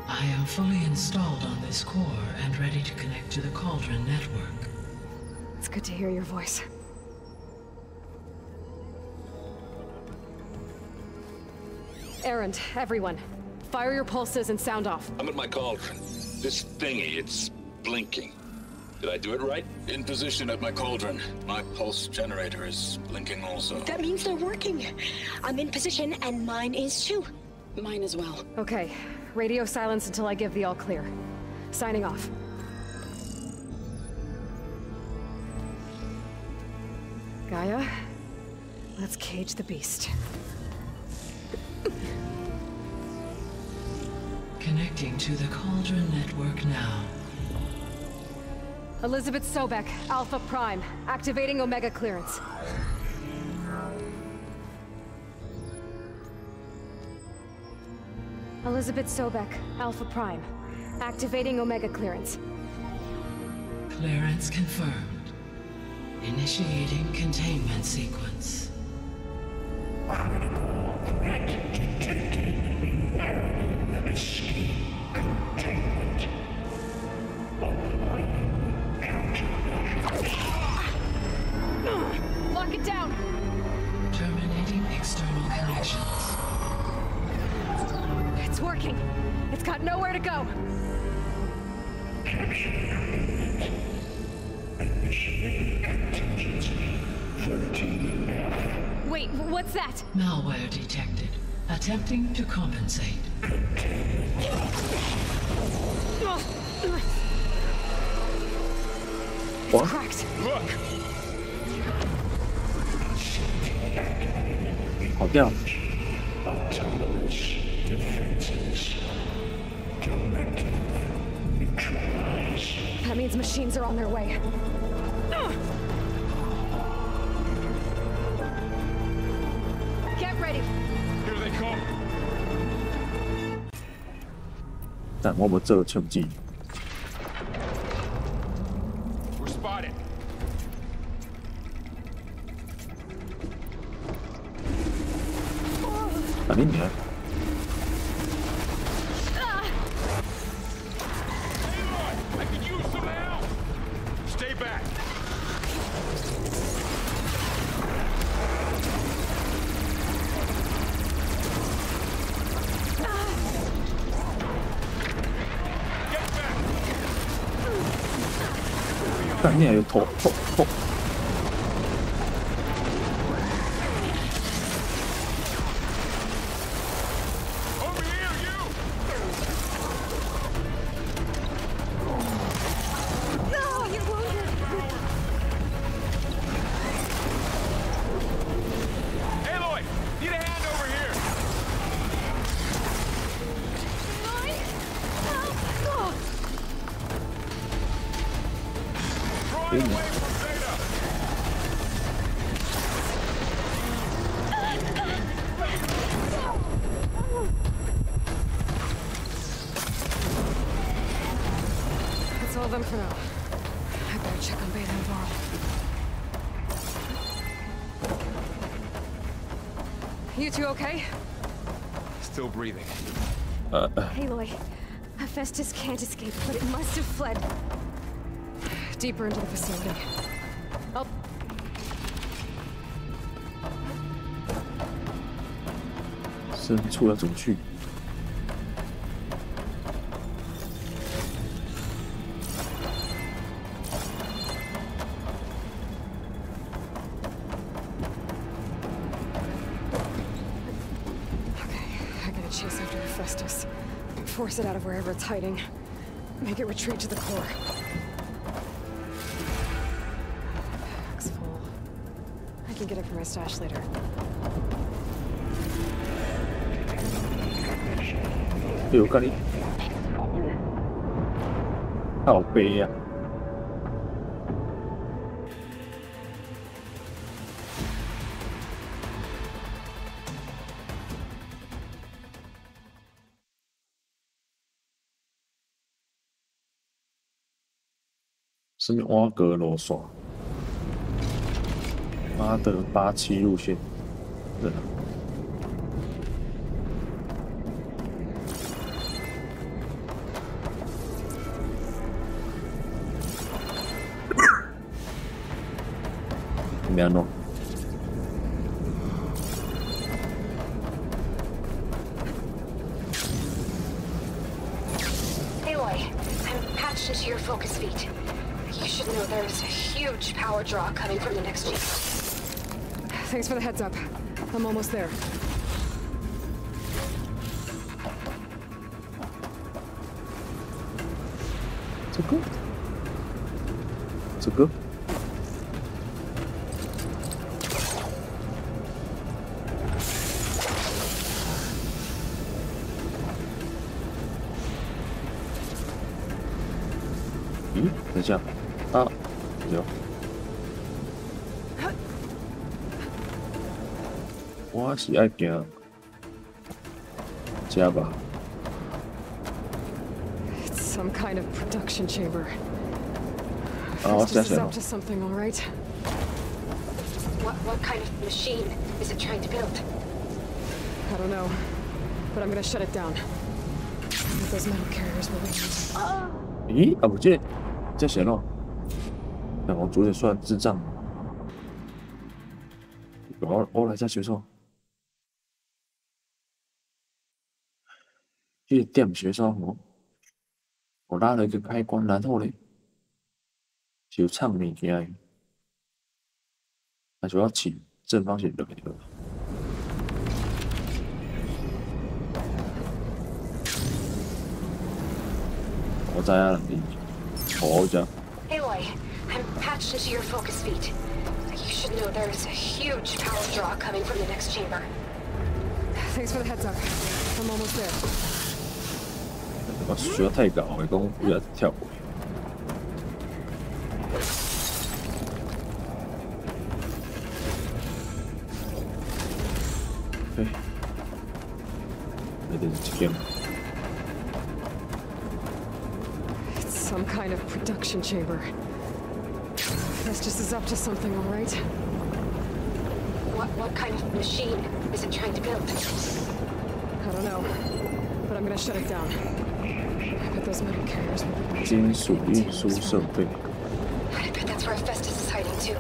I am fully installed on this core and ready to connect to the Cauldron network. It's good to hear your voice. Errand, everyone. Fire your pulses and sound off. I'm at my cauldron. This thingy, it's blinking. Did I do it right? In position at my cauldron. My pulse generator is blinking also. That means they're working. I'm in position, and mine is too. Mine as well. Okay. Radio silence until I give the all clear. Signing off. Gaia, let's cage the beast. Connecting to the Cauldron network now. Elizabeth Sobek, Alpha Prime, activating Omega clearance. Elizabeth Sobek, Alpha Prime, activating Omega clearance. Clearance confirmed. Initiating containment sequence. Lock it down! Terminating external connections. It's working. It's got nowhere to go. Wait, what's that? Malware detected. Attempting to compensate. It's cracked. Look! 跑掉了。 That means machines are on their way. Get ready. Here they come. 但我冇做槍戰。 We're spotted. 哪里呢？ I could use some help. Stay back. Get back. 但你还有头。 Over here, you. No, you're wounded. Aloy, need a hand over here. That's all of them for now. I better check on Beta and Varl. You two okay? Still breathing. Aloy, Hephaestus can't escape, but it must have fled. Deeper into the facility. Oh. 深处要怎么去？ Chase after Hephaestus. Force it out of wherever it's hiding. Make it retreat to the core. Bag's full. I can get it from my stash later. 哎呦，干你！好悲呀！ 什么挖格罗耍？妈的87路线，对啊。怎么样弄？ Aloy, I'm patched into your focus feet. You should know there's a huge power draw coming from the next chamber. Thanks for the heads up. I'm almost there. 这个。咦，等一下，啊，有。我是爱行加吧。 It's some kind of production chamber. 啊，我想 This 起 is 来 up 了。 to something, all right? What kind of machine is it trying to build? I don't know, but I'm gonna shut it down. But those metal carriers will use. 咦，啊，不见，这谁咯？那我昨天算智障。我来下学错。这个点学生哦，我拉了一个开关，然后嘞，就唱物件，那就要起正方形的那个。我知啊，你，我知。 Aloy, I'm patched into your focus feet. You should know there's a huge power draw coming from the next chamber. Thanks for the heads up. I'm almost there. 我需要太高，我讲不要跳过。对，那就是这样。 It's some kind of production chamber. Hephaestus is up to something, all right? What kind of machine is it trying to build? I don't know, but I'm gonna shut it down. I bet those metal carriers will be. 金属运输设备。 I bet that's where Hephaestus is hiding too.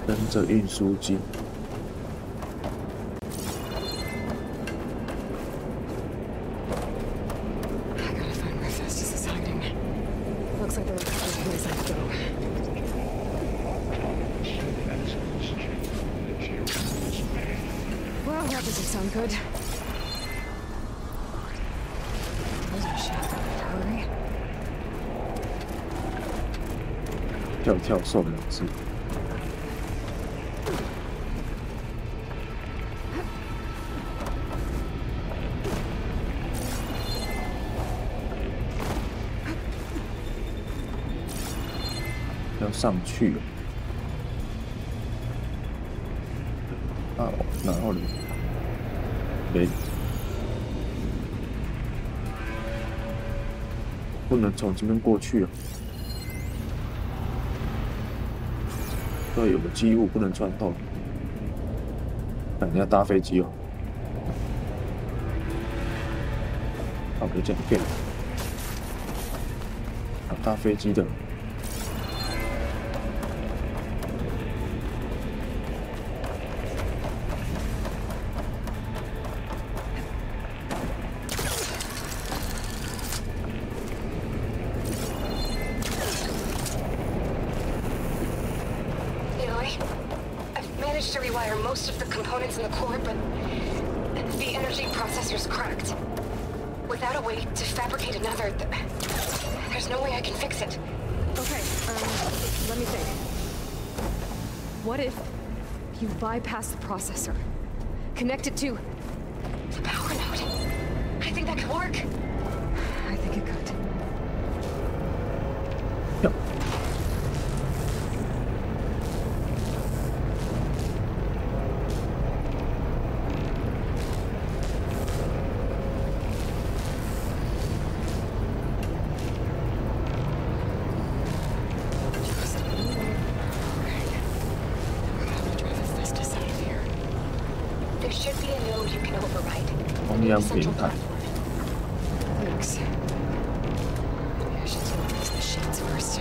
跟着运输机。 I gotta find where Hephaestus is hiding. Looks like there are a couple of ways I could go. Well, that doesn't sound good. Those are shit. Hurry. 跳跳兽两次。 Hephaestus 要上去啊，然后呢？没，不能从这边过去啊。这有个机物不能穿透，你要搭飞机哦。好，可以这样变。搭飞机的。To rewire most of the components in the core, but the energy processor's cracked. Without a way to fabricate another, there's no way I can fix it. Okay, let me think. What if you bypass the processor? Connect it to the power node. I think that could work. I think it could. Yep. Thanks. Maybe I should deal with these machines first.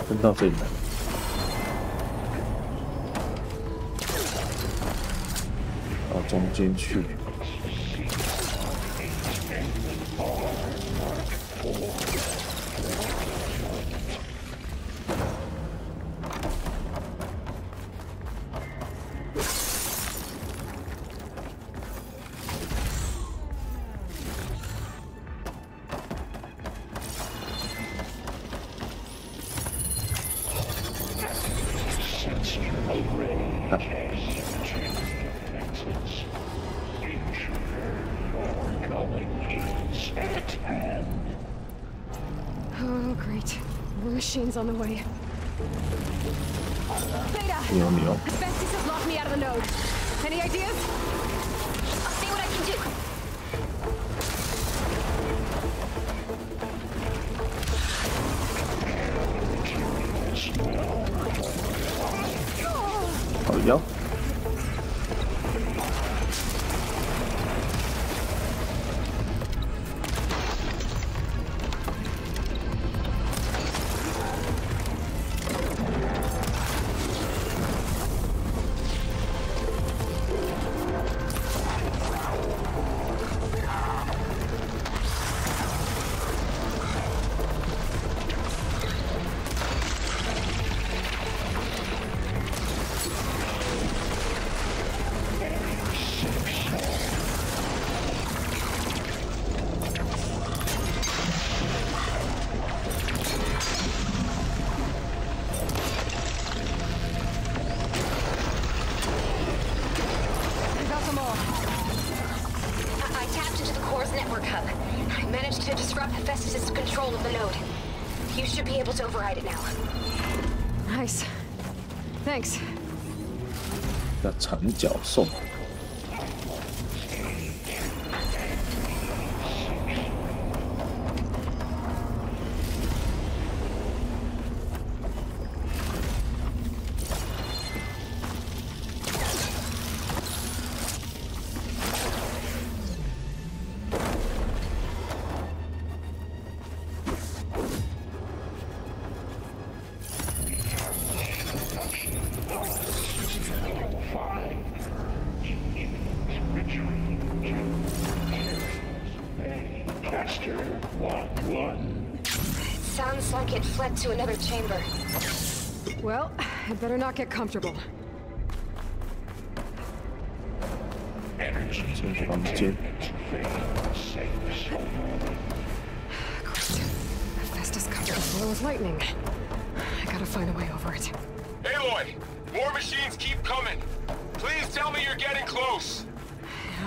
分到这里来，到中间去。Oh, great. More machines on the way. Beta! Asbestos has locked me out of the node. Any ideas? I'll see what I can do. Oh, yeah. control of the node. You should be able to override it now. Nice. Thanks. 那缠脚兽。Sounds like it fled to another chamber. Well, I'd better not get comfortable. 进房间。 Festus covered the floor with lightning. I gotta find a way over it. Aloy! More machines keep coming! Please tell me you're getting close!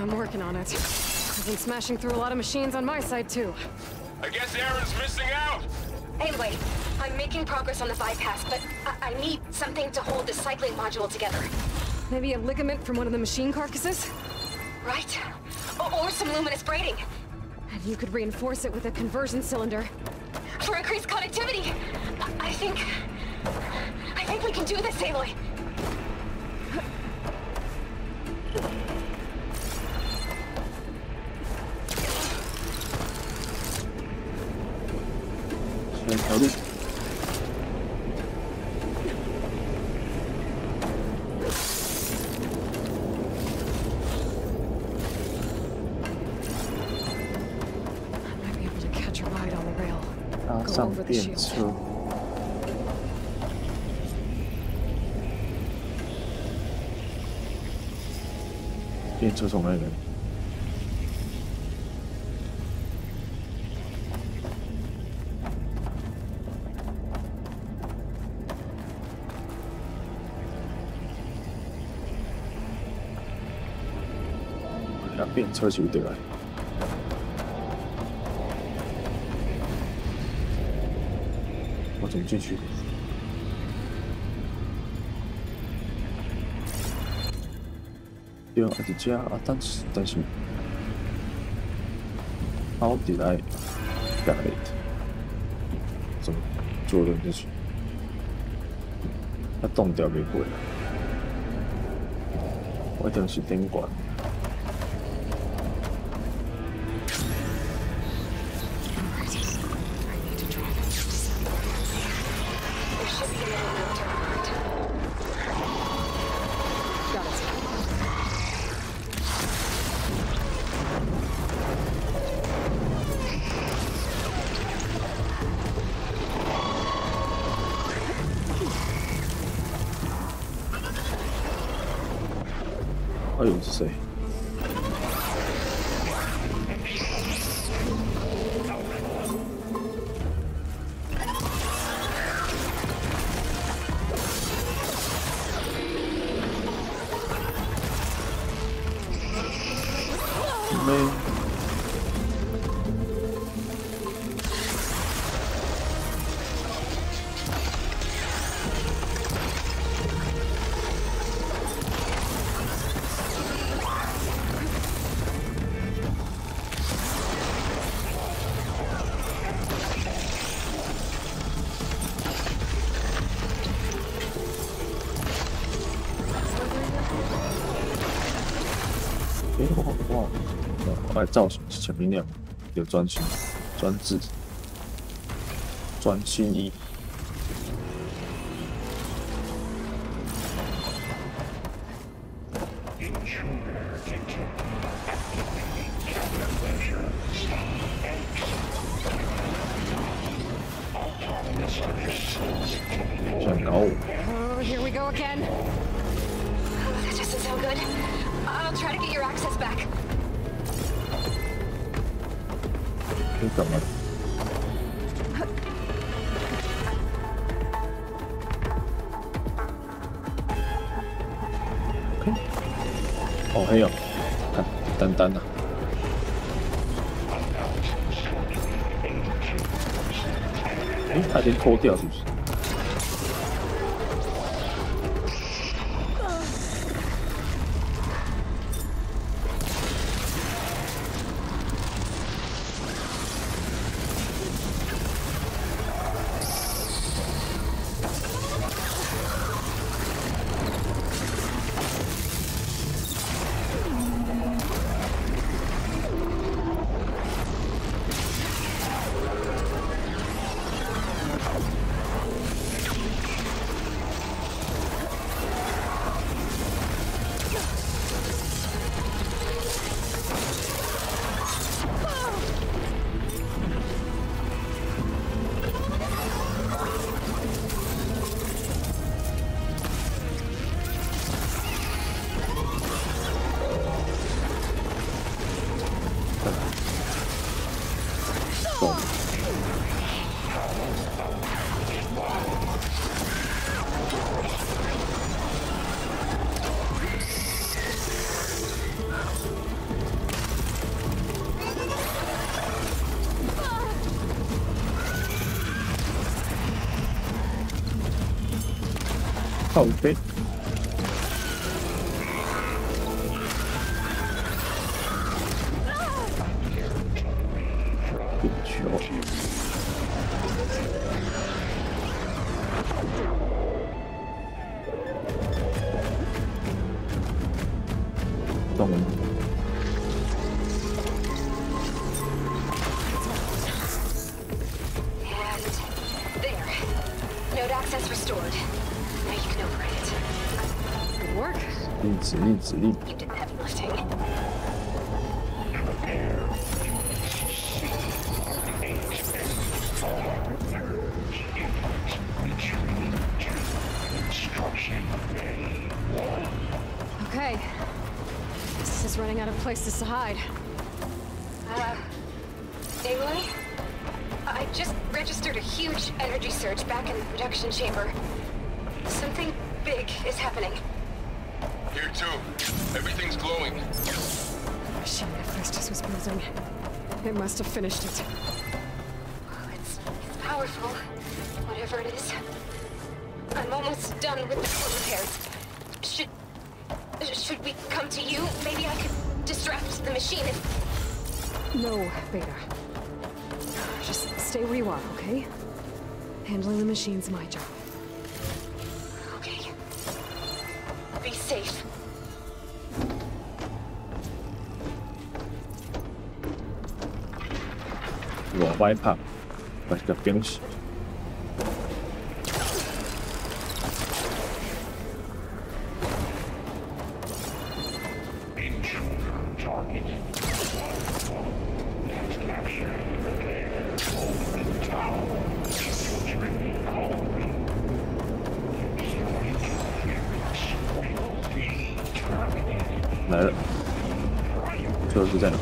I'm working on it. I've been smashing through a lot of machines on my side, too. I guess Aaron's missing out! Anyway, I'm making progress on the bypass, but I need something to hold the cycling module together. Maybe a ligament from one of the machine carcasses? Right? Or some luminous braiding. And you could reinforce it with a conversion cylinder. For increased connectivity! I think we can do this, Aloy! Might be able to catch a ride on the rail. 搭上电车。电车从哪里来？那便车就对来。 我怎么进去？对啊，伫遮啊，但是，How did I get it？ 怎么做的进去？它动掉没过，我一定是顶管。 哎呦，是谁？没。 哇！造型是陈明亮，有专心、专制、专心意。想搞我？ Oh, here we go again. That doesn't sound good. I'll try to get your access back. 你干嘛？好黑哦，看单单啊。哎，他已经脱掉是不是？靠背。点球。动。Node access restored. Now you can override it. Good work. 指令。 You did the heavy lifting. Okay. This is running out of places to hide. Aloy? I just registered a huge energy surge back in the production chamber. Something big is happening. Here too. Everything's glowing. The machine Hephaestus was building. It must have finished it. It's powerful, whatever it is. I'm almost done with the core repairs. Should we come to you? Maybe I could distract the machine if... No, Beta. Just stay where you are, okay? Handling the machine's my job. Okay. Be safe.我外拍，把这个冰洗。来了，车是在哪？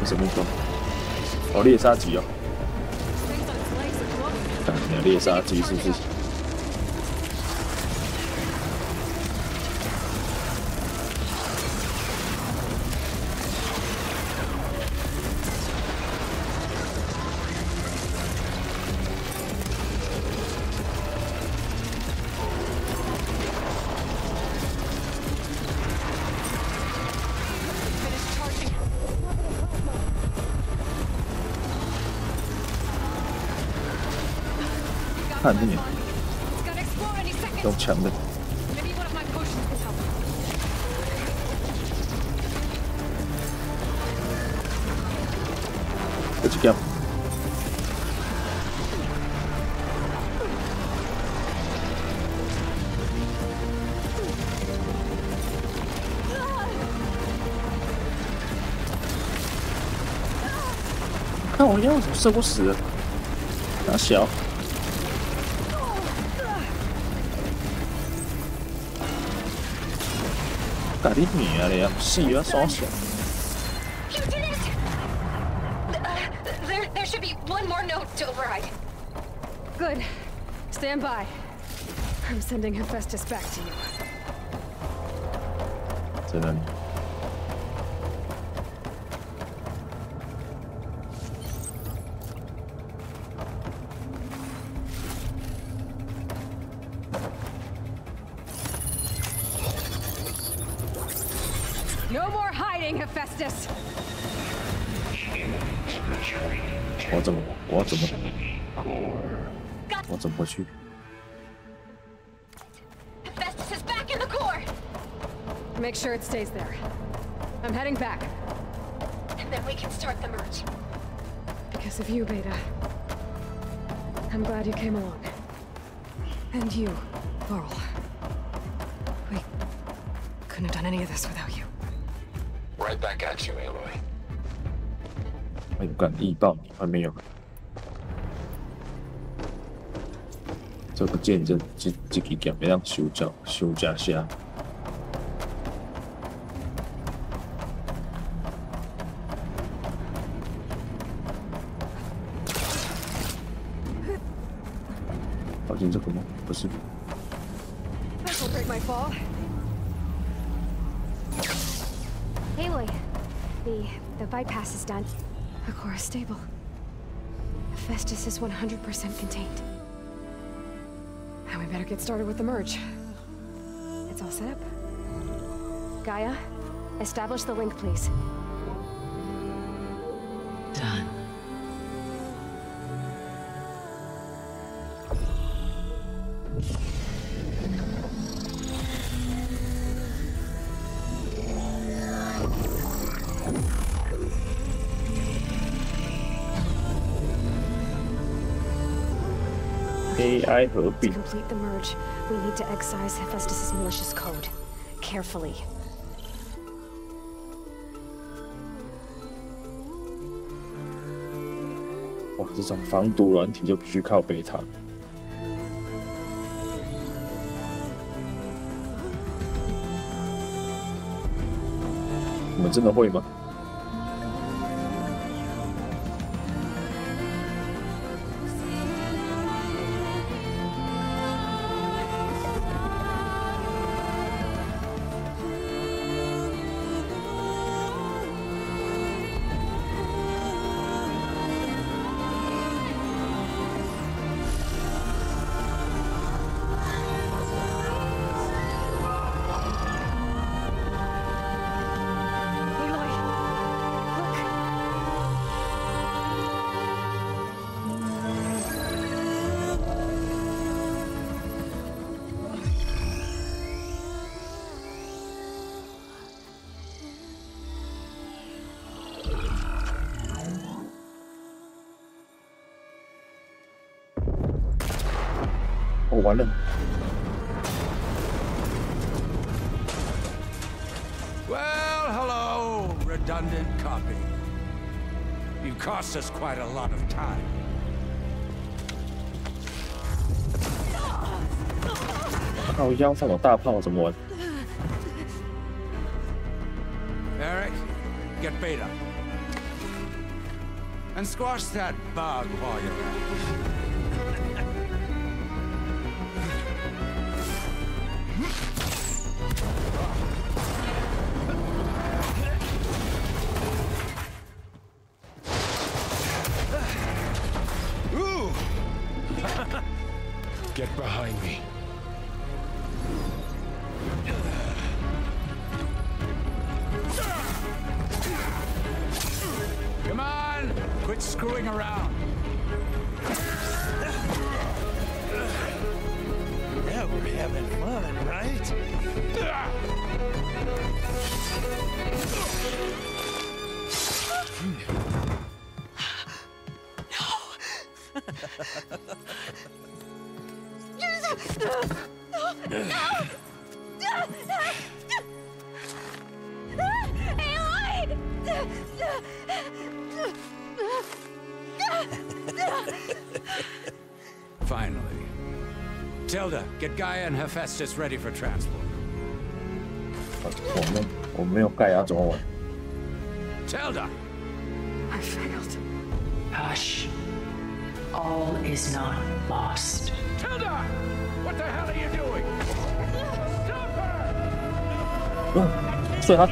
是什么地方？哦，猎杀机哦！看你的猎杀机是不是？看这里，用枪的。这几个。看我样子射不死了，打小。 干你娘的呀！死啊，傻小！ You did it! There should be one more node to override. Good. Stand by. I'm sending Hephaestus back to you. 在哪里？ hiding, Hephaestus? 我怎么回去？ Hephaestus is back in the core! Make sure it stays there. I'm heading back. And then we can start the merge. Because of you, Beta. I'm glad you came along. And you, Laurel. We couldn't have done any of this without you. Right back at you, Aloy. 还有敢易爆你还没有？这个剑这支剑要让修假下。靠近这个吗？不是。 This'll break my fall. Aloy, the bypass is done. The core is stable. Hephaestus is 100% contained. And we better get started with the merge. It's all set up. Gaia, establish the link, please. Done. AI 合并。 To complete the merge, we need to excise Hephaestus' malicious code. Carefully. 哇，这种防毒软体就必须靠贝塔。你们真的会吗？ 哦，完了。 Well, hello, redundant copy. You cost us quite a lot of time.靠腰上有大炮怎么玩？ Eric, get Beta. And squash that bug while you're at it. Get behind me. Come on! Quit screwing around. Yeah, we're having fun, right? Finally. Tilda, get Gaia and Hephaestus ready for transport. 我没有盖啊，怎么玩？ Tilda! I failed. Hush. All is not lost. Tilda! What the hell are you doing? Stop her! 哦，所以他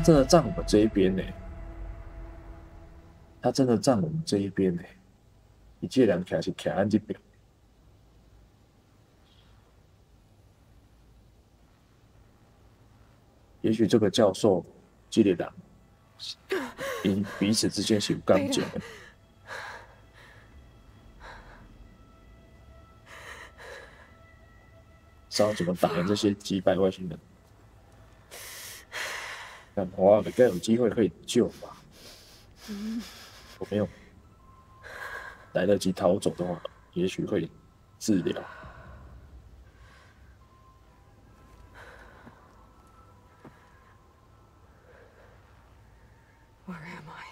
真的站我们这一边呢。他真的站我们这一边呢。一介人徛是徛俺这边。也许这个教授、这个人，因彼此之间是有感情的。知道怎么打赢这些击败外星人？但华尔该有机会可以救吧？我没有来得及逃走的话，也许会治疗。Where am I?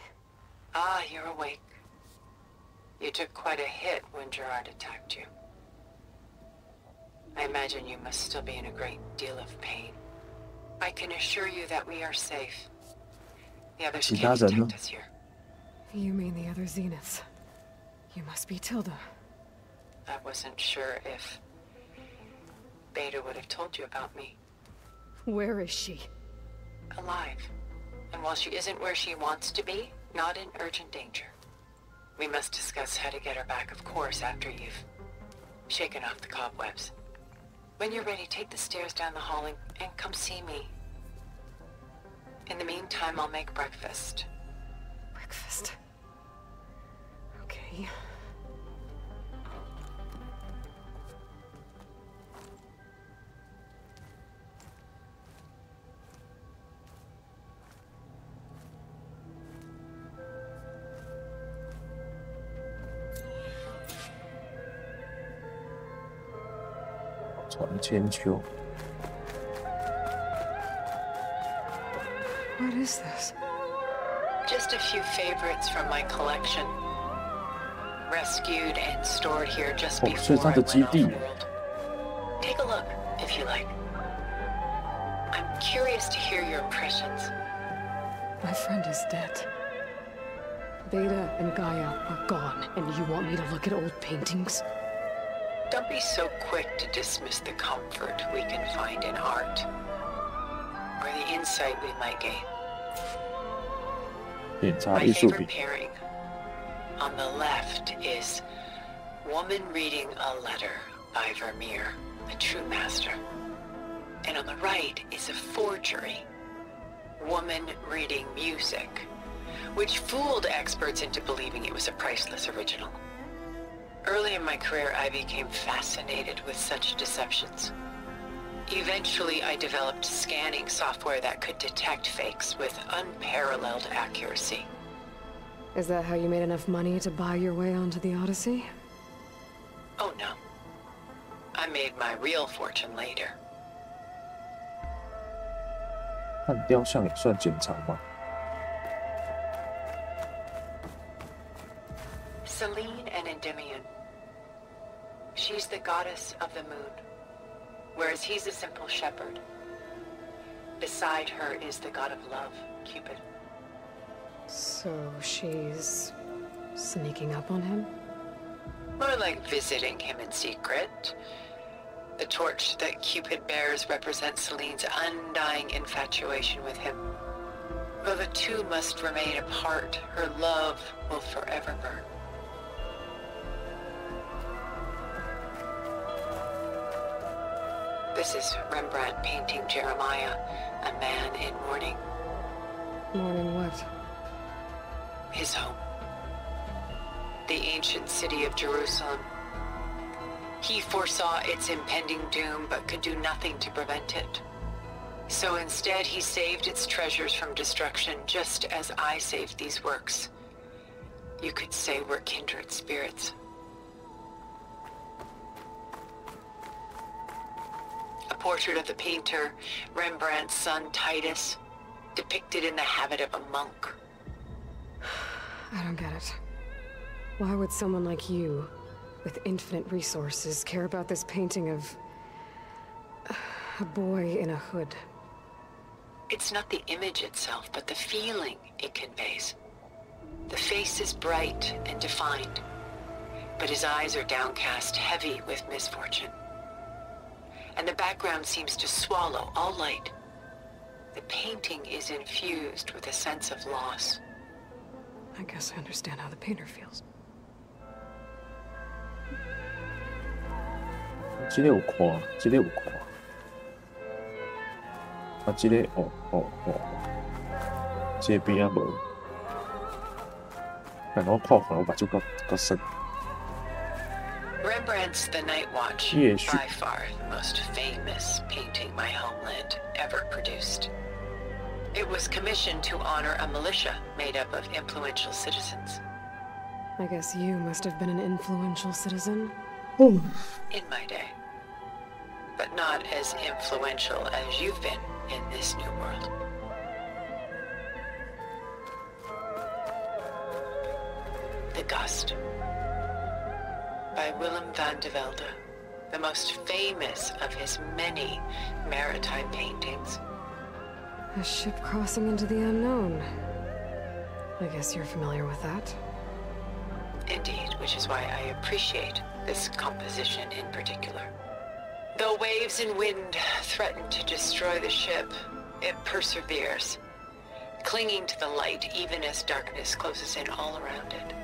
Ah, you're awake. You took quite a hit when Gerard attacked you. I imagine you must still be in a great deal of pain. I can assure you that we are safe. The others can't detect us here. You mean the other Zeniths? You must be Tilda. I wasn't sure if Beta would have told you about me. Where is she? Alive. And while she isn't where she wants to be, not in urgent danger. We must discuss how to get her back, of course, after you've shaken off the cobwebs. When you're ready, take the stairs down the hall and come see me. In the meantime, I'll make breakfast. Breakfast? Okay. What is this? Just a few favorites from my collection. Rescued and stored here just before I went off-world. Take a look, if you like. I'm curious to hear your impressions. My friend is dead. Beta and Gaia are gone, and you want me to look at old paintings? Don't be so quick to dismiss the comfort we can find in art, or the insight we might gain. My favorite pairing on the left is Woman Reading a Letter by Vermeer, a true master. And on the right is a forgery, Woman Reading Music, which fooled experts into believing it was a priceless original. Early in my career, I became fascinated with such deceptions. Eventually, I developed scanning software that could detect fakes with unparalleled accuracy. Is that how you made enough money to buy your way onto the Odyssey? Oh no. I made my real fortune later. 看雕像也算检查吗？ Selene and Endymion. She's the goddess of the moon, whereas he's a simple shepherd. Beside her is the god of love, Cupid. So she's sneaking up on him? More like visiting him in secret. The torch that Cupid bears represents Selene's undying infatuation with him. Though the two must remain apart, her love will forever burn. This is Rembrandt painting Jeremiah, a man in mourning. Mourning what? His home. The ancient city of Jerusalem. He foresaw its impending doom, but could do nothing to prevent it. So instead, he saved its treasures from destruction, just as I saved these works. You could say we're kindred spirits. A portrait of the painter, Rembrandt's son Titus, depicted in the habit of a monk. I don't get it. Why would someone like you, with infinite resources, care about this painting of a boy in a hood? It's not the image itself, but the feeling it conveys. The face is bright and defined, but his eyes are downcast, heavy with misfortune. And the background seems to swallow all light. The painting is infused with a sense of loss. I guess I understand how the painter feels. 这个有看，这个有看。啊，这个这边啊无，但我看看我目睭较深。 Rembrandt's The Night Watch, by far the most famous painting my homeland ever produced. It was commissioned to honor a militia made up of influential citizens. I guess you must have been an influential citizen. In my day. But not as influential as you've been in this new world. The Gust. By Willem van de Velde, the most famous of his many maritime paintings. A ship crossing into the unknown. I guess you're familiar with that. Indeed, which is why I appreciate this composition in particular. Though waves and wind threaten to destroy the ship, it perseveres, clinging to the light even as darkness closes in all around it.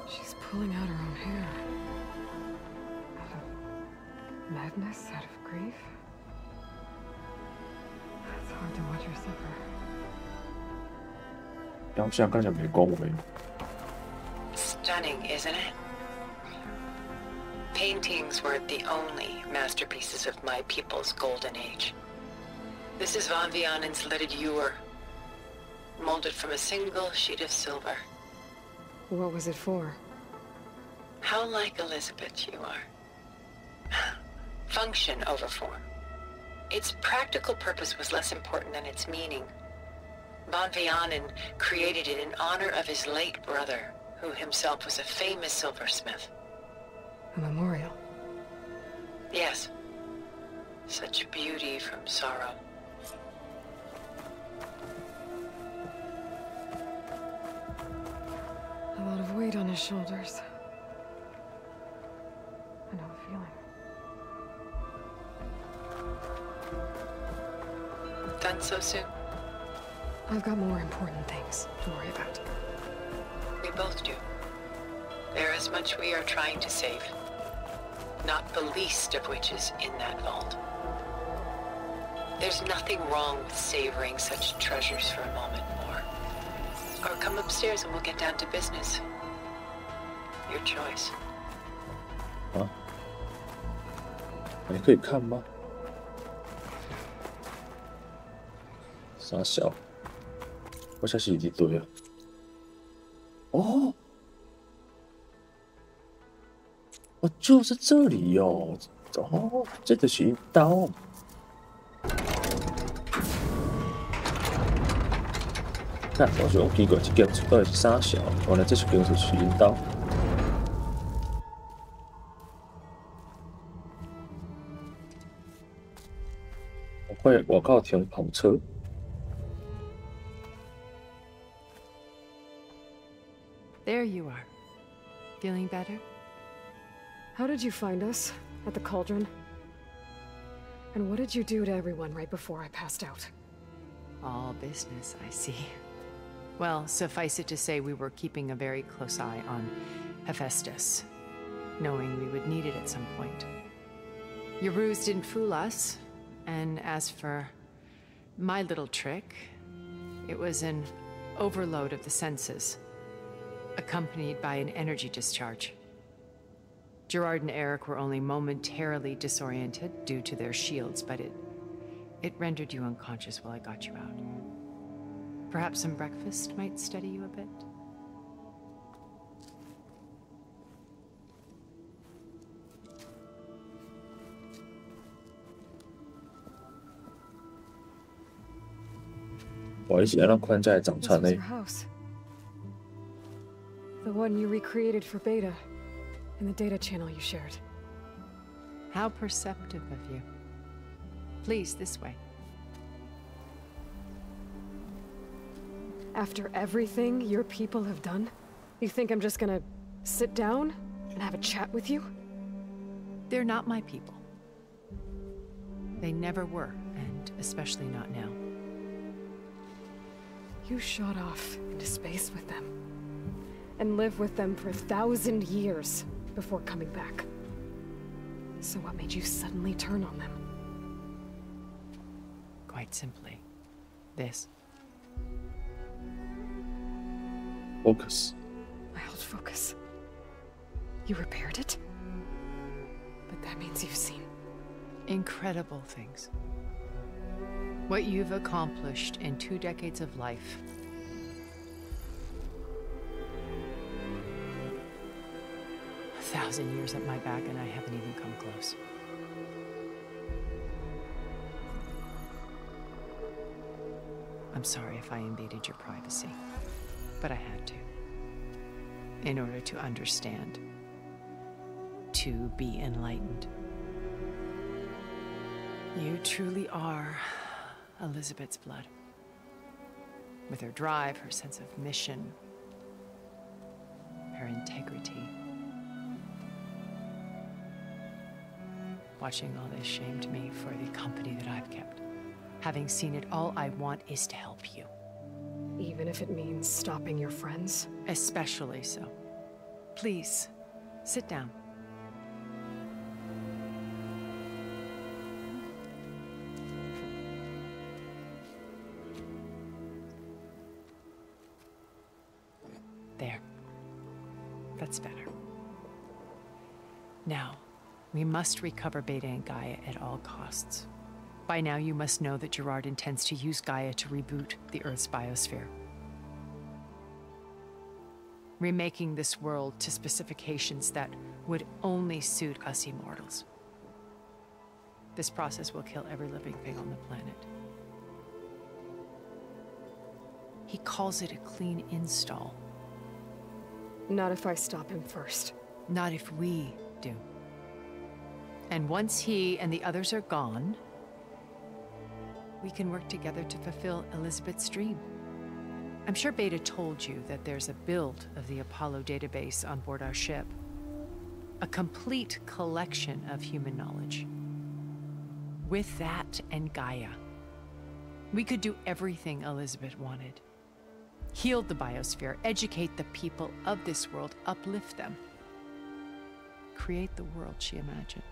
She's pulling out her own hair. Out of madness, out of grief. It's hard to watch her suffer. 雕像看起来没恭维。 Stunning, isn't it? Paintings weren't the only masterpieces of my people's golden age. This is Van Vianen's lidded ewer, molded from a single sheet of silver. What was it for? How like Elizabeth you are. Function over form. Its practical purpose was less important than its meaning. Van Vianen created it in honor of his late brother, who himself was a famous silversmith. A memorial? Yes. Such beauty from sorrow. A lot of weight on his shoulders. I know the feeling. Done so soon? I've got more important things to worry about. We both do. There is much we are trying to save. Not the least of which is in that vault. There's nothing wrong with savoring such treasures for a moment more. Or come upstairs and we'll get down to business. Your choice. 啊？你可以看吗？傻小，我想是一堆啊。哦，哦，就是这里哟。哦，这就是一刀。看，我想奇怪，这剑到底是啥小？原来这是剑是取阴刀。我靠，停跑车。 There you are. Feeling better? How did you find us? At the cauldron? And what did you do to everyone right before I passed out? All business, I see. Well, suffice it to say we were keeping a very close eye on Hephaestus, knowing we would need it at some point. Your ruse didn't fool us, and as for my little trick, it was an overload of the senses, accompanied by an energy discharge. Gerard and Eric were only momentarily disoriented due to their shields, but it rendered you unconscious while I got you out. Perhaps some breakfast might steady you a bit? This was your house. The one you recreated for Beta, in the data channel you shared. How perceptive of you. Please, this way. After everything your people have done, you think I'm just gonna sit down and have a chat with you? They're not my people. They never were, and especially not now. You shot off into space with them, and lived with them for 1,000 years before coming back. So what made you suddenly turn on them? Quite simply, this. Focus. My old focus. You repaired it? But that means you've seen incredible things. What you've accomplished in 2 decades of life. A 1,000 years at my back and I haven't even come close. I'm sorry if I invaded your privacy, but I had to. In order to understand. To be enlightened. You truly are Elizabeth's blood. With her drive, her sense of mission, her integrity. Watching all this shamed me for the company that I've kept. Having seen it, all I want is to help you. Even if it means stopping your friends? Especially so. Please, sit down. There. That's better. Now, we must recover Beta and Gaia at all costs. By now, you must know that Gerard intends to use Gaia to reboot the Earth's biosphere. Remaking this world to specifications that would only suit us immortals. This process will kill every living thing on the planet. He calls it a clean install. Not if I stop him first. Not if we do. And once he and the others are gone, we can work together to fulfill Elizabeth's dream. I'm sure Beta told you that there's a build of the Apollo database on board our ship. A complete collection of human knowledge. With that and Gaia, we could do everything Elizabeth wanted. Heal the biosphere, educate the people of this world, uplift them. Create the world she imagined.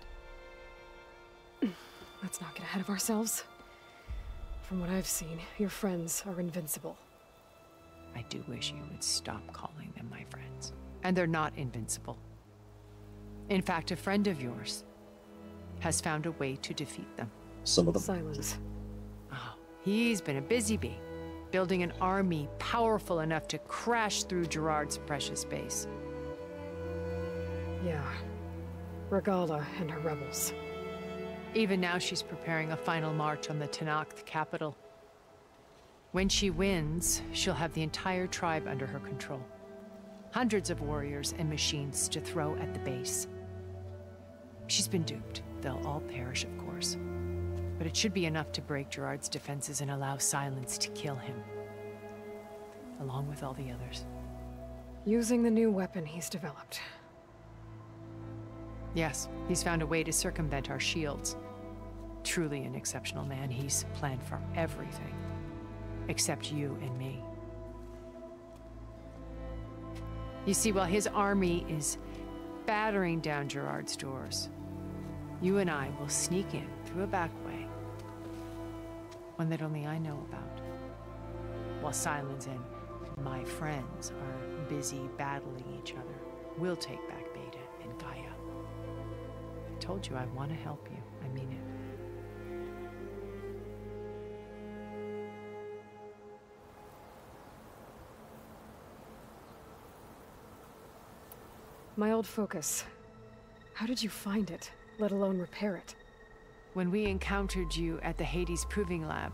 Let's not get ahead of ourselves. From what I've seen, your friends are invincible. I do wish you would stop calling them my friends. And they're not invincible. In fact, a friend of yours has found a way to defeat them. Some of them. Silence. Oh, he's been a busy bee, building an army powerful enough to crash through Gerard's precious base. Yeah. Regala and her rebels. Even now, she's preparing a final march on the Tenakth capital. When she wins, she'll have the entire tribe under her control. Hundreds of warriors and machines to throw at the base. She's been duped. They'll all perish, of course. But it should be enough to break Gerard's defenses and allow Silence to kill him. Along with all the others. Using the new weapon he's developed. Yes, he's found a way to circumvent our shields. Truly an exceptional man. He's planned for everything. Except you and me. You see, while his army is battering down Gerard's doors, you and I will sneak in through a back way. One that only I know about. While Silence and my friends are busy battling each other, we'll take back Beta and Gaia. I told you I want to help you. I mean it. My old focus. How did you find it, let alone repair it? When we encountered you at the Hades Proving Lab,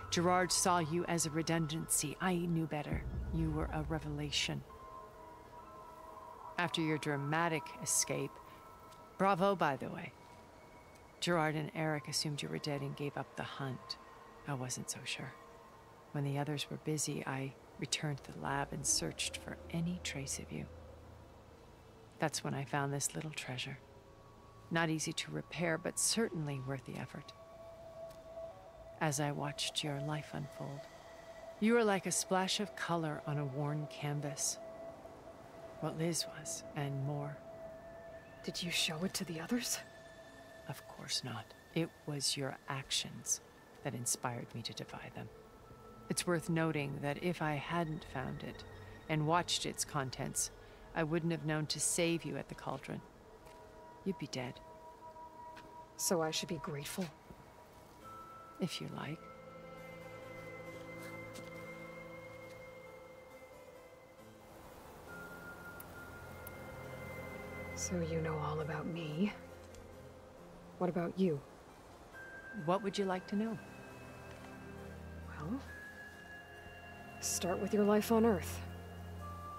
Gerard saw you as a redundancy. I knew better. You were a revelation. After your dramatic escape, bravo, by the way. Gerard and Eric assumed you were dead and gave up the hunt. I wasn't so sure. When the others were busy, I returned to the lab and searched for any trace of you. That's when I found this little treasure. Not easy to repair, but certainly worth the effort. As I watched your life unfold, You were like a splash of color on a worn canvas. What Liz was, and more. Did you show it to the others? Of course not. It was your actions that inspired me to defy them. It's worth noting that if I hadn't found it and watched its contents, I wouldn't have known to save you at the cauldron. You'd be dead. So I should be grateful? If you like. So you know all about me. What about you? What would you like to know? Well, start with your life on Earth.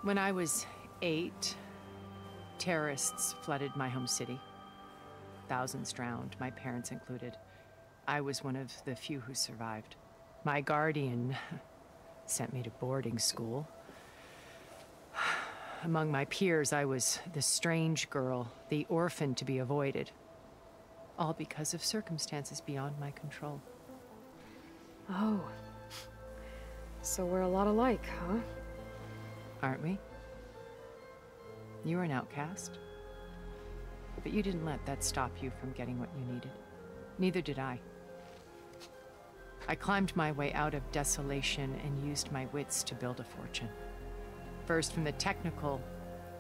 When I was 8, terrorists flooded my home city. Thousands drowned, my parents included. I was one of the few who survived. My guardian sent me to boarding school. Among my peers, I was the strange girl, the orphan to be avoided. All because of circumstances beyond my control. Oh. So we're a lot alike, huh? Aren't we? You were an outcast. But you didn't let that stop you from getting what you needed. Neither did I. I climbed my way out of desolation and used my wits to build a fortune. First from the technical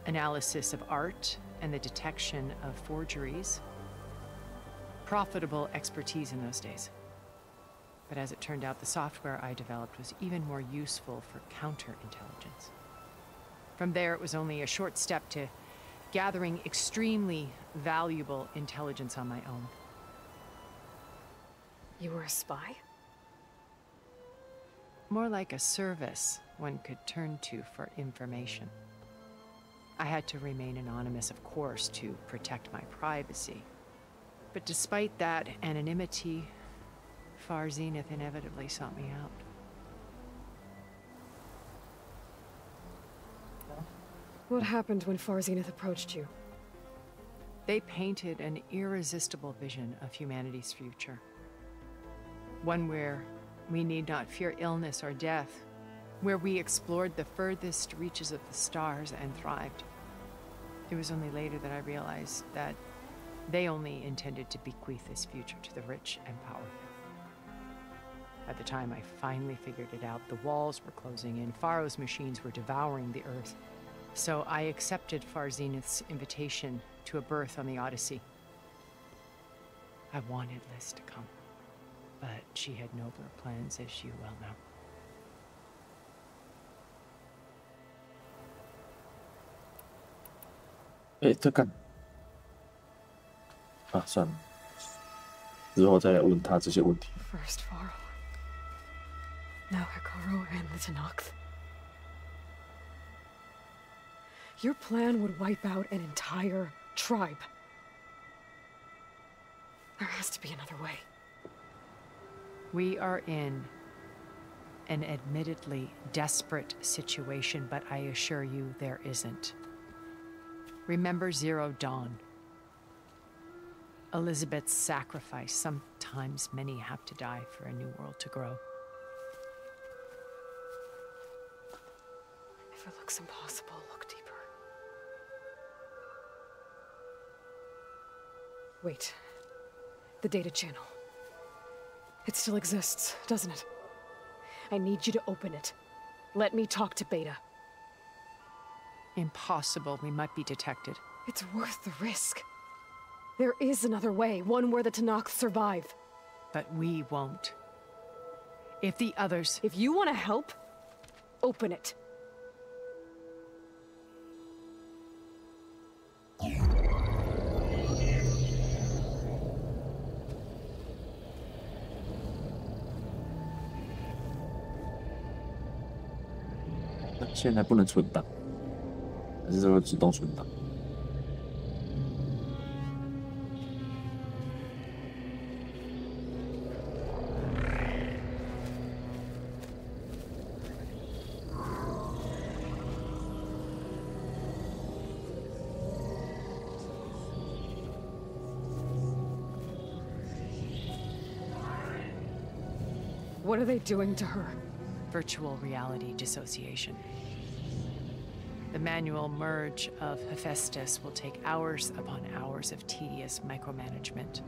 analysis of art and the detection of forgeries. Profitable expertise in those days. But as it turned out, the software I developed was even more useful for counterintelligence. From there, it was only a short step to gathering extremely valuable intelligence on my own. You were a spy? More like a service one could turn to for information. I had to remain anonymous, of course, to protect my privacy. But despite that anonymity, Far Zenith inevitably sought me out. What happened when Far Zenith approached you? They painted an irresistible vision of humanity's future. One where we need not fear illness or death, where we explored the furthest reaches of the stars and thrived. It was only later that I realized that they only intended to bequeath this future to the rich and powerful. By the time I finally figured it out, the walls were closing in, Pharaoh's machines were devouring the Earth. So I accepted Far Zenith's invitation to a berth on the Odyssey. I wanted Liz to come, but she had nobler plans, as you well know. First Pharaoh, now Hikaru and the Tenakth. Your plan would wipe out an entire tribe. There has to be another way. We are in an admittedly desperate situation, but I assure you there isn't. Remember Zero Dawn. Elizabeth's sacrifice. Sometimes many have to die for a new world to grow. If it looks impossible, look deeper. Wait. The data channel. It still exists, doesn't it? I need you to open it. Let me talk to Beta. Impossible. We might be detected. It's worth the risk. There is another way, one where the Tenakth survive. But we won't. If the others... If you want to help, open it.现在不能存档，还是会自动存档？What are they doing to her? virtual reality dissociation. The manual merge of Hephaestus will take hours upon hours of tedious micromanagement.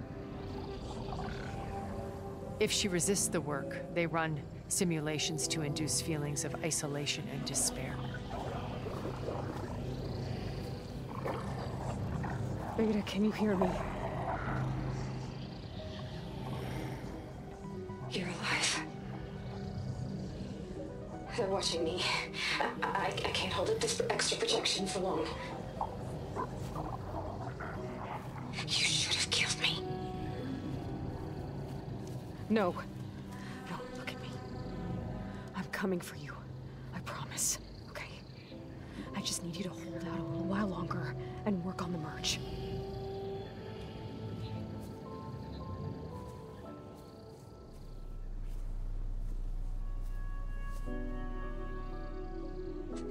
If she resists the work, they run simulations to induce feelings of isolation and despair. Beta, can you hear me? You're alive. They're watching me. I can't hold up this extra protection for long. You should have killed me. No. No, look at me. I'm coming for you. I promise. Okay? I just need you to hold out a little while longer and work on the merge.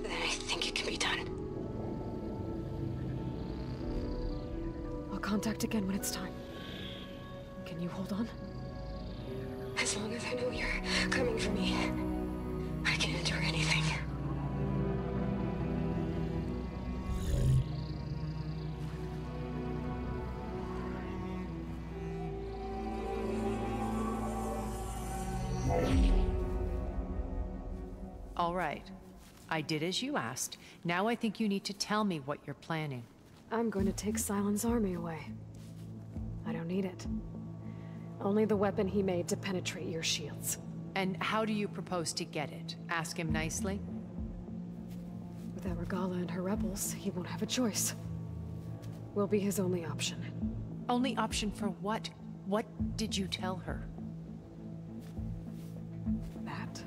Then I think it can be done. I'll contact again when it's time. Can you hold on? As long as I know you're coming for me, I can endure anything. All right. I did as you asked. Now I think you need to tell me what you're planning. I'm going to take Silent's army away. I don't need it. Only the weapon he made to penetrate your shields. And how do you propose to get it? Ask him nicely? Without Regala and her rebels, he won't have a choice. We'll be his only option. Only option for what? What did you tell her? That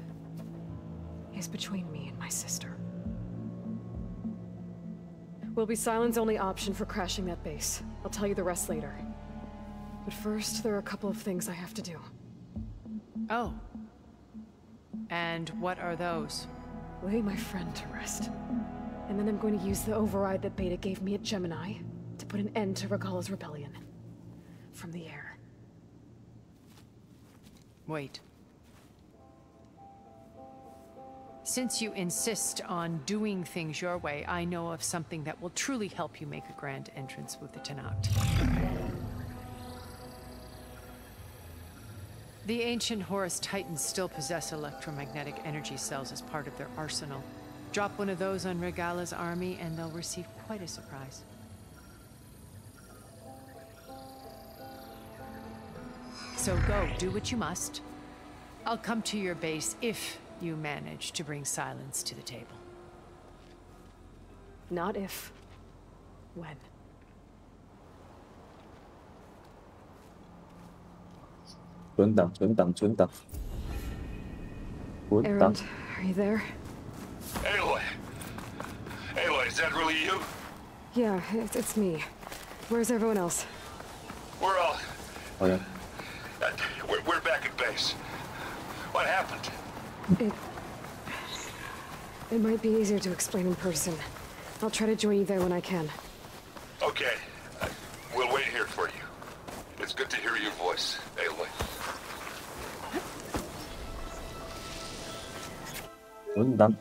is between me and my sister. Will be Silent's only option for crashing that base. I'll tell you the rest later. But first, there are a couple of things I have to do. Oh. And what are those? Lay my friend to rest. And then I'm going to use the override that Beta gave me at Gemini to put an end to Regala's rebellion. From the air. Wait. Since you insist on doing things your way, I know of something that will truly help you make a grand entrance with the Tenakth. The ancient Horus Titans still possess electromagnetic energy cells as part of their arsenal. Drop one of those on Regala's army and they'll receive quite a surprise. So go, do what you must. I'll come to your base if you manage to bring Silence to the table. Not if. When. Erend, are you there? Aloy! Aloy, is that really you? Yeah, it's me. Where's everyone else? We're all... Oh, yeah. We're back at base. What happened? It might be easier to explain in person. I'll try to join you there when I can. Okay. We'll wait here for you. It's good to hear your voice, Aloy. Tuấn Đăng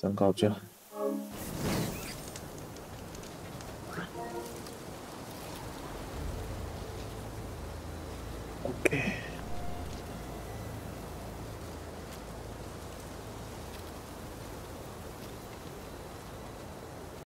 Sân cầu chưa? Ok.